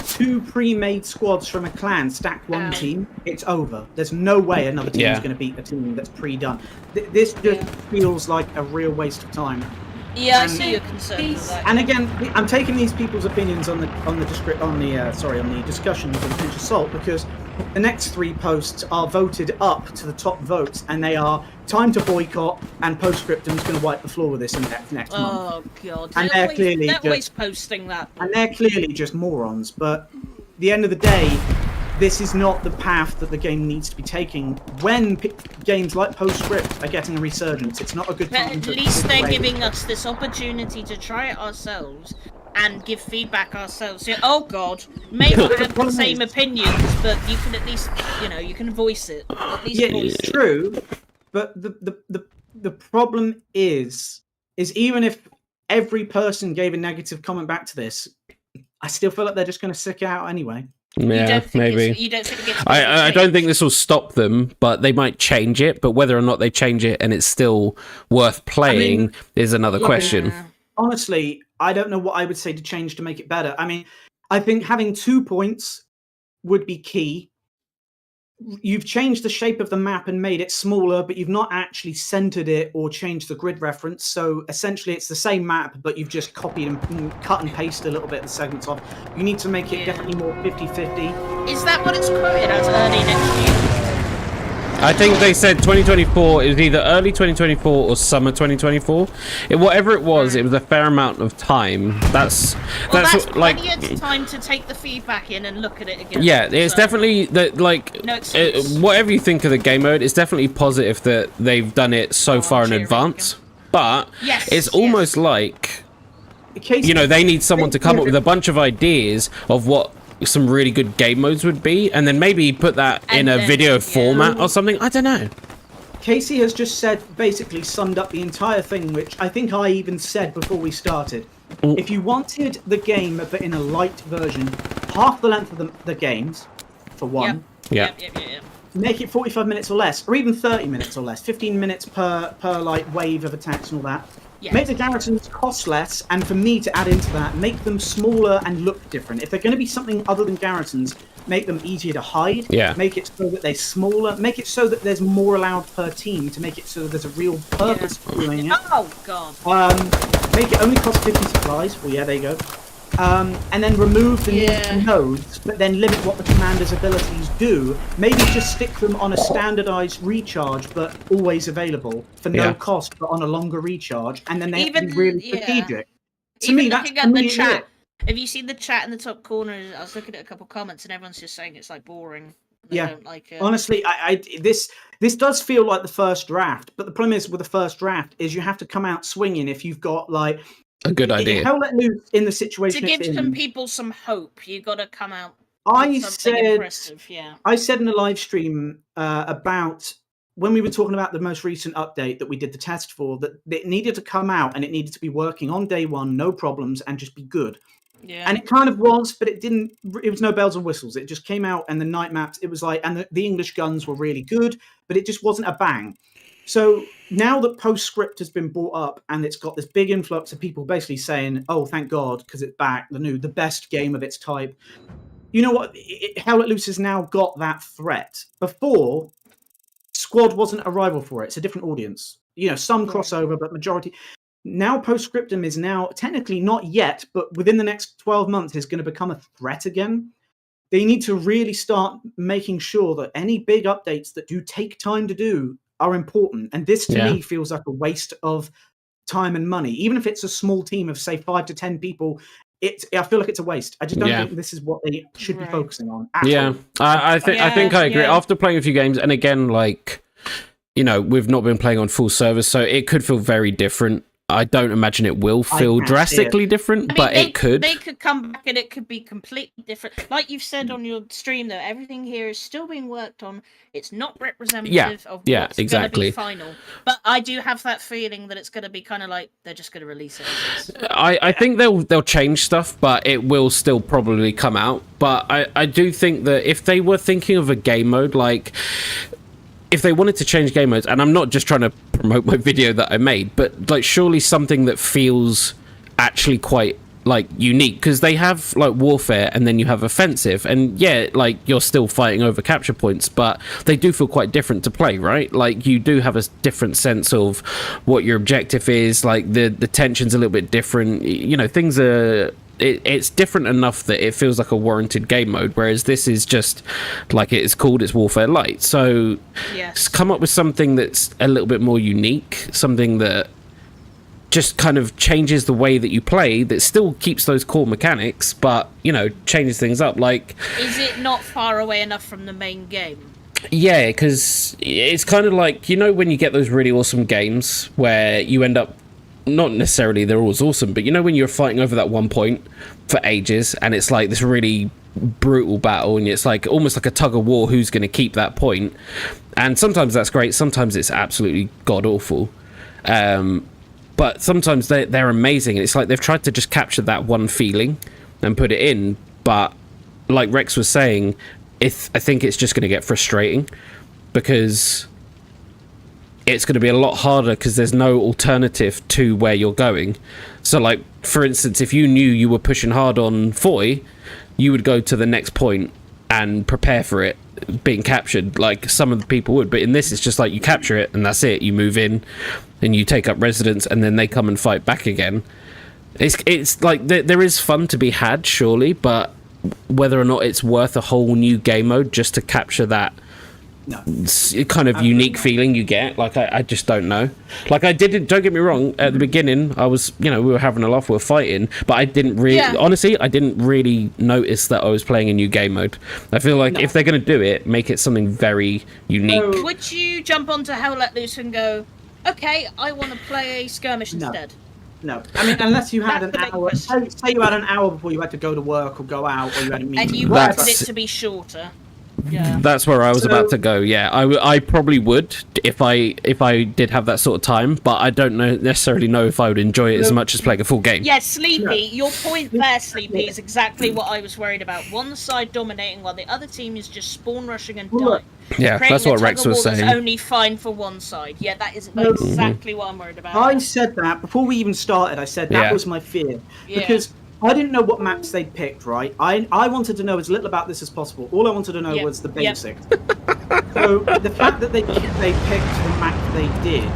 [SPEAKER 3] 2 pre-made squads from a clan stack one
[SPEAKER 1] Ow.
[SPEAKER 3] team, it's over. There's no way another team is
[SPEAKER 2] Yeah.
[SPEAKER 3] going to beat a team that's pre-done. This just feels like a real waste of time.
[SPEAKER 1] Yeah, I see your concern with that.
[SPEAKER 3] And again, I'm taking these people's opinions on the discussions with a pinch of salt, because the next 3 posts are voted up to the top votes, and they are time to boycott and Postscriptum's going to wipe the floor with this in next month.
[SPEAKER 1] Oh god.
[SPEAKER 3] And they're clearly
[SPEAKER 1] they're
[SPEAKER 3] just-
[SPEAKER 1] always posting that.
[SPEAKER 3] And they're clearly just morons. But at the end of the day, this is not the path that the game needs to be taking when games like Postscript are getting a resurgence. It's not a good
[SPEAKER 1] But
[SPEAKER 3] time
[SPEAKER 1] at
[SPEAKER 3] to
[SPEAKER 1] least
[SPEAKER 3] take
[SPEAKER 1] they're
[SPEAKER 3] away-
[SPEAKER 1] giving us this opportunity to try it ourselves and give feedback ourselves. So, oh god, may not have the
[SPEAKER 3] problem
[SPEAKER 1] same
[SPEAKER 3] is-
[SPEAKER 1] opinions, but you can at least, you can voice it. At least
[SPEAKER 3] Yeah,
[SPEAKER 1] voice
[SPEAKER 3] it's
[SPEAKER 1] it.
[SPEAKER 3] true. But the problem is even if every person gave a negative comment back to this, I still feel like they're just going to stick it out anyway.
[SPEAKER 2] Yeah, maybe.
[SPEAKER 1] You don't think it's
[SPEAKER 2] I don't think this will stop them, but they might change it. But whether or not they change it and it's still worth playing is another question.
[SPEAKER 3] Honestly, I don't know what I would say to change to make it better. I mean, I think having 2 points would be key. You've changed the shape of the map and made it smaller, but you've not actually centered it or changed the grid reference. So essentially it's the same map, but you've just copied and cut and pasted a little bit of the segments off. You need to make it definitely more 50-50.
[SPEAKER 1] Is that what it's quoted as early next year?
[SPEAKER 2] I think they said 2024 is either early 2024 or summer 2024. Whatever it was a fair amount of time. That's
[SPEAKER 1] plenty of time to take the feedback in and look at it again.
[SPEAKER 2] Yeah, it's definitely that. Like,
[SPEAKER 1] no excuse.
[SPEAKER 2] Whatever you think of the game mode, it's definitely positive that they've done it so far in advance. But it's almost like, you know, they need someone to come up with a bunch of ideas of what some really good game modes would be, and then maybe put that in a video format or something. I don't know.
[SPEAKER 3] Casey has just basically summed up the entire thing, which I think I even said before we started. If you wanted the game but in a light version, half the length of the games, for one. Make it 45 minutes or less, or even 30 minutes or less, 15 minutes per like wave of attacks and all that. Make the garrisons cost less, and for me to add into that, make them smaller and look different. If they're going to be something other than garrisons, make them easier to hide. Make it so that they're smaller. Make it so that there's more allowed per team to make it so that there's a real purpose for doing it.
[SPEAKER 1] Oh god.
[SPEAKER 3] Make it only cost 50 supplies. Well, yeah, there you go. And then remove the need for nodes, but then limit what the commander's abilities do. Maybe just stick them on a standardized recharge, but always available for no cost, but on a longer recharge, and then they have to be really strategic. To me, that's
[SPEAKER 1] the chat. Have you seen the chat in the top corner? I was looking at a couple comments, and everyone's just saying it's like boring. They don't like it.
[SPEAKER 3] Honestly, this does feel like the first draft, but the problem is with the first draft is you have to come out swinging if you've got like
[SPEAKER 2] a good idea.
[SPEAKER 3] How let loose in the situation
[SPEAKER 1] to give some people some hope. You got to come out.
[SPEAKER 3] I
[SPEAKER 1] said
[SPEAKER 3] in the live stream about when we were talking about the most recent update that we did the test for, that it needed to come out and it needed to be working on day one, no problems, and just be good. And it kind of was, but it didn't. It was no bells and whistles. It just came out, and the night maps. It was like, and the English guns were really good, but it just wasn't a bang. So now that Postscript has been brought up and it's got this big influx of people basically saying, oh, thank God, because it's back, the best game of its type. You know what? Hell Let Loose has now got that threat. Before, Squad wasn't a rival for it. It's a different audience. You know, some crossover, but majority. Now Postscriptum is now technically not yet, but within the next 12 months is going to become a threat again. They need to really start making sure that any big updates that do take time to do are important, and this to me feels like a waste of time and money. Even if it's a small team of say 5 to 10 people, I feel like it's a waste. I just don't think this is what they should be focusing on.
[SPEAKER 2] I think I agree. After playing a few games, and again, like, you know, we've not been playing on full service, so it could feel very different. I don't imagine it will feel drastically different, but it could.
[SPEAKER 1] They could come back and it could be completely different. Like you've said on your stream, though, everything here is still being worked on. It's not representative of what's going to be final. But I do have that feeling that it's going to be kind of like they're just going to release it.
[SPEAKER 2] I think they'll change stuff, but it will still probably come out. But I do think that if they were thinking of a game mode, like, if they wanted to change game modes, and I'm not just trying to promote my video that I made, but like surely something that feels actually quite like unique, because they have like warfare and then you have offensive, and like you're still fighting over capture points, but they do feel quite different to play, right? Like you do have a different sense of what your objective is, like the tension's a little bit different, you know, things are it's different enough that it feels like a warranted game mode, whereas this is just like it's called, it's Warfare Light. So come up with something that's a little bit more unique, something that just kind of changes the way that you play, that still keeps those core mechanics, but, you know, changes things up. Like,
[SPEAKER 1] is it not far away enough from the main game?
[SPEAKER 2] Yeah, because it's kind of like, you know, when you get those really awesome games where you end up, not necessarily they're always awesome, but you know when you're fighting over that one point for ages and it's like this really brutal battle and it's like almost like a tug of war, who's going to keep that point, and sometimes that's great, sometimes it's absolutely god awful, but sometimes they're amazing, and it's like they've tried to just capture that one feeling and put it in, but like Rex was saying, I think it's just going to get frustrating because it's going to be a lot harder because there's no alternative to where you're going. So, like, for instance, if you knew you were pushing hard on Foy, you would go to the next point and prepare for it being captured, like some of the people would. But in this, it's just like you capture it and that's it. You move in and you take up residence and then they come and fight back again. It's like there is fun to be had, surely, but whether or not it's worth a whole new game mode just to capture that kind of unique feeling you get, like I just don't know. Like I didn't, don't get me wrong, at the beginning I was, you know, we were having a laugh, we were fighting, but I didn't really, honestly, I didn't really notice that I was playing a new game mode. I feel like if they're going to do it, make it something very unique.
[SPEAKER 1] Would you jump onto Hell Let Loose and go, okay, I want to play Skirmish instead?
[SPEAKER 3] No, I mean, unless you had an hour, say you had an hour before you had to go to work or go out, or you had a meeting.
[SPEAKER 1] And you wanted it to be shorter. Yeah.
[SPEAKER 2] That's where I was about to go. Yeah, I probably would if I did have that sort of time, but I don't necessarily know if I would enjoy it as much as playing a full game.
[SPEAKER 1] Yeah, Sleepy, your point there, Sleepy, is exactly what I was worried about. One side dominating while the other team is just spawn rushing and dying.
[SPEAKER 2] Yeah, that's what Rex was saying.
[SPEAKER 1] That's only fine for one side. Yeah, that is exactly what I'm worried about.
[SPEAKER 3] I said that before we even started. I said that was my fear because I didn't know what maps they'd picked, right? I wanted to know as little about this as possible. All I wanted to know was the basics. So the fact that they picked the map they did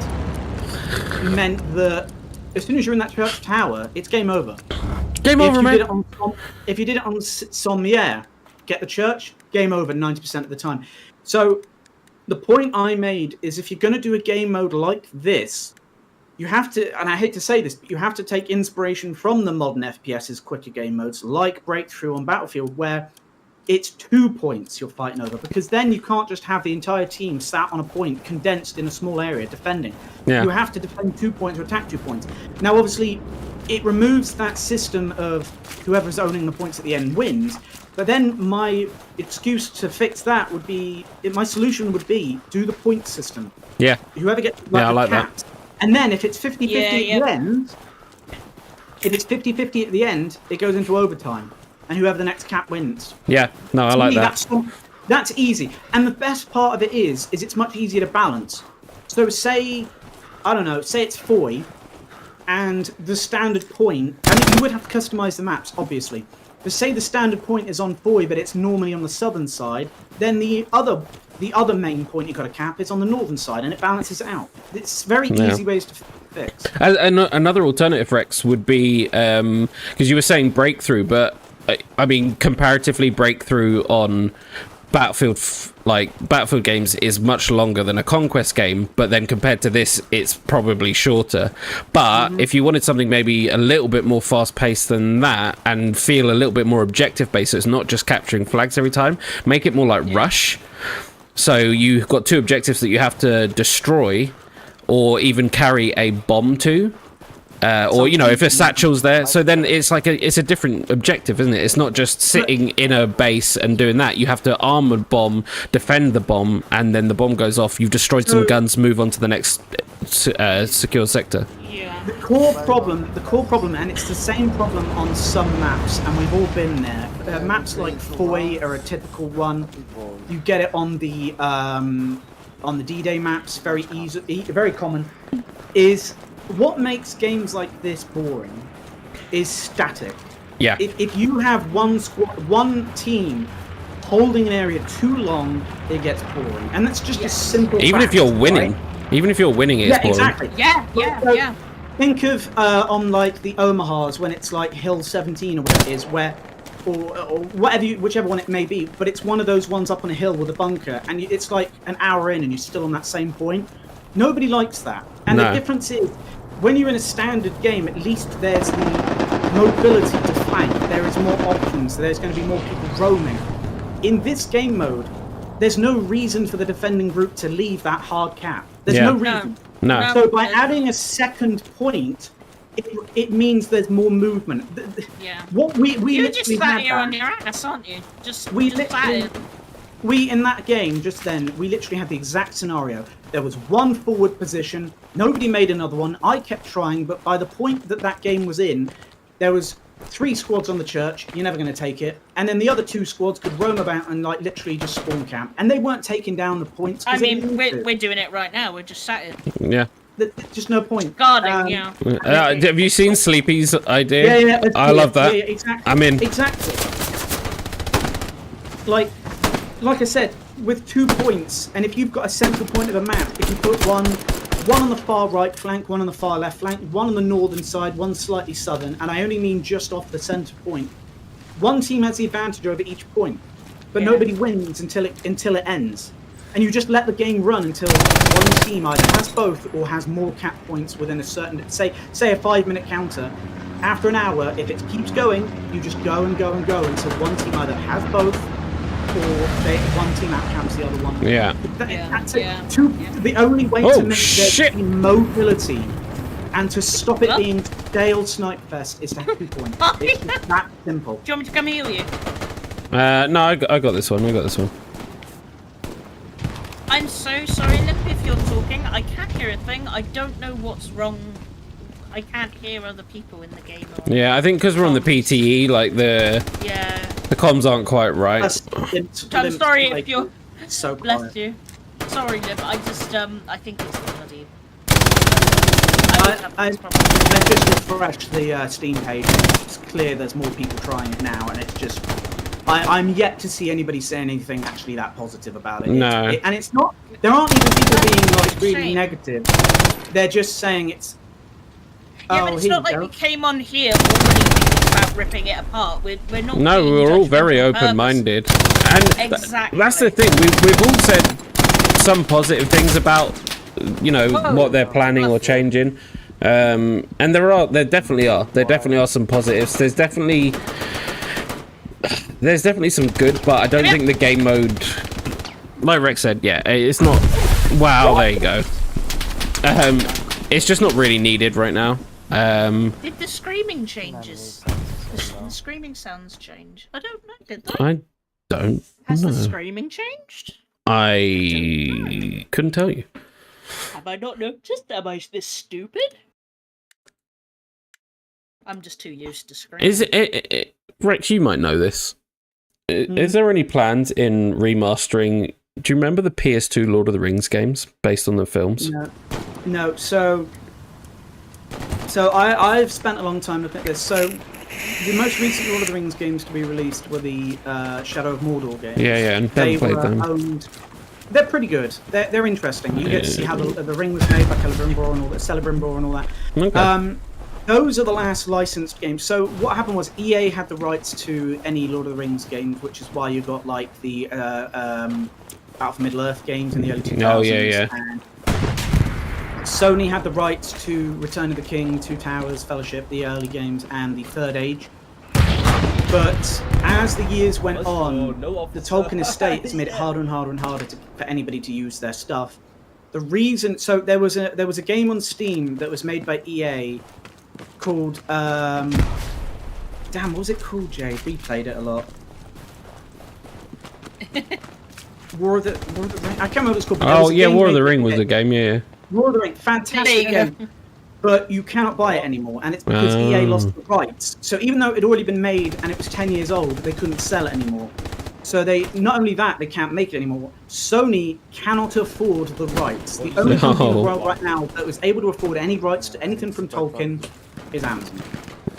[SPEAKER 3] meant that as soon as you're in that church tower, it's game over.
[SPEAKER 2] Game over, man.
[SPEAKER 3] If you did it on Sommier, get the church, game over 90% of the time. So the point I made is if you're going to do a game mode like this, you have to, and I hate to say this, but you have to take inspiration from the modern FPS's quicker game modes, like Breakthrough on Battlefield, where it's 2 points you're fighting over, because then you can't just have the entire team sat on a point, condensed in a small area, defending. You have to defend 2 points or attack 2 points. Now, obviously, it removes that system of whoever's owning the points at the end wins, but then my excuse to fix that would be, my solution would be, do the point system.
[SPEAKER 2] Yeah.
[SPEAKER 3] Whoever gets
[SPEAKER 2] I like that.
[SPEAKER 3] And then if it's 50-50 at the end, at the end, it goes into overtime. And whoever the next cap wins.
[SPEAKER 2] Yeah, no, I like that.
[SPEAKER 3] That's easy. And the best part of it is it's much easier to balance. So say, I don't know, say it's Foy, and the standard point, I mean, you would have to customize the maps, obviously. But say the standard point is on Foy, but it's normally on the southern side, then the other main point you've got to cap is on the northern side, and it balances it out. It's very easy ways to fix.
[SPEAKER 2] Another alternative, Rex, would be, because you were saying Breakthrough, but I mean, comparatively, Breakthrough on Battlefield games is much longer than a Conquest game, but then compared to this, it's probably shorter. But if you wanted something maybe a little bit more fast-paced than that and feel a little bit more objective-based, so it's not just capturing flags every time, make it more like Rush. So you've got 2 objectives that you have to destroy or even carry a bomb to. Or, you know, if a satchel's there, so then it's like it's a different objective, isn't it? It's not just sitting in a base and doing that. You have to arm a bomb, defend the bomb, and then the bomb goes off. You've destroyed some guns, move on to the next secure sector.
[SPEAKER 1] Yeah.
[SPEAKER 3] The core problem, and it's the same problem on some maps, and we've all been there. Maps like Foy are a typical one. You get it on the D-Day maps, very easy, very common. Is what makes games like this boring is static.
[SPEAKER 2] Yeah.
[SPEAKER 3] If you have one team holding an area too long, it gets boring, and that's just a simple.
[SPEAKER 2] Even
[SPEAKER 3] fact,
[SPEAKER 2] if you're winning,
[SPEAKER 3] right?
[SPEAKER 2] Even if you're winning, it's boring.
[SPEAKER 3] Exactly.
[SPEAKER 1] Yeah.
[SPEAKER 3] Think of on like the Omahas when it's like Hill 17 or whatever it is, where or whichever one it may be, but it's one of those ones up on a hill with a bunker, and it's like an hour in and you're still on that same point. Nobody likes that. And the difference is, when you're in a standard game, at least there's the mobility to flank. There is more options. There's going to be more people roaming. In this game mode, there's no reason for the defending group to leave that hard cap. There's no reason.
[SPEAKER 2] No.
[SPEAKER 3] So by adding a second point, it means there's more movement.
[SPEAKER 1] Yeah.
[SPEAKER 3] What we
[SPEAKER 1] You're just sat here
[SPEAKER 3] had
[SPEAKER 1] on your ass, aren't you? Just
[SPEAKER 3] in that game just then, we literally had the exact scenario. There was one forward position, nobody made another one. I kept trying, but by the point that game was in, there was 3 squads on the church, you're never going to take it. And then the other 2 squads could roam about and like literally just spawn camp. And they weren't taking down the points.
[SPEAKER 1] I mean, we're doing it right now. We're just sat in.
[SPEAKER 2] Yeah.
[SPEAKER 3] There's just no point.
[SPEAKER 1] Guarding, yeah.
[SPEAKER 2] Have you seen Sleepy's idea?
[SPEAKER 3] Yeah,
[SPEAKER 2] I love that.
[SPEAKER 3] Yeah, exactly.
[SPEAKER 2] I'm in.
[SPEAKER 3] Exactly. Like I said, with 2 points, and if you've got a central point of a map, if you put one on the far right flank, one on the far left flank, one on the northern side, one slightly southern, and I only mean just off the center point. One team has the advantage over each point, but nobody wins until it ends. And you just let the game run until one team either has both or has more cap points within a certain, say a 5-minute counter. After an hour, if it keeps going, you just go and go and go until one team either has both or one team outcamps the other one.
[SPEAKER 2] Yeah.
[SPEAKER 3] That's it. The only way to make there be mobility and to stop it being Dale Snipe Fest is to have 2 points. It's just that simple.
[SPEAKER 1] Do you want me to come heal you?
[SPEAKER 2] No, I got this one.
[SPEAKER 1] I'm so sorry, Lip, if you're talking. I can't hear a thing. I don't know what's wrong. I can't hear other people in the game.
[SPEAKER 2] Yeah, I think because we're on the PTE, like the comms aren't quite right.
[SPEAKER 1] I'm sorry if you're...
[SPEAKER 3] So
[SPEAKER 1] bless you. Sorry, Lip. I just, I think it's bloody...
[SPEAKER 3] I just refreshed the Steam page. It's clear there's more people trying it now, and it's just... I'm yet to see anybody say anything actually that positive about it.
[SPEAKER 2] No.
[SPEAKER 3] And it's not... There aren't even people being, like, really negative. They're just saying it's...
[SPEAKER 1] Yeah, but it's not like we came on here already thinking about ripping it apart. We're not...
[SPEAKER 2] No, we're all very open-minded. And
[SPEAKER 1] exactly.
[SPEAKER 2] That's the thing. We've all said some positive things about, you know, what they're planning or changing. And there definitely are some positives. There's definitely some good, but I don't think the game mode, like Rex said, it's not, wow, there you go. It's just not really needed right now.
[SPEAKER 1] Did the screaming changes? The screaming sounds change? I don't know, did they?
[SPEAKER 2] I don't
[SPEAKER 1] Has
[SPEAKER 2] know.
[SPEAKER 1] the screaming changed?
[SPEAKER 2] I couldn't tell you.
[SPEAKER 1] Have I not noticed? Am I this stupid? I'm just too used to screaming.
[SPEAKER 2] Is it Rex, you might know this. Is there any plans in remastering? Do you remember the PS2 Lord of the Rings games based on the films?
[SPEAKER 3] No. So I've spent a long time looking at this. So the most recent Lord of the Rings games to be released were the Shadow of Mordor games.
[SPEAKER 2] Yeah, and
[SPEAKER 3] they
[SPEAKER 2] played
[SPEAKER 3] were
[SPEAKER 2] them.
[SPEAKER 3] Owned. They're pretty good. They're interesting. You get to see how the ring was made by Celebrimbor and all that. Celebrimbor and all that.
[SPEAKER 2] Okay.
[SPEAKER 3] Those are the last licensed games. So what happened was EA had the rights to any Lord of the Rings games, which is why you got like the Battle for Middle-earth games in the early 2000s.
[SPEAKER 2] Oh, yeah.
[SPEAKER 3] And Sony had the rights to Return of the King, Two Towers, Fellowship, the early games, and the Third Age. But as the years went on, the Tolkien estate has made it harder and harder and harder for anybody to use their stuff. The reason, so there was a game on Steam that was made by EA called damn, what was it called, Jay? We played it a lot. War of the Ring. I can't remember what it's called.
[SPEAKER 2] Oh yeah, War of the Ring was a game. Yeah.
[SPEAKER 3] War of the Ring, fantastic game. But you cannot buy it anymore, and it's because EA lost the rights. So even though it had already been made and it was 10 years old, they couldn't sell it anymore. So they, not only that, they can't make it anymore. Sony cannot afford the rights. The only company in the world right now that was able to afford any rights to anything from Tolkien is Amazon.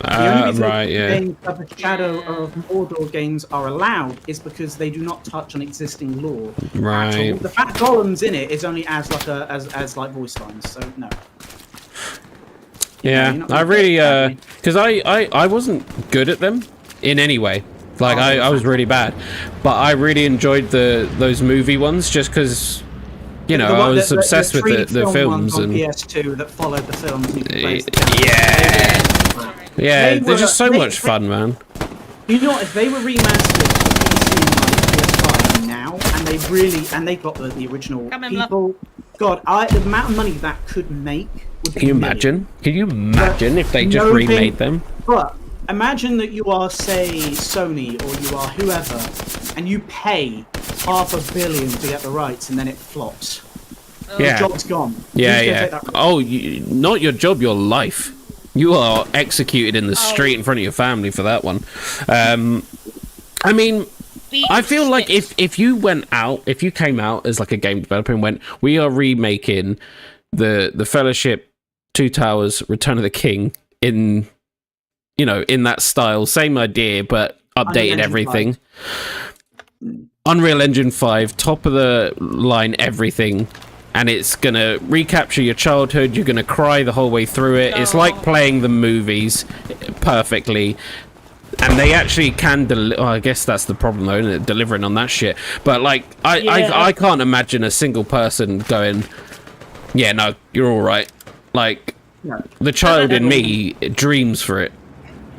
[SPEAKER 3] The only reason the Shadow of Mordor games are allowed is because they do not touch on existing lore.
[SPEAKER 2] Right.
[SPEAKER 3] The fact Gollum's in it is only as like as voice lines, so no.
[SPEAKER 2] Yeah, I really because I wasn't good at them in any way. Like I was really bad, but I really enjoyed those movie ones just because, you know, I was obsessed with the films and
[SPEAKER 3] PS2 that followed the films.
[SPEAKER 2] Yeah, they're just so much fun, man.
[SPEAKER 3] You know what? If they were remastered for PS5 now, and they got the original people, God, the amount of money that could make would be.
[SPEAKER 2] Can you imagine? Can you imagine if they just remade them?
[SPEAKER 3] But imagine that you are, say, Sony or you are whoever, and you pay $500 million to get the rights, and then it flops.
[SPEAKER 2] Yeah.
[SPEAKER 3] Your job's gone.
[SPEAKER 2] Yeah. Oh, not your job, your life. You are executed in the street in front of your family for that one. I mean, I feel like if you went out, if you came out as like a game developer and went, we are remaking the Fellowship, Two Towers, Return of the King in, you know, in that style, same idea, but updated everything. Unreal Engine 5, top of the line, everything. And it's gonna recapture your childhood. You're gonna cry the whole way through it. It's like playing the movies perfectly. And they actually can I guess that's the problem though, isn't it? Delivering on that shit. But like, I can't imagine a single person going, yeah, no, you're all right. Like, the child in me dreams for it.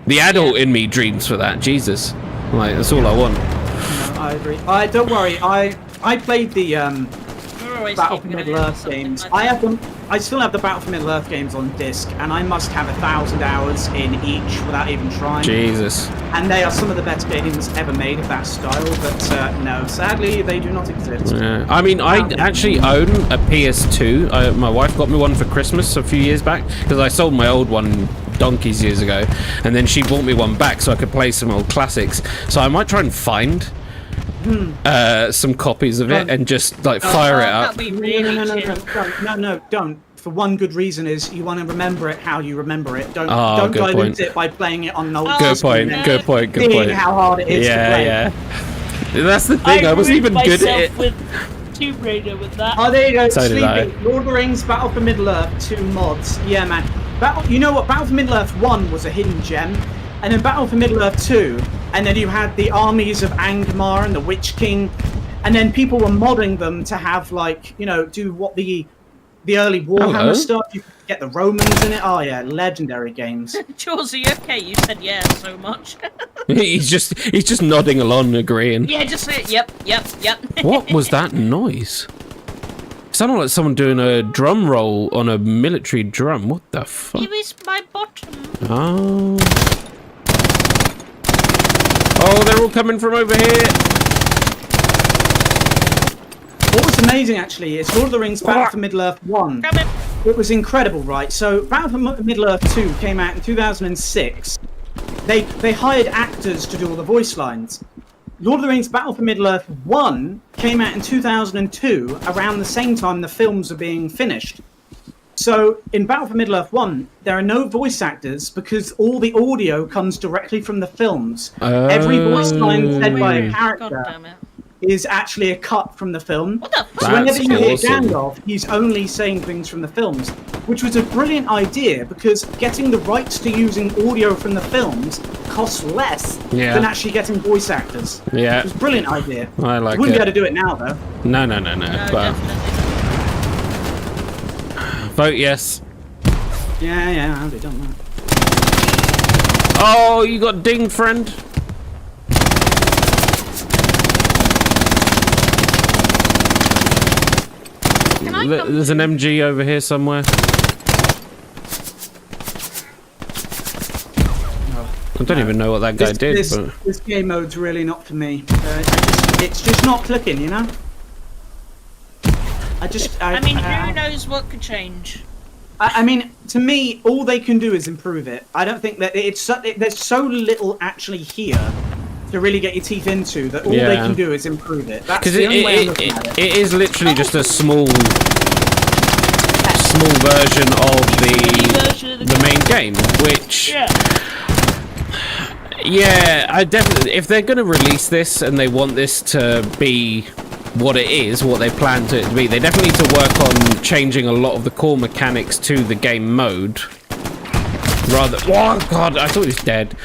[SPEAKER 2] The adult in me dreams for that. Jesus, like that's all I want.
[SPEAKER 3] No, I agree. Don't worry. I played the Battle for Middle-earth games. I still have the Battle for Middle-earth games on disc, and I must have 1,000 hours in each without even trying.
[SPEAKER 2] Jesus.
[SPEAKER 3] And they are some of the best games ever made of that style, but no, sadly, they do not exist.
[SPEAKER 2] Yeah. I mean, I actually own a PS2. My wife got me one for Christmas a few years back, because I sold my old one donkeys years ago, and then she bought me one back so I could play some old classics. So I might try and find some copies of it and just like fire it up.
[SPEAKER 3] No, don't. For one good reason is you want to remember it how you remember it. Don't dilute it by playing it on an old
[SPEAKER 2] Good point. Good point. Good point.
[SPEAKER 3] How hard it is to play.
[SPEAKER 2] Yeah. That's the thing. I wasn't even good at it.
[SPEAKER 1] With Tomb Raider with that.
[SPEAKER 3] Oh, there you go.
[SPEAKER 2] So did I.
[SPEAKER 3] Lord of the Rings, Battle for Middle-earth, 2 mods. Yeah, man. You know what? Battle for Middle-earth 1 was a hidden gem. And then Battle for Middle-earth 2, and then you had the armies of Angmar and the Witch King, and then people were modding them to have, like, you know, do what the early Warhammer stuff. You could get the Romans in it. Oh yeah, legendary games.
[SPEAKER 1] Jules, are you okay? You said yeah so much.
[SPEAKER 2] he's just nodding along, agreeing.
[SPEAKER 1] Yeah, just yep.
[SPEAKER 2] What was that noise? It sounded like someone doing a drum roll on a military drum. What the fuck?
[SPEAKER 1] It was my bottom.
[SPEAKER 2] Oh. Oh, they're all coming from over here.
[SPEAKER 3] What was amazing, actually, is Lord of the Rings Battle for Middle-earth 1. It was incredible, right? So, Battle for Middle-earth 2 came out in 2006. They hired actors to do all the voice lines. Lord of the Rings Battle for Middle-earth 1 came out in 2002, around the same time the films were being finished. So, in Battle for Middle-earth 1, there are no voice actors because all the audio comes directly from the films. Every voice line said by a character is actually a cut from the film.
[SPEAKER 1] What the fuck?
[SPEAKER 3] So whenever you hear Gandalf, he's only saying things from the films, which was a brilliant idea because getting the rights to using audio from the films costs less than actually getting voice actors.
[SPEAKER 2] Yeah.
[SPEAKER 3] It was a brilliant idea.
[SPEAKER 2] I like it.
[SPEAKER 3] You wouldn't be able to do it now, though.
[SPEAKER 2] No. But vote yes.
[SPEAKER 3] Yeah, I've already done that.
[SPEAKER 2] Oh, you got dinged, friend. There's an MG over here somewhere. I don't even know what that guy did.
[SPEAKER 3] This game mode's really not for me. It's just not clicking, you know?
[SPEAKER 1] I mean, who knows what could change?
[SPEAKER 3] I mean, to me, all they can do is improve it. I don't think that there's so little actually here to really get your teeth into that all they can do is improve it. That's the only way I'm looking at it.
[SPEAKER 2] It is literally just a small version of the main game, which I definitely, if they're going to release this and they want this to be what it is, what they plan to be, they definitely need to work on changing a lot of the core mechanics to the game mode. Oh god, I thought he was dead.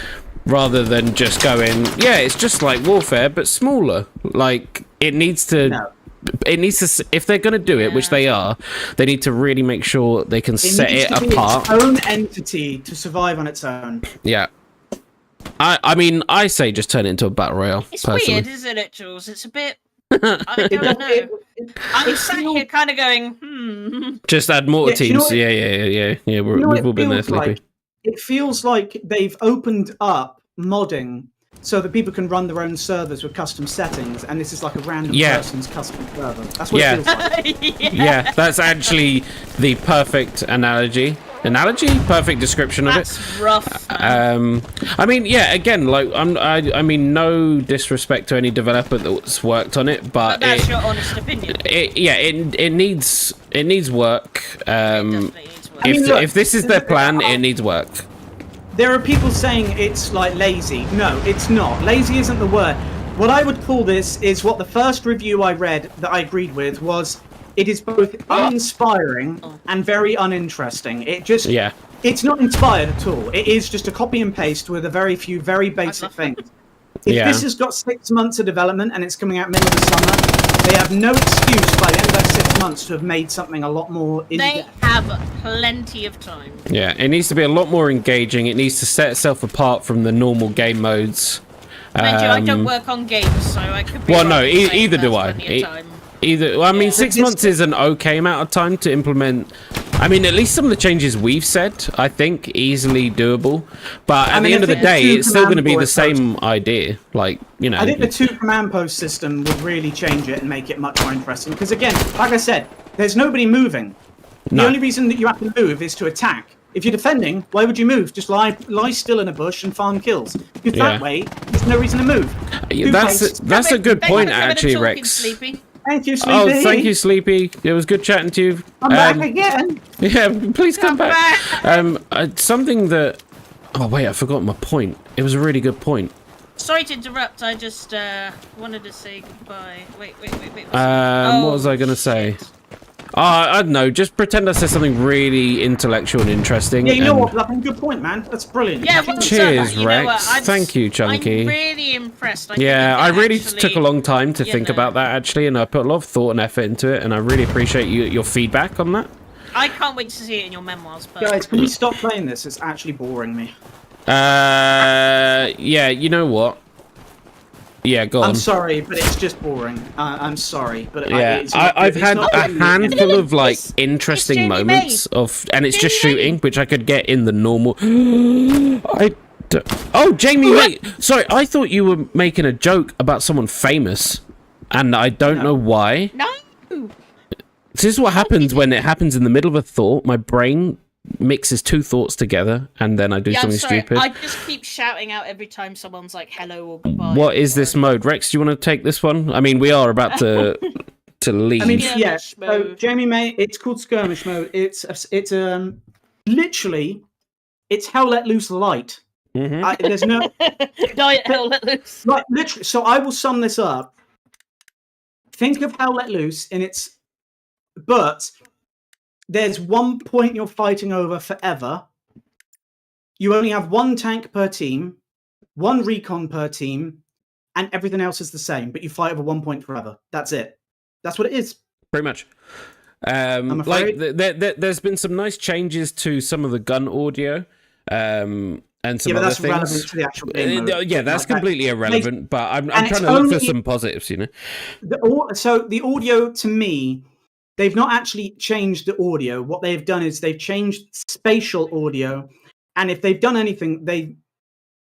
[SPEAKER 2] Rather than just going, yeah, it's just like Warfare but smaller. Like it needs to. It needs to. If they're going to do it, which they are, they need to really make sure they can set it apart.
[SPEAKER 3] Its own entity to survive on its own.
[SPEAKER 2] Yeah. I mean, I say just turn it into a battle royale.
[SPEAKER 1] It's
[SPEAKER 2] personally.
[SPEAKER 1] weird, isn't it, Jules? It's a bit. I don't know. I'm sat here kind of going,
[SPEAKER 2] Just add more teams. Yeah. We've all been there, Sleepy.
[SPEAKER 3] It feels like they've opened up modding so that people can run their own servers with custom settings, and this is like a random person's custom server. That's what it feels like.
[SPEAKER 2] Yeah, that's actually the perfect analogy. analogy, perfect description of it.
[SPEAKER 1] That's rough. Man.
[SPEAKER 2] I mean, yeah, again, like I mean, no disrespect to any developer that's worked on it, but
[SPEAKER 1] that's your honest opinion.
[SPEAKER 2] It needs work.
[SPEAKER 1] It definitely needs work.
[SPEAKER 3] I mean, look,
[SPEAKER 2] if this is their plan, it needs work.
[SPEAKER 3] There are people saying it's like lazy. No, it's not. Lazy isn't the word. What I would call this is what the first review I read that I agreed with was, it is both uninspiring and very uninteresting. It just, it's not inspired at all. It is just a copy and paste with a very few very basic things. If this has got 6 months of development and it's coming out middle of the summer, they have no excuse by the end of that 6 months to have made something a lot more in-depth.
[SPEAKER 1] They have plenty of time.
[SPEAKER 2] Yeah, it needs to be a lot more engaging. It needs to set itself apart from the normal game modes.
[SPEAKER 1] Mind you, I don't work on games, so I could be
[SPEAKER 2] well, no,
[SPEAKER 1] saying
[SPEAKER 2] either do I. Well, I mean, 6 months is an okay amount of time to implement. I mean, at least some of the changes we've said, I think, easily doable. But at the end of the day, it's still going to be the same idea. Like, you know.
[SPEAKER 3] I think the 2 command post system would really change it and make it much more interesting. Because again, like I said, there's nobody moving. The only reason that you have to move is to attack. If you're defending, why would you move? Just lie still in a bush and farm kills. Because that way, there's no reason to move.
[SPEAKER 2] That's a good point, actually, Rex.
[SPEAKER 1] Sleepy.
[SPEAKER 3] Thank you, Sleepy.
[SPEAKER 2] Oh, thank you, Sleepy. It was good chatting to you.
[SPEAKER 3] I'm back again.
[SPEAKER 2] Yeah, please come back. Something that... Oh, wait, I forgot my point. It was a really good point.
[SPEAKER 1] Sorry to interrupt. I just wanted to say goodbye. Wait.
[SPEAKER 2] What was I going to say? I don't know. Just pretend I said something really intellectual and interesting.
[SPEAKER 3] Yeah, you know what? Like, good point, man. That's brilliant.
[SPEAKER 1] Yeah,
[SPEAKER 2] cheers, Rex. Thank you, Chunky.
[SPEAKER 1] I'm really impressed.
[SPEAKER 2] I really took a long time to think about that, actually, and I put a lot of thought and effort into it, and I really appreciate your feedback on that.
[SPEAKER 1] I can't wait to see it in your memoirs. But...
[SPEAKER 3] Guys, can we stop playing this? It's actually boring me.
[SPEAKER 2] Yeah, you know what? Yeah, go on.
[SPEAKER 3] I'm sorry, but it's just boring. I'm sorry, but
[SPEAKER 2] yeah, I've had a handful of like interesting moments of, and it's just shooting, which I could get in the normal. Oh, Jamie, wait. Sorry, I thought you were making a joke about someone famous, and I don't know why.
[SPEAKER 1] No.
[SPEAKER 2] This is what happens when it happens in the middle of a thought. My brain mixes 2 thoughts together, and then I do something stupid.
[SPEAKER 1] I just keep shouting out every time someone's like hello or goodbye.
[SPEAKER 2] What is this mode? Rex, do you want to take this one? I mean, we are about to leave.
[SPEAKER 3] I mean, yeah. So, Jamie May, it's called Skirmish mode. It's literally, it's Hell Let Loose light. There's no
[SPEAKER 1] Diet Hell Let Loose.
[SPEAKER 3] Like literally. So I will sum this up. Think of Hell Let Loose in its, but there's one point you're fighting over forever. You only have 1 tank per team, 1 recon per team, and everything else is the same, but you fight over 1 point forever. That's it. That's what it is.
[SPEAKER 2] Pretty much.
[SPEAKER 3] I'm afraid.
[SPEAKER 2] Like, there's been some nice changes to some of the gun audio, and some other
[SPEAKER 3] that's
[SPEAKER 2] things.
[SPEAKER 3] relevant to the actual game mode.
[SPEAKER 2] Yeah, that's completely irrelevant, but I'm trying to look for some positives, you know?
[SPEAKER 3] So the audio, to me, they've not actually changed the audio. What they've done is they've changed spatial audio, and if they've done anything,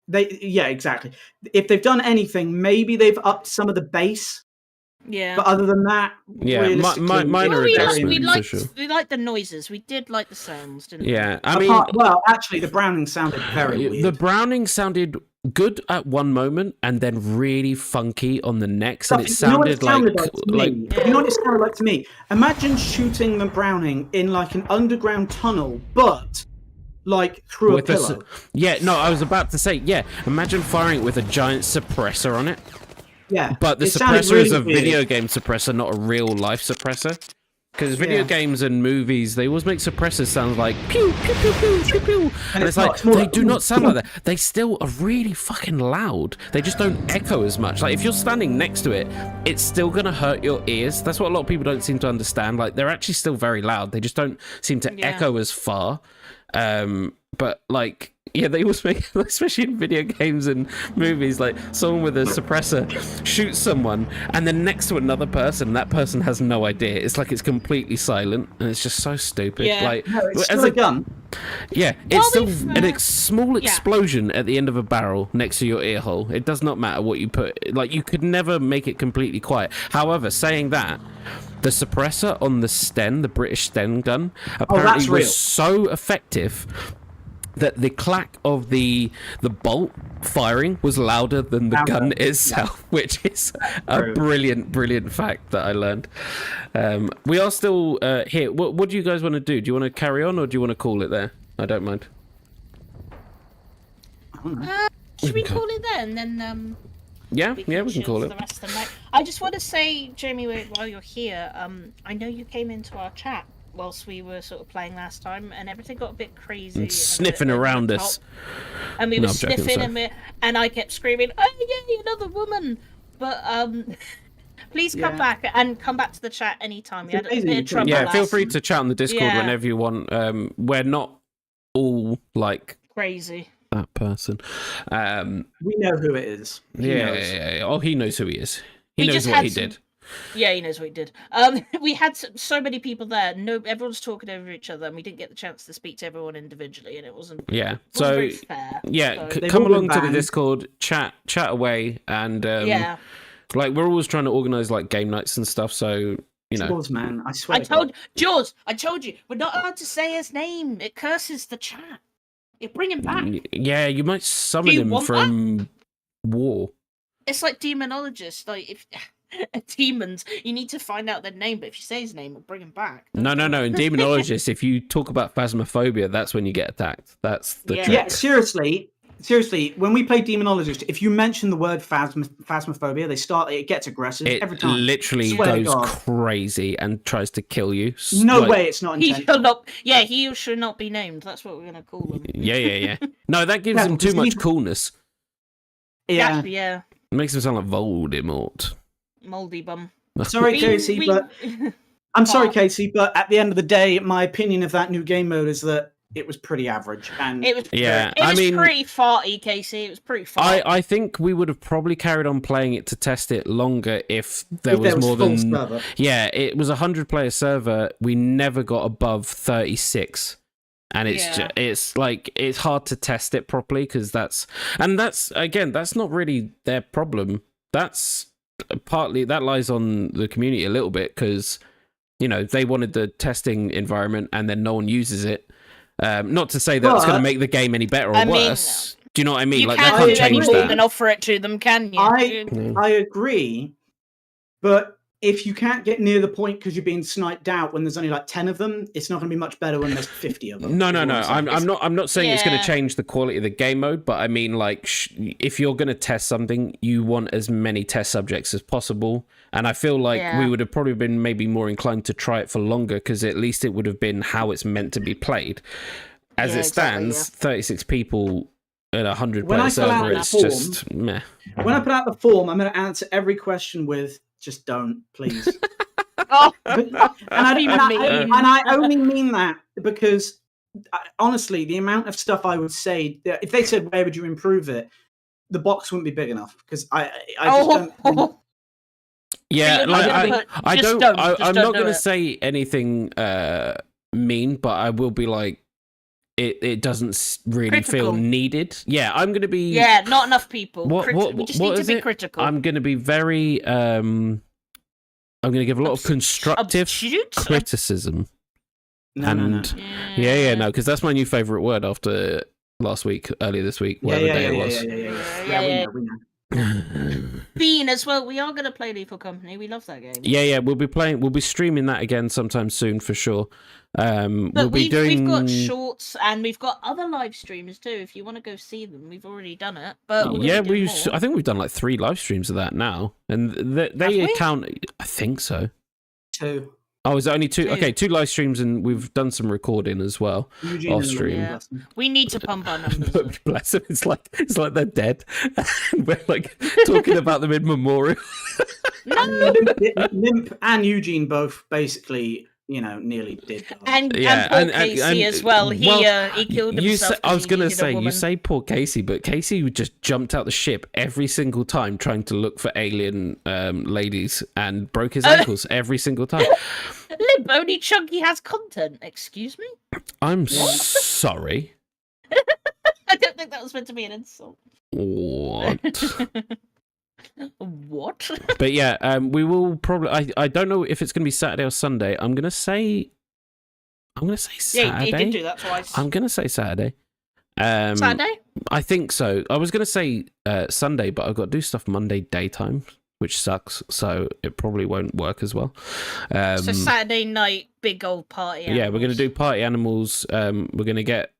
[SPEAKER 3] yeah, exactly. If they've done anything, maybe they've upped some of the bass.
[SPEAKER 1] Yeah.
[SPEAKER 3] But other than that,
[SPEAKER 2] yeah, minor adjustments.
[SPEAKER 1] We liked the noises. We did like the sounds, didn't we?
[SPEAKER 2] Yeah, I mean,
[SPEAKER 3] well, actually, the Browning sounded very weird.
[SPEAKER 2] The Browning sounded good at one moment and then really funky on the next, and it sounded like
[SPEAKER 3] you know what it sounded like to me? Imagine shooting the Browning in like an underground tunnel, but like through a pillow.
[SPEAKER 2] I was about to say, imagine firing it with a giant suppressor on it.
[SPEAKER 3] Yeah,
[SPEAKER 2] but the suppressor is a video game suppressor, not a real life suppressor. Because video games and movies, they always make suppressors sound like pew, pew, pew, pew, pew, pew. And it's like, they do not sound like that. They still are really fucking loud. They just don't echo as much. Like, if you're standing next to it, it's still going to hurt your ears. That's what a lot of people don't seem to understand. Like, they're actually still very loud. They just don't seem to echo as far. But, like, Yeah, they always make, especially in video games and movies, like someone with a suppressor shoots someone, and then next to another person, that person has no idea. It's like it's completely silent, and it's just so stupid.
[SPEAKER 1] Yeah.
[SPEAKER 2] Like,
[SPEAKER 3] No, it's
[SPEAKER 2] as
[SPEAKER 3] still a gun.
[SPEAKER 2] Yeah,
[SPEAKER 1] Well,
[SPEAKER 2] it's still
[SPEAKER 1] we've,
[SPEAKER 2] an small
[SPEAKER 1] yeah.
[SPEAKER 2] explosion at the end of a barrel next to your ear hole. It does not matter what you put. Like, you could never make it completely quiet. However, saying that, the suppressor on the Sten, the British Sten gun, apparently
[SPEAKER 3] real.
[SPEAKER 2] was so effective that the clack of the bolt firing was louder than the gun itself, which is a brilliant fact that I learned. We are still here. What do you guys want to do? Do you want to carry on, or do you want to call it there? I don't mind.
[SPEAKER 1] Should we call it then? Then
[SPEAKER 2] Yeah, we can
[SPEAKER 1] chill
[SPEAKER 2] call
[SPEAKER 1] for
[SPEAKER 2] it.
[SPEAKER 1] the rest of the night. I just want to say, Jamie, while you're here, I know you came into our chat whilst we were sort of playing last time, and everything got a bit crazy. And
[SPEAKER 2] Sniffing around us.
[SPEAKER 1] And we
[SPEAKER 2] No,
[SPEAKER 1] were
[SPEAKER 2] I'm joking,
[SPEAKER 1] sniffing, and I kept screaming, "Oh yay, another woman!" But please come back to the chat anytime. We had a bit of trouble.
[SPEAKER 2] Yeah, feel
[SPEAKER 1] last-
[SPEAKER 2] free to chat on the Discord
[SPEAKER 1] Yeah.
[SPEAKER 2] whenever you want. We're not all like
[SPEAKER 1] Crazy.
[SPEAKER 2] that person.
[SPEAKER 3] We know who it is. He knows.
[SPEAKER 2] Yeah. Oh, he knows who he is. He
[SPEAKER 1] We
[SPEAKER 2] knows
[SPEAKER 1] just
[SPEAKER 2] what
[SPEAKER 1] had
[SPEAKER 2] he
[SPEAKER 1] some-
[SPEAKER 2] did.
[SPEAKER 1] Yeah, he knows what he did. We had so many people there. No, everyone's talking over each other, and we didn't get the chance to speak to everyone individually, and it wasn't.
[SPEAKER 2] Yeah.
[SPEAKER 1] wasn't
[SPEAKER 2] So
[SPEAKER 1] very fair.
[SPEAKER 2] yeah,
[SPEAKER 1] So-
[SPEAKER 3] They've
[SPEAKER 2] come
[SPEAKER 3] all been
[SPEAKER 2] along to the
[SPEAKER 3] banned.
[SPEAKER 2] Discord, chat away, and
[SPEAKER 1] yeah.
[SPEAKER 2] like we're always trying to organize like game nights and stuff. So you know,
[SPEAKER 3] Jaws, man. I swear.
[SPEAKER 1] I
[SPEAKER 3] to God.
[SPEAKER 1] told you, we're not allowed to say his name. It curses the chat. You bring him back.
[SPEAKER 2] yeah, you might summon
[SPEAKER 1] Do you
[SPEAKER 2] him
[SPEAKER 1] want
[SPEAKER 2] from war.
[SPEAKER 1] It's like demonologists. Like if demons, you need to find out their name. But if you say his name, we'll bring him back.
[SPEAKER 2] No. In demonologists, if you talk about phasmophobia, that's when you get attacked. That's the
[SPEAKER 1] Yeah.
[SPEAKER 2] trick.
[SPEAKER 3] Yeah, seriously. When we play Demonologist, if you mention the word phasmophobia, it gets aggressive
[SPEAKER 2] It
[SPEAKER 3] every time.
[SPEAKER 2] literally
[SPEAKER 3] Swear to
[SPEAKER 2] goes
[SPEAKER 3] God.
[SPEAKER 2] crazy and tries to kill you.
[SPEAKER 3] No
[SPEAKER 2] Like,
[SPEAKER 3] way, it's not
[SPEAKER 1] He
[SPEAKER 3] intentional.
[SPEAKER 1] shall not. Yeah, he should not be named. That's what we're gonna call him.
[SPEAKER 2] Yeah. No, that gives
[SPEAKER 3] Yeah,
[SPEAKER 2] him too
[SPEAKER 3] because
[SPEAKER 2] much
[SPEAKER 3] he's-
[SPEAKER 2] coolness.
[SPEAKER 3] Yeah.
[SPEAKER 1] Yeah.
[SPEAKER 2] It makes him sound like Voldemort.
[SPEAKER 1] Moldy bum.
[SPEAKER 3] Sorry, Casey, but I'm sorry, Casey, but at the end of the day, my opinion of that new game mode is that it was pretty average. And
[SPEAKER 1] It was.
[SPEAKER 2] Yeah,
[SPEAKER 1] It
[SPEAKER 2] I
[SPEAKER 1] was
[SPEAKER 2] mean-
[SPEAKER 1] pretty farty, Casey. It was pretty farty.
[SPEAKER 2] I think we would have probably carried on playing it to test it longer if there was more
[SPEAKER 3] full
[SPEAKER 2] than
[SPEAKER 3] server.
[SPEAKER 2] yeah. It was a 100-player server. We never got above 36, and it's like it's hard to test it properly because that's again that's not really their problem. That's partly that lies on the community a little bit because you know they wanted the testing environment and then no one uses it. Not to say that it's going to
[SPEAKER 3] But-
[SPEAKER 2] make the game any better or
[SPEAKER 1] I mean,
[SPEAKER 2] worse. Do you know what I mean?
[SPEAKER 1] you
[SPEAKER 2] Like
[SPEAKER 1] can't
[SPEAKER 2] they
[SPEAKER 1] do
[SPEAKER 2] can't
[SPEAKER 1] any
[SPEAKER 2] change
[SPEAKER 1] more
[SPEAKER 2] that.
[SPEAKER 1] than offer it to them, can you?
[SPEAKER 3] I agree, but if you can't get near the point because you're being sniped out when there's only like 10 of them, it's not going to be much better when there's 50 of them.
[SPEAKER 2] No.
[SPEAKER 3] is what saying.
[SPEAKER 2] I'm not saying it's going
[SPEAKER 1] Yeah.
[SPEAKER 2] to change the quality of the game mode, but I mean, like, if you're going to test something, you want as many test subjects as possible. And I feel like
[SPEAKER 1] Yeah.
[SPEAKER 2] we would have probably been maybe more inclined to try it for longer because at least it would have been how it's meant to be played. As
[SPEAKER 1] Yeah,
[SPEAKER 2] it stands,
[SPEAKER 1] exactly,
[SPEAKER 2] 36 people in a 100
[SPEAKER 3] When
[SPEAKER 2] player
[SPEAKER 3] I fill out
[SPEAKER 2] server,
[SPEAKER 3] that
[SPEAKER 2] it's
[SPEAKER 3] form-
[SPEAKER 2] just meh.
[SPEAKER 3] When I put out the form, I'm going to answer every question with "just don't, please."
[SPEAKER 1] Oh,
[SPEAKER 3] and I only mean that because honestly, the amount of stuff I would say, if they said where would you improve it, the box wouldn't be big enough because I just don't. think-
[SPEAKER 2] Yeah,
[SPEAKER 1] you're
[SPEAKER 2] like,
[SPEAKER 1] not gonna
[SPEAKER 2] I
[SPEAKER 1] just
[SPEAKER 2] don't.
[SPEAKER 1] don't-
[SPEAKER 2] I'm
[SPEAKER 1] just don't
[SPEAKER 2] not
[SPEAKER 1] do
[SPEAKER 2] going to
[SPEAKER 1] it.
[SPEAKER 2] say anything mean, but I will be like, it doesn't really feel
[SPEAKER 1] Critical.
[SPEAKER 2] needed. Yeah, I'm going to be.
[SPEAKER 1] yeah, not enough people.
[SPEAKER 2] What
[SPEAKER 1] we just
[SPEAKER 2] what
[SPEAKER 1] need to
[SPEAKER 2] is
[SPEAKER 1] be
[SPEAKER 2] it?
[SPEAKER 1] critical.
[SPEAKER 2] I'm going to be very. I'm going to give a lot of constructive
[SPEAKER 1] Obtuse?
[SPEAKER 2] criticism.
[SPEAKER 3] No, no, no.
[SPEAKER 2] And yeah, no, because that's my new favorite word after last week, earlier this week, whatever day it was.
[SPEAKER 3] Yeah, we know.
[SPEAKER 1] Bean as well. We are going to play Lethal Company. We love that game.
[SPEAKER 2] Yeah, we'll be streaming that again sometime soon for sure.
[SPEAKER 1] But
[SPEAKER 2] We'll be doing.
[SPEAKER 1] we've got shorts and we've got other live streams too. If you want to go see them, we've already done it. But we're gonna
[SPEAKER 2] Yeah,
[SPEAKER 1] do more.
[SPEAKER 2] I think we've done like 3 live streams of that now, and they
[SPEAKER 1] Have we?
[SPEAKER 2] count. I think so.
[SPEAKER 3] 2.
[SPEAKER 2] Oh, is it only 2?
[SPEAKER 1] 2.
[SPEAKER 2] Okay, 2 live streams, and we've done some recording as well.
[SPEAKER 3] Eugene
[SPEAKER 2] Off
[SPEAKER 3] and
[SPEAKER 2] stream.
[SPEAKER 3] Louis,
[SPEAKER 1] Yeah.
[SPEAKER 3] bless them.
[SPEAKER 1] We need to pump our numbers.
[SPEAKER 2] But bless them, it's like they're dead, and we're like talking about them in memorial.
[SPEAKER 3] Limp and Eugene both basically nearly did.
[SPEAKER 1] And
[SPEAKER 2] Yeah,
[SPEAKER 1] poor
[SPEAKER 2] and-
[SPEAKER 1] Casey
[SPEAKER 2] and-
[SPEAKER 1] as well. He
[SPEAKER 2] well,
[SPEAKER 1] killed
[SPEAKER 2] you
[SPEAKER 1] himself.
[SPEAKER 2] say, I was
[SPEAKER 1] 'cause he
[SPEAKER 2] gonna
[SPEAKER 1] needed a
[SPEAKER 2] say, you
[SPEAKER 1] woman.
[SPEAKER 2] say poor Casey, but Casey just jumped out the ship every single time trying to look for alien ladies and broke his ankles every single time.
[SPEAKER 1] Limp, only Chunky has content. Excuse me?
[SPEAKER 2] I'm sorry.
[SPEAKER 1] I don't think that was meant to be an insult.
[SPEAKER 2] What?
[SPEAKER 1] What?
[SPEAKER 2] But yeah, we will probably. I don't know if it's going to be Saturday or Sunday. I'm gonna say Saturday.
[SPEAKER 1] Yeah, he did do that twice.
[SPEAKER 2] I'm gonna say Saturday.
[SPEAKER 1] Saturday?
[SPEAKER 2] I think so. I was gonna say Sunday, but I've got to do stuff Monday daytime, which sucks. So it probably won't work as well.
[SPEAKER 1] So Saturday night, big old party.
[SPEAKER 2] Yeah, we're gonna do party animals. We're gonna get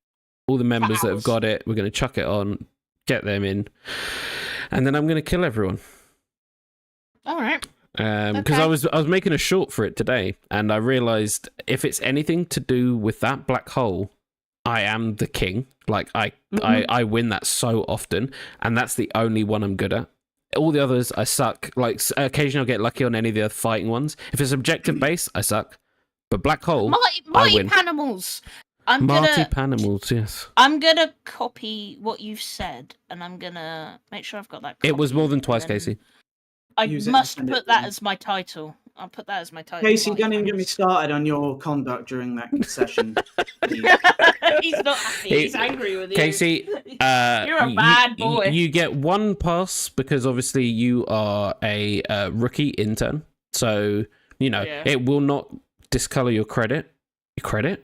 [SPEAKER 2] all the members that have got it. We're gonna chuck it on, get them in, and then I'm gonna kill everyone.
[SPEAKER 1] All right.
[SPEAKER 2] Because I was making a short for it today, and I realized if it's anything to do with that black hole, I am the king. Like I win that so often, and that's the only one I'm good at. All the others I suck. Like occasionally I'll get lucky on any of the other fighting ones. If it's objective based, I suck. But black hole, I win.
[SPEAKER 1] Panimals.
[SPEAKER 2] Marty Panimals, yes.
[SPEAKER 1] I'm gonna copy what you've said, and I'm gonna make sure I've got that.
[SPEAKER 2] It was
[SPEAKER 1] copied,
[SPEAKER 2] more than twice,
[SPEAKER 1] and then
[SPEAKER 2] Casey.
[SPEAKER 1] I
[SPEAKER 3] Use it
[SPEAKER 1] must
[SPEAKER 3] and send
[SPEAKER 1] put
[SPEAKER 3] it
[SPEAKER 1] that
[SPEAKER 3] to me.
[SPEAKER 1] as my title. I'll put that as my title.
[SPEAKER 3] Casey,
[SPEAKER 1] Marty
[SPEAKER 3] don't even get me
[SPEAKER 1] Panimals.
[SPEAKER 3] started on your conduct during that session.
[SPEAKER 1] He's not happy. He's angry with you.
[SPEAKER 2] Casey,
[SPEAKER 1] you're a bad boy.
[SPEAKER 2] You get one pass because obviously you are a rookie intern, so
[SPEAKER 1] Yeah.
[SPEAKER 2] it will not discolor your credit. Record.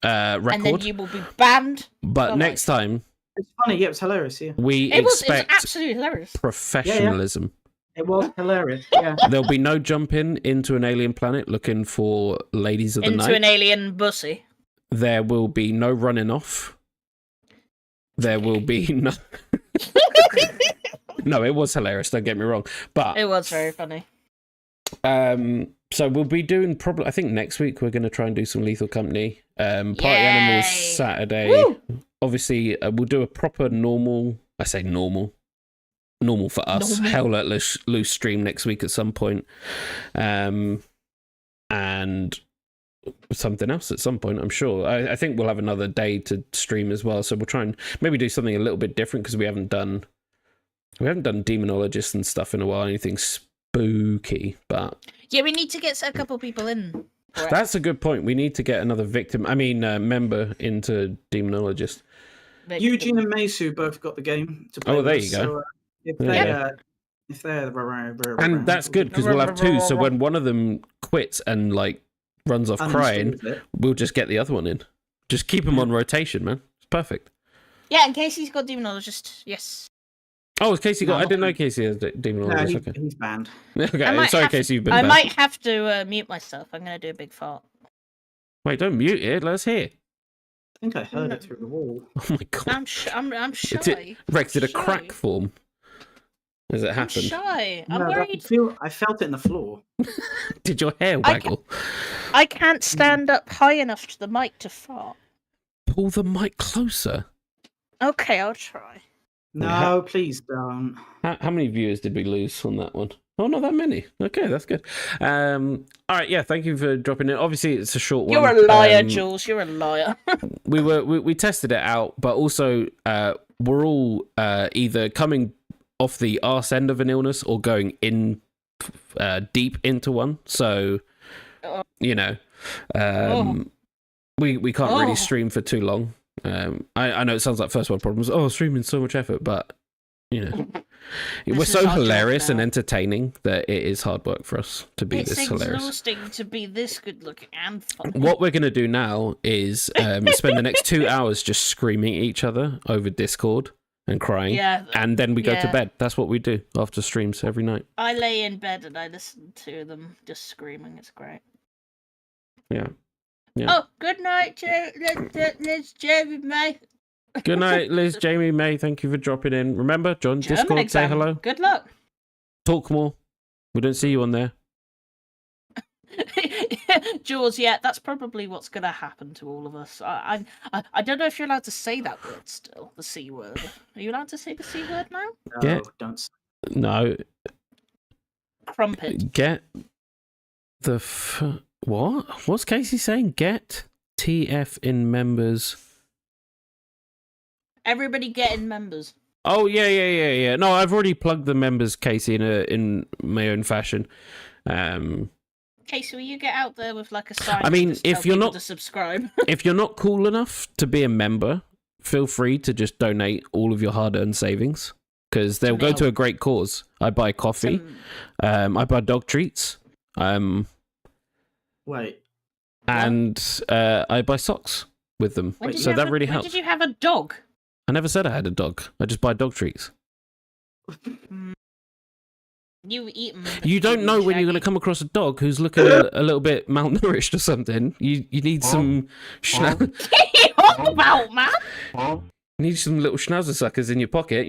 [SPEAKER 1] And then you will be banned.
[SPEAKER 2] But
[SPEAKER 1] for
[SPEAKER 2] next
[SPEAKER 1] life.
[SPEAKER 2] time
[SPEAKER 3] It's funny, yeah, it was hilarious, yeah.
[SPEAKER 2] we
[SPEAKER 1] It was
[SPEAKER 2] expect
[SPEAKER 1] absolutely hilarious.
[SPEAKER 2] professionalism.
[SPEAKER 3] It was hilarious, yeah.
[SPEAKER 2] There'll be no jumping into an alien planet looking for ladies of the
[SPEAKER 1] Into
[SPEAKER 2] night.
[SPEAKER 1] an alien bussy.
[SPEAKER 2] There will be no running off. There will be no. No, it was hilarious. Don't get me wrong, but
[SPEAKER 1] It was very funny.
[SPEAKER 2] so we'll be doing probably. I think next week we're going to try and do some Lethal Company. Party
[SPEAKER 1] Yay.
[SPEAKER 2] Animals Saturday.
[SPEAKER 1] Woo!
[SPEAKER 2] Obviously, we'll do a proper normal. I say normal for us.
[SPEAKER 1] Normal.
[SPEAKER 2] Hell Let Loose stream next week at some point. And something else at some point, I'm sure. I think we'll have another day to stream as well. So we'll try and maybe do something a little bit different because we haven't done demonologists and stuff in a while. Anything spooky, but
[SPEAKER 1] Yeah, we need to get a couple people in. for it.
[SPEAKER 2] that's a good point. We need to get another member into demonologist.
[SPEAKER 1] But-
[SPEAKER 3] Eugene and Mesu both got the game to play.
[SPEAKER 2] Oh, there
[SPEAKER 3] with,
[SPEAKER 2] you go.
[SPEAKER 3] So, if
[SPEAKER 2] There
[SPEAKER 3] they,
[SPEAKER 2] you go.
[SPEAKER 3] if they're
[SPEAKER 2] And that's good because we'll have two. So when one of them quits and like runs off crying,
[SPEAKER 3] Understood it.
[SPEAKER 2] we'll just get the other one in. Just keep them on rotation, man. It's perfect.
[SPEAKER 1] Yeah, in case he's got demonologist. Yes.
[SPEAKER 2] Oh, has Casey got?
[SPEAKER 3] No.
[SPEAKER 2] I didn't know Casey has
[SPEAKER 3] No,
[SPEAKER 2] demonologist. Okay.
[SPEAKER 3] he's banned.
[SPEAKER 2] Okay.
[SPEAKER 1] I might
[SPEAKER 2] Sorry,
[SPEAKER 1] have to-
[SPEAKER 2] Casey, you've been
[SPEAKER 1] I
[SPEAKER 2] banned.
[SPEAKER 1] might have to mute myself. I'm gonna do a big fart.
[SPEAKER 2] Wait, don't mute it. Let's hear.
[SPEAKER 3] I think I heard it through the wall.
[SPEAKER 2] Oh my god.
[SPEAKER 1] I'm shy.
[SPEAKER 2] Rex, did a
[SPEAKER 1] Shy.
[SPEAKER 2] crack form? Has it
[SPEAKER 1] I'm
[SPEAKER 2] happened?
[SPEAKER 1] shy. I'm
[SPEAKER 3] No,
[SPEAKER 1] worried.
[SPEAKER 3] I felt it in the floor.
[SPEAKER 2] Did your hair
[SPEAKER 1] I
[SPEAKER 2] waggle?
[SPEAKER 1] I can't stand up high enough to the mic to fart.
[SPEAKER 2] Pull the mic closer.
[SPEAKER 1] Okay, I'll try.
[SPEAKER 3] No, please don't.
[SPEAKER 2] How many viewers did we lose on that one? Oh, not that many. Okay, that's good. All right, yeah. Thank you for dropping in. Obviously, it's a short one.
[SPEAKER 1] You're a liar, Jules. You're a liar.
[SPEAKER 2] We tested it out, but also we're all either coming off the arse end of an illness or going in deep into one. So we can't really stream for too long. I know it sounds like first world problems. Oh, streaming's so much effort, but we're
[SPEAKER 1] This
[SPEAKER 2] so
[SPEAKER 1] is our job
[SPEAKER 2] hilarious and
[SPEAKER 1] now.
[SPEAKER 2] entertaining that it is hard work for us to be
[SPEAKER 1] It's
[SPEAKER 2] this hilarious.
[SPEAKER 1] exhausting to be this good looking and funny.
[SPEAKER 2] What we're going to do now is spend the next 2 hours just screaming at each other over Discord and crying.
[SPEAKER 1] Yeah,
[SPEAKER 2] And then we go to
[SPEAKER 1] yeah.
[SPEAKER 2] bed. That's what we do after streams every night.
[SPEAKER 1] I lay in bed and I listen to them just screaming. It's great.
[SPEAKER 2] Yeah. Yeah.
[SPEAKER 1] Oh, good night, Liz, Jamie, mate.
[SPEAKER 2] Good night, Liz, Jamie, May. Thank you for dropping in. Remember, John,
[SPEAKER 1] German
[SPEAKER 2] Discord,
[SPEAKER 1] exam.
[SPEAKER 2] say hello.
[SPEAKER 1] Good luck.
[SPEAKER 2] Talk more. We don't see you on there.
[SPEAKER 1] Jules, yeah, that's probably what's going to happen to all of us. I don't know if you're allowed to say that word still, the C word. Are you allowed to say the C word now?
[SPEAKER 3] No,
[SPEAKER 2] Yeah.
[SPEAKER 3] don't.
[SPEAKER 2] No.
[SPEAKER 1] Crumpet.
[SPEAKER 2] Get the What? What's Casey saying? Get TF in members.
[SPEAKER 1] Everybody getting members.
[SPEAKER 2] Oh yeah. No, I've already plugged the members, Casey, in my own fashion.
[SPEAKER 1] Casey, will you get out there with like a sign?
[SPEAKER 2] I mean,
[SPEAKER 1] to tell
[SPEAKER 2] if you're
[SPEAKER 1] people
[SPEAKER 2] not
[SPEAKER 1] to subscribe,
[SPEAKER 2] if you're not cool enough to be a member, feel free to just donate all of your hard-earned savings because they'll go to a great cause. I buy coffee, I buy dog treats,
[SPEAKER 3] Wait.
[SPEAKER 2] and I buy socks with them. So that really helps.
[SPEAKER 1] When did you have a dog?
[SPEAKER 2] I never said I had a dog. I just buy dog treats.
[SPEAKER 1] You eat them.
[SPEAKER 2] You don't know when you're going to come across a dog who's looking a little bit malnourished or something. You need some
[SPEAKER 1] What are you on about, man?
[SPEAKER 2] you need some little schnauzer suckers in your pocket.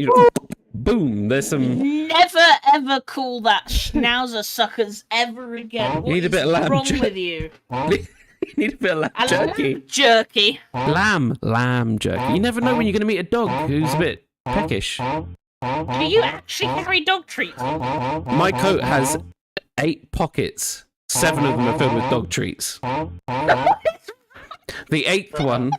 [SPEAKER 2] Boom! There's some.
[SPEAKER 1] Never ever call that schnauzer suckers ever again. What
[SPEAKER 2] need a bit of lamb
[SPEAKER 1] wrong
[SPEAKER 2] jerky.
[SPEAKER 1] with you?
[SPEAKER 2] You need a bit of lamb jerky.
[SPEAKER 1] Jerky.
[SPEAKER 2] Lamb jerky. You never know when you're going to meet a dog who's a bit peckish.
[SPEAKER 1] Do you actually carry dog treats?
[SPEAKER 2] My coat has 8 pockets. 7 of them are filled with dog treats. The 8th one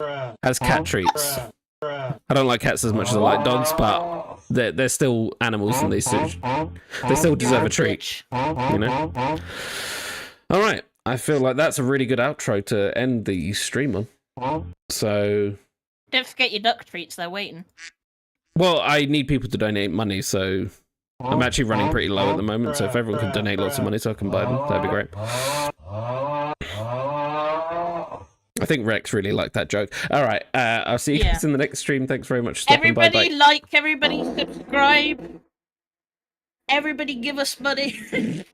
[SPEAKER 2] has cat treats. I don't like cats as much as I like dogs, but they're still animals and they still deserve a treat. You know? Alright, I feel like that's a really good outro to end the stream on. So...
[SPEAKER 1] Don't forget your duck treats, they're waiting.
[SPEAKER 2] Well, I need people to donate money, so I'm actually running pretty low at the moment, so if everyone could donate lots of money so I can buy them, that'd be great. I think Rex really liked that joke. Alright, I'll see you guys in the next stream. Thanks very much for stopping by.
[SPEAKER 1] Everybody like, everybody subscribe. Everybody give us money.